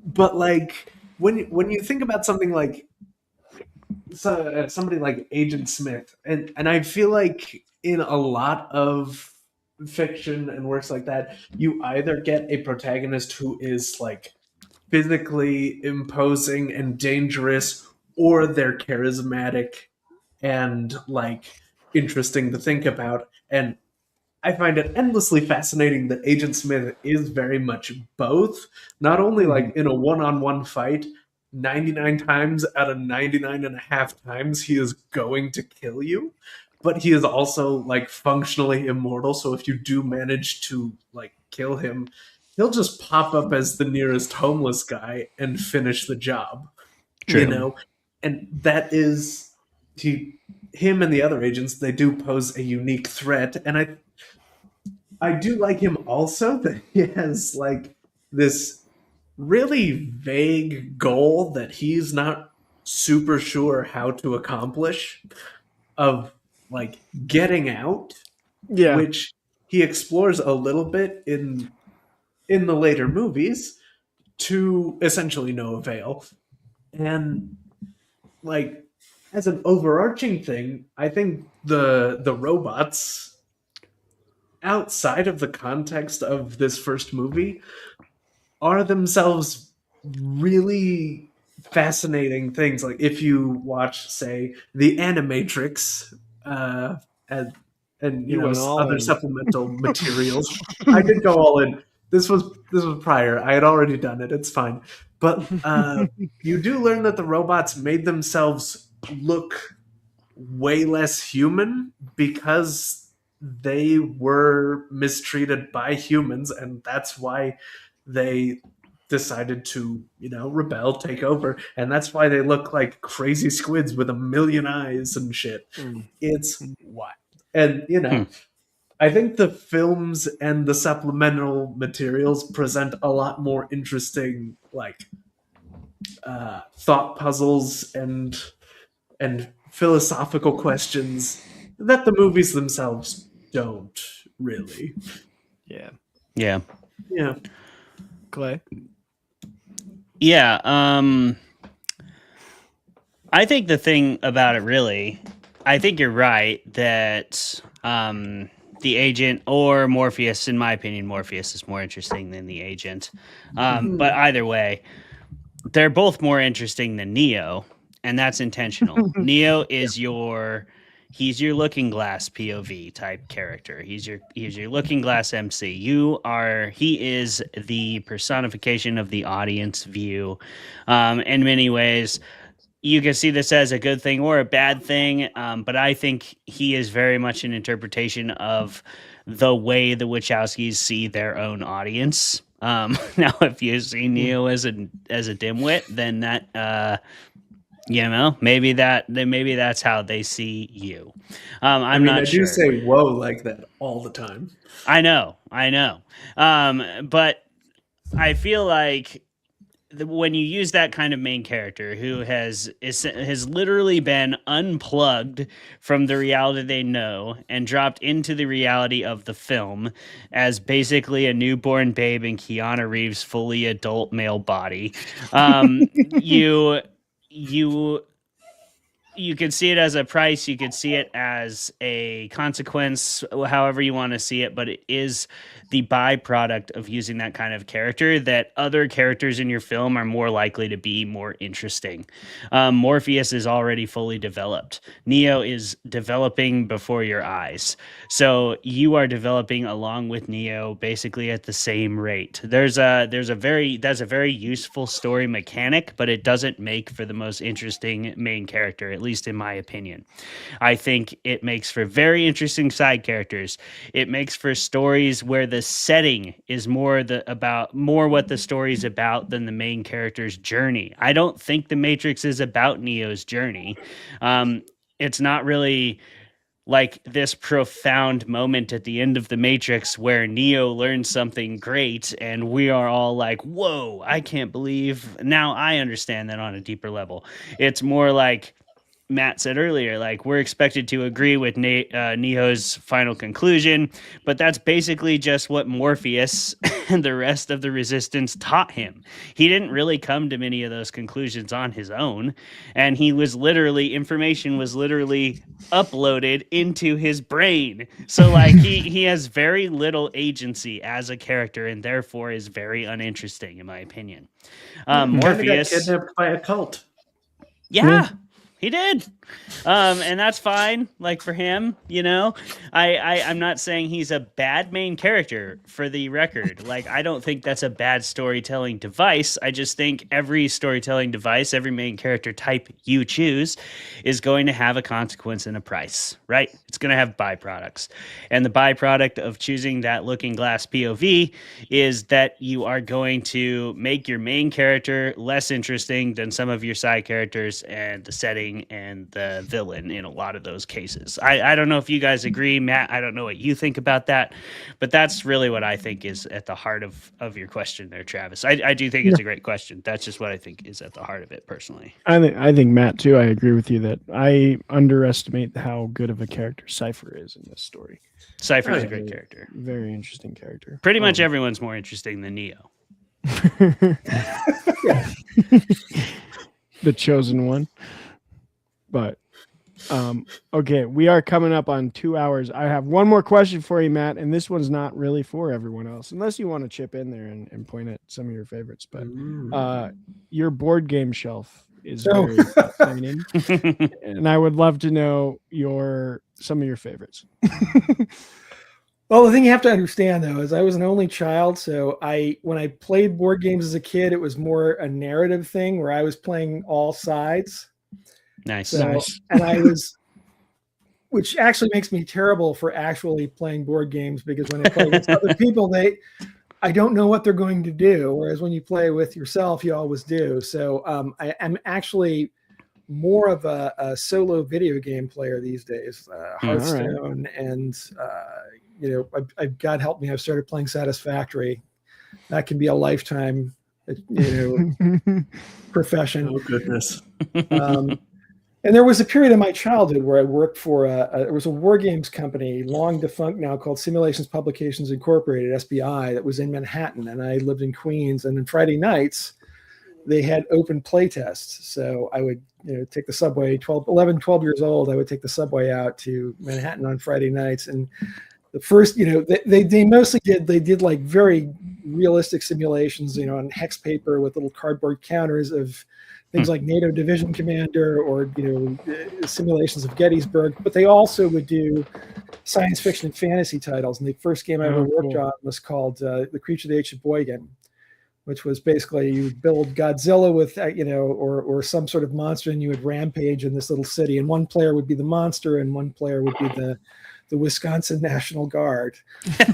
But like when you think about something like somebody like Agent Smith, and I feel like in a lot of fiction and works like that, you either get a protagonist who is like physically imposing and dangerous, or they're charismatic and like interesting to think about. And I find it endlessly fascinating that Agent Smith is very much both. Not only like in a one-on-one fight, 99 times out of 99.5 times he is going to kill you, but he is also like functionally immortal. So if you do manage to like kill him, he'll just pop up as the nearest homeless guy and finish the job. True. You know, and that is him and the other agents. They do pose a unique threat, and I do like him also that he has like this really vague goal that he's not super sure how to accomplish, of like getting out, which he explores a little bit in the later movies to essentially no avail. And like as an overarching thing, I think the robots outside of the context of this first movie are themselves really fascinating things. Like if you watch, say, the Animatrix and you know other supplemental materials, I did go all in. This was prior. I had already done it. It's fine. But you do learn that the robots made themselves look way less human because they were mistreated by humans, and that's why they decided to, you know, rebel, take over, and that's why they look like crazy squids with a million eyes and shit. It's wild. And you know, I think the films and the supplemental materials present a lot more interesting, like thought puzzles and philosophical questions that the movies themselves don't really. Yeah. Clay. Yeah. I think the thing about it really, I think you're right that the agent or Morpheus, in my opinion, Morpheus is more interesting than the agent. But either way, they're both more interesting than Neo, and that's intentional. Neo is he's your looking glass POV type character. He's your looking glass MC. He is the personification of the audience view. In many ways, you can see this as a good thing or a bad thing, but I think he is very much an interpretation of the way the Wachowskis see their own audience. Now, if you see Neo as a dimwit, then that maybe that's how they see you. I'm not sure. I do say "whoa" like that all the time. I know. But I feel like when you use that kind of main character who has literally been unplugged from the reality they know and dropped into the reality of the film as basically a newborn babe in Keanu Reeves' fully adult male body, you could see it as a price, you could see it as a consequence, however you want to see it, but it is the byproduct of using that kind of character that other characters in your film are more likely to be more interesting. Morpheus is already fully developed. Neo is developing before your eyes. So you are developing along with Neo basically at the same rate. That's a very useful story mechanic, but it doesn't make for the most interesting main character, at least in my opinion. I think it makes for very interesting side characters. It makes for stories where the setting is more what the story's about than the main character's journey. I don't think The Matrix is about Neo's journey. It's not really like this profound moment at the end of The Matrix where Neo learns something great and we are all like, whoa, I can't believe. Now I understand that on a deeper level. It's more like Matt said earlier, like we're expected to agree with Neo's final conclusion, but that's basically just what Morpheus and the rest of the Resistance taught him. He didn't really come to many of those conclusions on his own, and information was literally uploaded into his brain. So like he has very little agency as a character, and therefore is very uninteresting in my opinion. Morpheus got kidnapped by a cult. Yeah. He did. And that's fine. Like for him, I'm not saying he's a bad main character for the record. Like, I don't think that's a bad storytelling device. I just think every storytelling device, every main character type you choose is going to have a consequence and a price, right? It's going to have byproducts. And the byproduct of choosing that looking glass POV is that you are going to make your main character less interesting than some of your side characters and the setting and the villain in a lot of those cases. I don't know if you guys agree, Matt. I don't know what you think about that, but that's really what I think is at the heart of your question there, Travis. I do think it's a great question. That's just what I think is at the heart of it personally. I think Matt too. I agree with you that I underestimate how good of a character Cypher is in this story. Cypher is a great character. Very interesting character. Pretty much everyone's more interesting than Neo. The chosen one. But okay, we are coming up on 2 hours. I have one more question for you, Matt, and this one's not really for everyone else, unless you want to chip in there and point at some of your favorites. But your board game shelf is very fascinating, and I would love to know some of your favorites. Well, the thing you have to understand, though, is I was an only child, so when I played board games as a kid, it was more a narrative thing where I was playing all sides. Nice. And which actually makes me terrible for actually playing board games, because when I play with other people, I don't know what they're going to do. Whereas when you play with yourself, you always do. So I am actually more of a solo video game player these days. Hearthstone, and God help me, I've started playing Satisfactory. That can be a lifetime, profession. Oh goodness. And there was a period in my childhood where I worked for it was a war games company, long defunct now, called Simulations Publications Incorporated, SPI, that was in Manhattan, and I lived in Queens. And on Friday nights, they had open play tests. So I would take the subway, 12 years old, I would take the subway out to Manhattan on Friday nights. And the first, they mostly did like very realistic simulations, on hex paper with little cardboard counters of things like NATO Division Commander or, simulations of Gettysburg, but they also would do science fiction and fantasy titles. And the first game I ever worked on was called The Creature, the 𝘓𝘰𝘷𝘦𝘤𝘓𝘳𝘓, which was basically you build Godzilla with, or some sort of monster, and you would rampage in this little city. And one player would be the monster, and one player would be the Wisconsin National Guard. I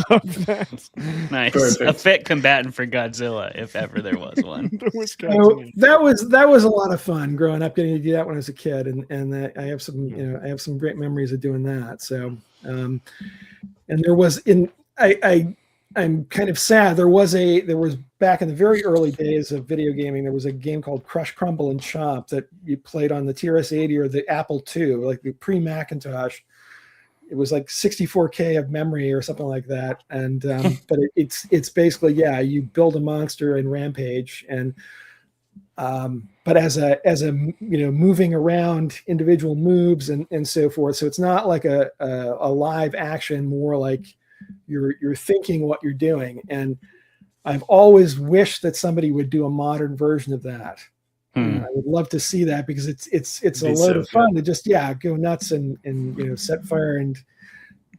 love that. Nice. Perfect. A fit combatant for Godzilla, if ever there was one. So that was a lot of fun growing up, getting to do that when I was a kid, and I have some great memories of doing that. So, and there was I'm kind of sad. There was back in the very early days of video gaming, there was a game called Crush, Crumble, and Chomp that you played on the TRS-80 or the Apple II, like the pre-Macintosh. It was like 64K of memory or something like that. And but it's basically, you build a monster and rampage, and but as a moving around individual moves and so forth. So it's not like a live action, more like you're thinking what you're doing. And I've always wished that somebody would do a modern version of that. I would love to see that, because it's a load of fun to just go nuts and set fire. And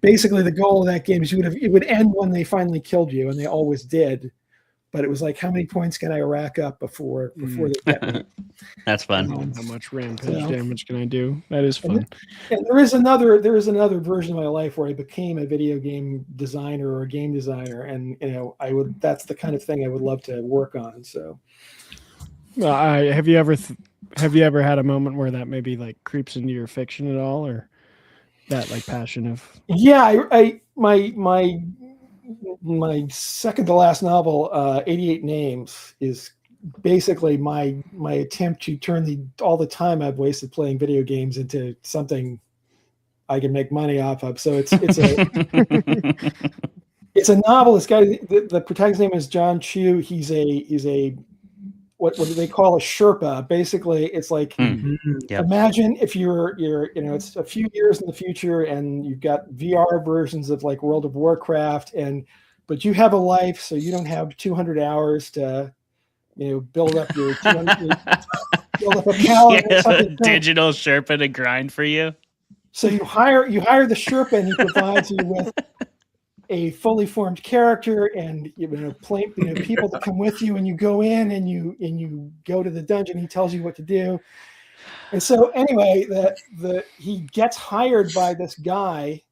basically the goal of that game is it would end when they finally killed you, and they always did. But it was like, how many points can I rack up before they get me? That's fun. How much rampage damage can I do? That is fun. And there is another version of my life where I became a video game designer or a game designer, and that's the kind of thing I would love to work on. So, have you ever had a moment where that maybe like creeps into your fiction at all, or that like passion of? Yeah, my second to last novel, 88 Names, is basically my attempt to turn all the time I've wasted playing video games into something I can make money off of. So it's a novel. This guy, the protagonist's name is John Chu. He's a what do they call a Sherpa? Basically, it's like imagine if you're it's a few years in the future, and you've got VR versions of like World of Warcraft, but you have a life, so you don't have 200 hours to build up your 200, build up a palette. Digital Sherpa to grind for you. So you hire the Sherpa, and he provides you with a fully formed character and people to come with you, and you go in and you go to the dungeon. He tells you what to do. And so anyway, he gets hired by this guy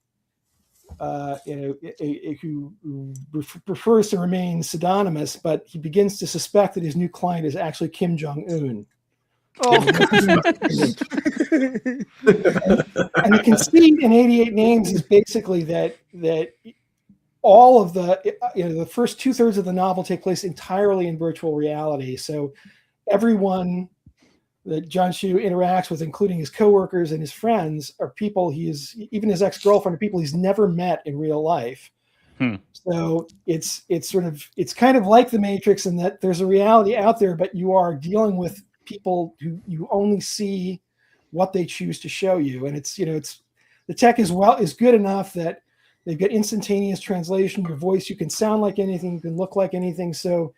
who prefers to remain pseudonymous, but he begins to suspect that his new client is actually Kim Jong-un. And the conceit in 88 Names is basically that all of the first 2/3 of the novel take place entirely in virtual reality. So everyone that John Chu interacts with, including his coworkers and his friends, are people even his ex-girlfriend, are people he's never met in real life. So it's kind of like The Matrix in that there's a reality out there, but you are dealing with people who you only see what they choose to show you. And it's the tech is good enough that they've got instantaneous translation. Your voice, you can sound like anything, you can look like anything. So,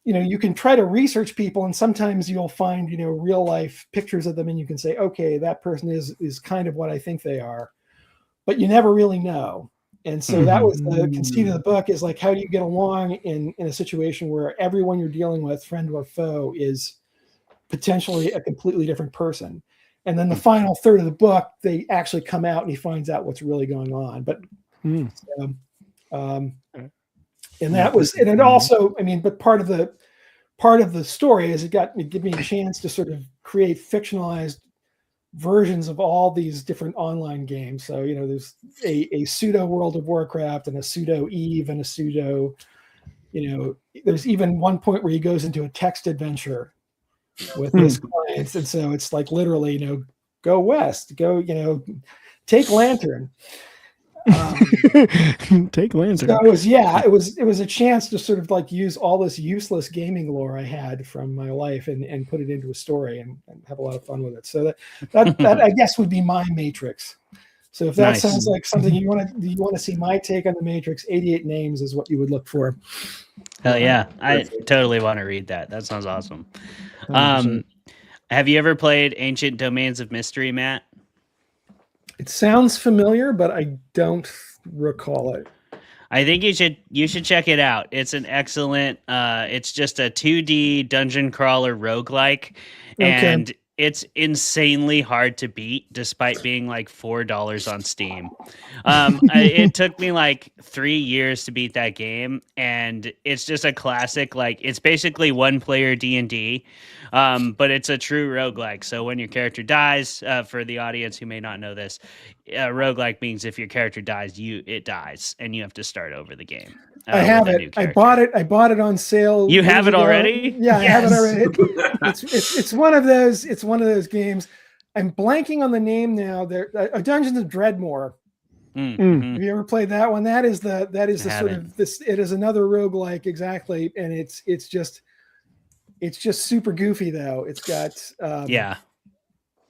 you can try to research people, and sometimes you'll find, real life pictures of them, and you can say, okay, that person is kind of what I think they are, but you never really know. And so that was the conceit of the book, is like, how do you get along in a situation where everyone you're dealing with, friend or foe, is potentially a completely different person. And then the final third of the book, they actually come out and he finds out what's really going on. But, and that was, and it also, but part of the story is it gave me a chance to sort of create fictionalized versions of all these different online games. So, there's a pseudo World of Warcraft and a pseudo Eve and a pseudo, there's even one point where he goes into a text adventure with his clients. And so it's like literally, go west, go, take Lantern. Take Lantern. So it was a chance to sort of like use all this useless gaming lore I had from my life and put it into a story and have a lot of fun with it. So that I guess would be my Matrix. So if that sounds like something you want to see my take on the Matrix, 88 Names is what you would look for. Hell yeah. I totally want to read that. That sounds awesome. Have you ever played Ancient Domains of Mystery, Matt? It sounds familiar, but I don't recall it. I think you should check it out. It's an excellent. It's just a 2D dungeon crawler roguelike, and it's insanely hard to beat, despite being like $4 on Steam. It took me like 3 years to beat that game, and it's just a classic. Like it's basically one-player D&D, but it's a true roguelike. So when your character dies, for the audience who may not know this, roguelike means if your character dies, it dies, and you have to start over the game. I have it. I bought it on sale. You have it already? Yeah, yes. I have it already. It's one of those. It's one of those games. I'm blanking on the name now. There, Dungeons of Dreadmore. Mm-hmm. Have you ever played that one? That is the sort of this. It is another roguelike, exactly, and it's just super goofy though. It's got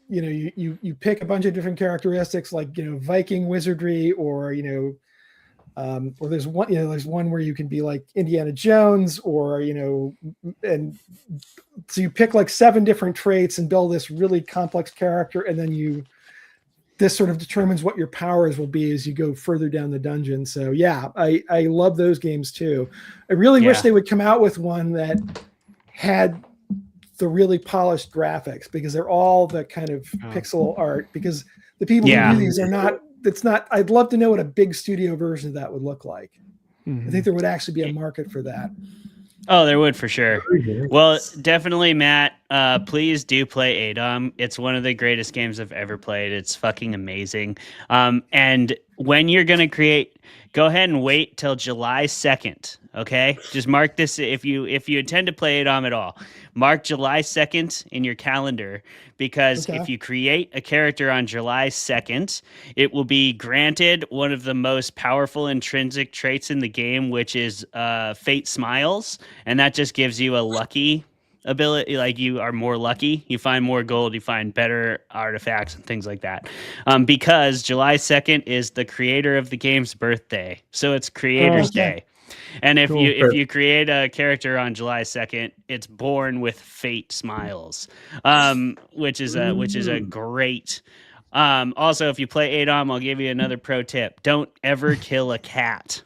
you know, you pick a bunch of different characteristics like, you know, Viking wizardry, or, you know, or there's one where you can be like Indiana Jones, or, you know, and so you pick like 7 different traits and build this really complex character, and then this sort of determines what your powers will be as you go further down the dungeon. So yeah, I love those games too. I really wish they would come out with one that had the really polished graphics, because they're all the kind of pixel art, because the people who do these are not, I'd love to know what a big studio version of that would look like. I think there would actually be a market for that. Oh, there would for sure. Well, definitely, Matt. Please do play 𝘓𝘗. It's one of the greatest games I've ever played. It's fucking amazing. And when you're gonna create, go ahead and wait till July 2nd. Okay, just mark this if you intend to play 𝘓𝘗 at all. Mark July 2nd in your calendar, because if you create a character on July 2nd, it will be granted one of the most powerful intrinsic traits in the game, which is Fate Smiles, and that just gives you a lucky ability. Like, you are more lucky, you find more gold, you find better artifacts and things like that, because July 2nd is the creator of the game's birthday, so it's Creator's Day. And if you create a character on July 2nd, it's born with Fate Smiles, which is a great. Also, if you play 𝘓𝘗, I'll give you another pro tip: don't ever kill a cat.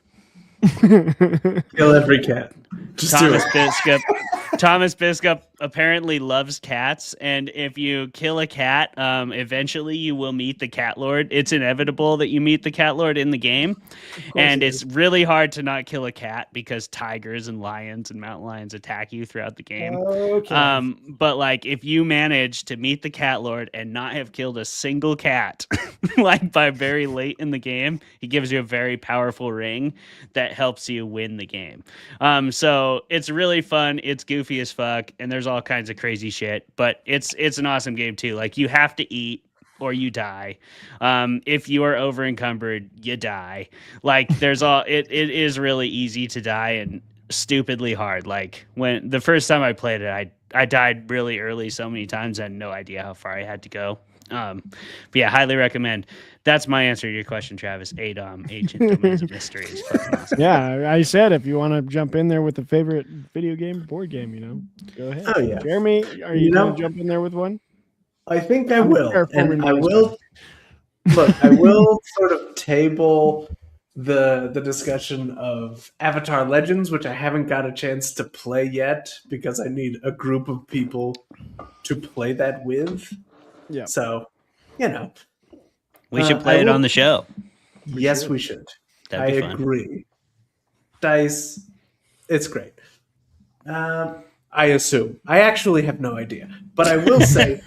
Kill every cat. Thomas Biskup apparently loves cats, and if you kill a cat, eventually you will meet the cat lord. It's inevitable that you meet the cat lord in the game, and it's really hard to not kill a cat, because tigers and lions and mountain lions attack you throughout the game. But like, if you manage to meet the cat lord and not have killed a single cat, like by very late in the game, he gives you a very powerful ring that helps you win the game. So it's really fun. It's goofy as fuck, and there's all kinds of crazy shit, but it's an awesome game too. Like, you have to eat or you die. If you are over encumbered, you die. Like, it is really easy to die and stupidly hard. Like, when the first time I played it, I died really early so many times, I had no idea how far I had to go. But yeah, highly recommend. That's my answer to your question, Travis. 𝘓𝘗, Ancient Domains of Mystery. Is fucking awesome. Yeah, I said if you want to jump in there with a favorite video game, board game, you know, go ahead. Oh yeah, Jeremy, are you going to jump in there with one? I think I will, and I will. Look, I will sort of table the discussion of Avatar Legends, which I haven't got a chance to play yet, because I need a group of people to play that with. Yeah. So, you know, we should play it on the show. Yes, we should. I agree. Dice, it's great. I assume. I actually have no idea. But I will say,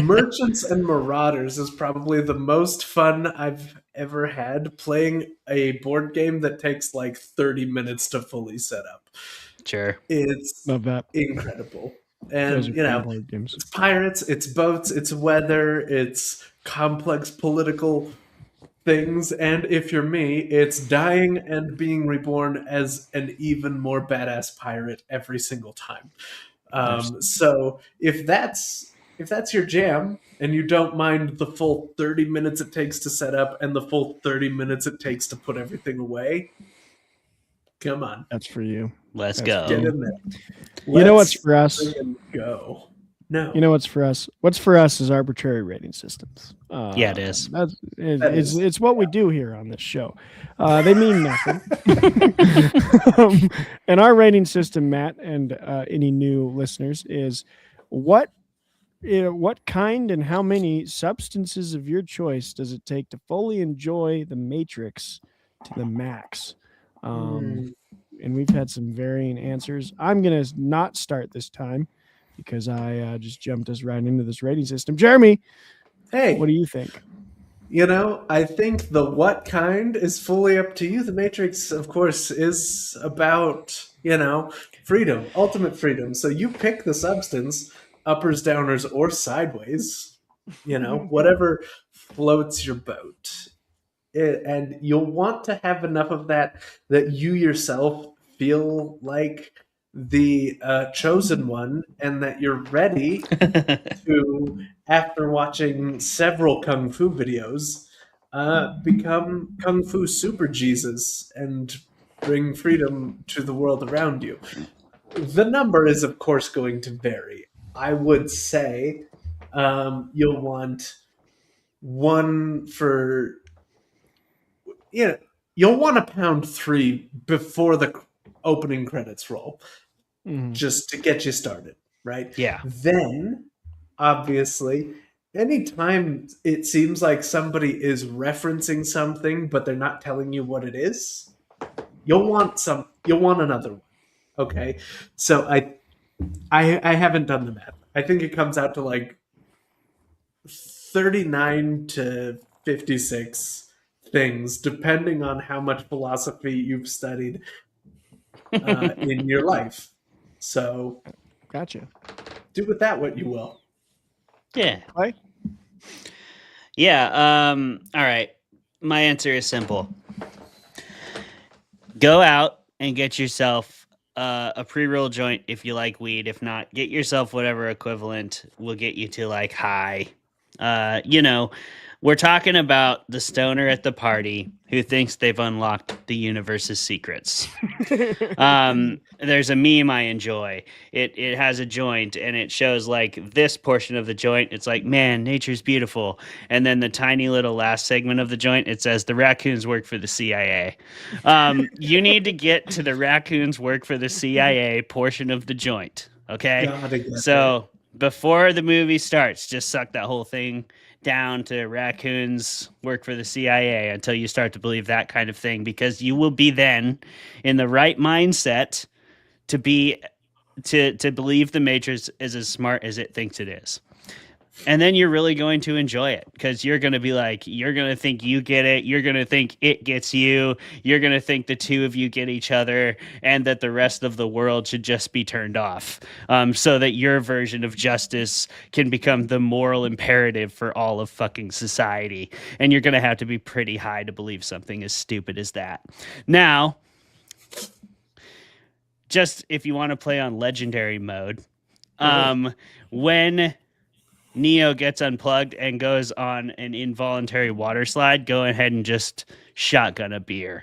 Merchants and Marauders is probably the most fun I've ever had playing a board game that takes like 30 minutes to fully set up. Sure. It's love that. Incredible. And, you know, it's pirates, it's boats, it's weather, it's complex political things, and if you're me, it's dying and being reborn as an even more badass pirate every single time. So if that's your jam, and you don't mind the full 30 minutes it takes to set up and the full 30 minutes it takes to put everything away, come on. That's for you. Let's go. Get in there. You know what's for us? Go. No. You know what's for us? What's for us is arbitrary rating systems. Yeah, it is. It's what we do here on this show. They mean nothing. And our rating system, Matt, and any new listeners, is what kind and how many substances of your choice does it take to fully enjoy The Matrix to the max? And we've had some varying answers. I'm going to not start this time, because I just jumped us right into this rating system. Jeremy, hey, what do you think? I think the what kind is fully up to you. The Matrix, of course, is about, freedom, ultimate freedom. So you pick the substance, uppers, downers, or sideways, whatever floats your boat. And you'll want to have enough of that you yourself feel like the chosen one, and that you're ready to, after watching several kung fu videos, become kung fu super Jesus and bring freedom to the world around you. The number is, of course, going to vary. I would say you'll want one for, you'll want to pound 3 before the opening credits roll, just to get you started, right? Yeah. Then, obviously, anytime it seems like somebody is referencing something but they're not telling you what it is, you'll want another one. Okay, so I haven't done the math. I think it comes out to like 39 to 56 things, depending on how much philosophy you've studied in your life. So, gotcha. Do with that what you will. Yeah. Right? Yeah. All right. My answer is simple. Go out and get yourself a pre-roll joint if you like weed. If not, get yourself whatever equivalent will get you to like high. We're talking about the stoner at the party who thinks they've unlocked the universe's secrets. There's a meme I enjoy. It has a joint and it shows like this portion of the joint. It's like, man, nature's beautiful. And then the tiny little last segment of the joint, it says the raccoons work for the CIA. You need to get to the raccoons work for the CIA portion of the joint. Okay. So before the movie starts, just suck that whole thing down to raccoons work for the CIA until you start to believe that kind of thing, because you will be then in the right mindset to believe the Matrix is as smart as it thinks it is. And then you're really going to enjoy it, because you're going to be like, you're going to think you get it. You're going to think it gets you. You're going to think the two of you get each other, and that the rest of the world should just be turned off, so that your version of justice can become the moral imperative for all of fucking society. And you're going to have to be pretty high to believe something as stupid as that. Now, just if you want to play on legendary mode, when Neo gets unplugged and goes on an involuntary water slide, go ahead and just shotgun a beer.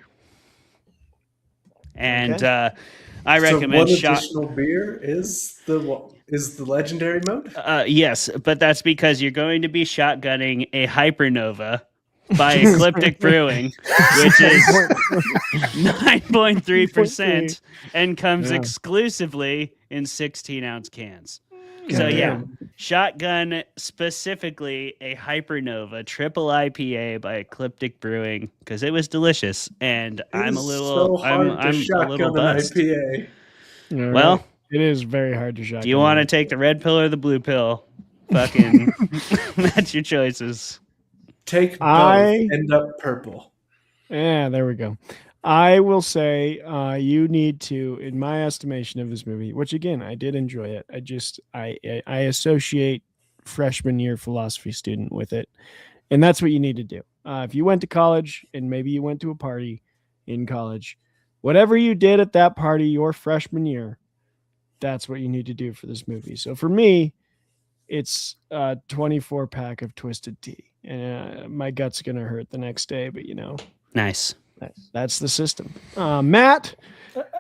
And I recommend additional beer is the legendary mode? Yes, but that's because you're going to be shotgunning a hypernova by Ecliptic Brewing, which is 9.3% and comes exclusively in 16-ounce cans. So yeah, shotgun specifically a Hypernova triple IPA by Ecliptic Brewing, because it was delicious, and I'm a little buzzed. IPA. Well, it is very hard to shotgun. Do you want to take the red pill or the blue pill? Fucking, that's your choices. Take both. End up purple. Yeah, there we go. I will say you need to, in my estimation of this movie, which again, I did enjoy it. I associate freshman year philosophy student with it. And that's what you need to do. If you went to college and maybe you went to a party in college, whatever you did at that party your freshman year, that's what you need to do for this movie. So for me, it's a 24 pack of Twisted Tea. My gut's going to hurt the next day, but Nice. That's the system. Matt,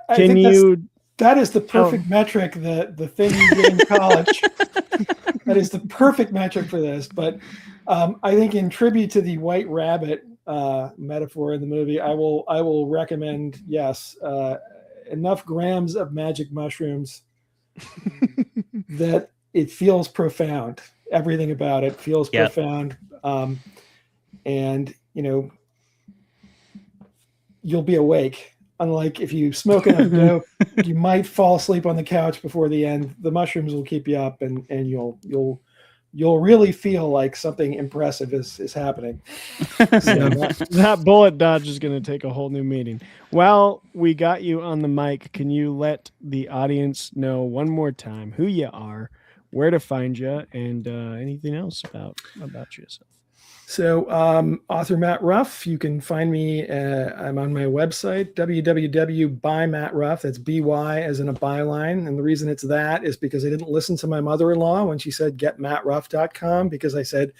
that is the perfect metric, the thing you did in college. That is the perfect metric for this. But I think in tribute to the white rabbit metaphor in the movie, I will recommend, yes, enough grams of magic mushrooms that it feels profound. Everything about it feels profound. And, you'll be awake. Unlike if you smoke enough dope, you might fall asleep on the couch before the end. The mushrooms will keep you up, and you'll really feel like something impressive is happening. So that bullet dodge is going to take a whole new meaning. Well, we got you on the mic. Can you let the audience know one more time who you are, where to find you, and anything else about yourself? So, author Matt Ruff, you can find me. I'm on my website, www.bymattruff. That's BY as in a byline. And the reason it's that is because I didn't listen to my mother-in-law when she said getmattruff.com, because I said,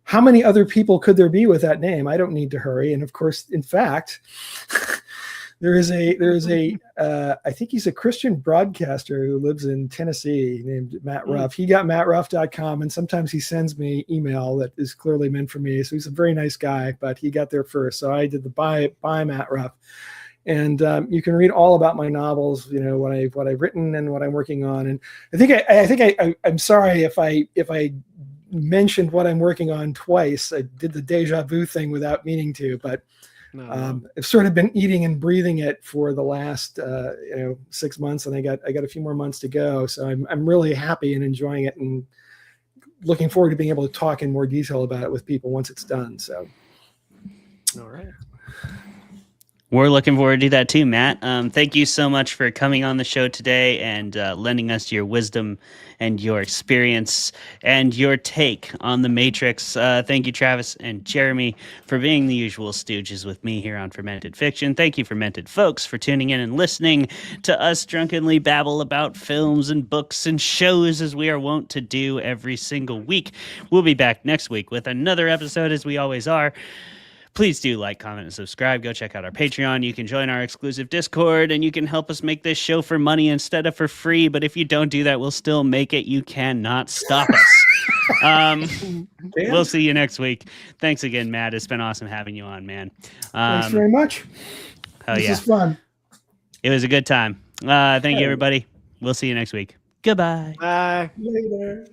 how many other people could there be with that name? I don't need to hurry. And of course, in fact, there is a I think he's a Christian broadcaster who lives in Tennessee named Matt Ruff. He got mattruff.com, and sometimes he sends me email that is clearly meant for me. So he's a very nice guy, but he got there first. So I did the by Matt Ruff. And you can read all about my novels, what I've written and what I'm working on. And I'm sorry if I mentioned what I'm working on twice. I did the deja vu thing without meaning to, but I've sort of been eating and breathing it for the last 6 months, and I got a few more months to go. So I'm really happy and enjoying it, and looking forward to being able to talk in more detail about it with people once it's done. So, all right. We're looking forward to that too, Matt. Thank you so much for coming on the show today and lending us your wisdom and your experience and your take on The Matrix. Thank you, Travis and Jeremy, for being the usual stooges with me here on Fermented Fiction. Thank you, Fermented folks, for tuning in and listening to us drunkenly babble about films and books and shows as we are wont to do every single week. We'll be back next week with another episode, as we always are. Please do like, comment, and subscribe. Go check out our Patreon. You can join our exclusive Discord, and you can help us make this show for money instead of for free. But if you don't do that, we'll still make it. You cannot stop us. We'll see you next week. Thanks again, Matt. It's been awesome having you on, man. Thanks very much. This is fun. It was a good time. Thank you, everybody. We'll see you next week. Goodbye. Bye. Later.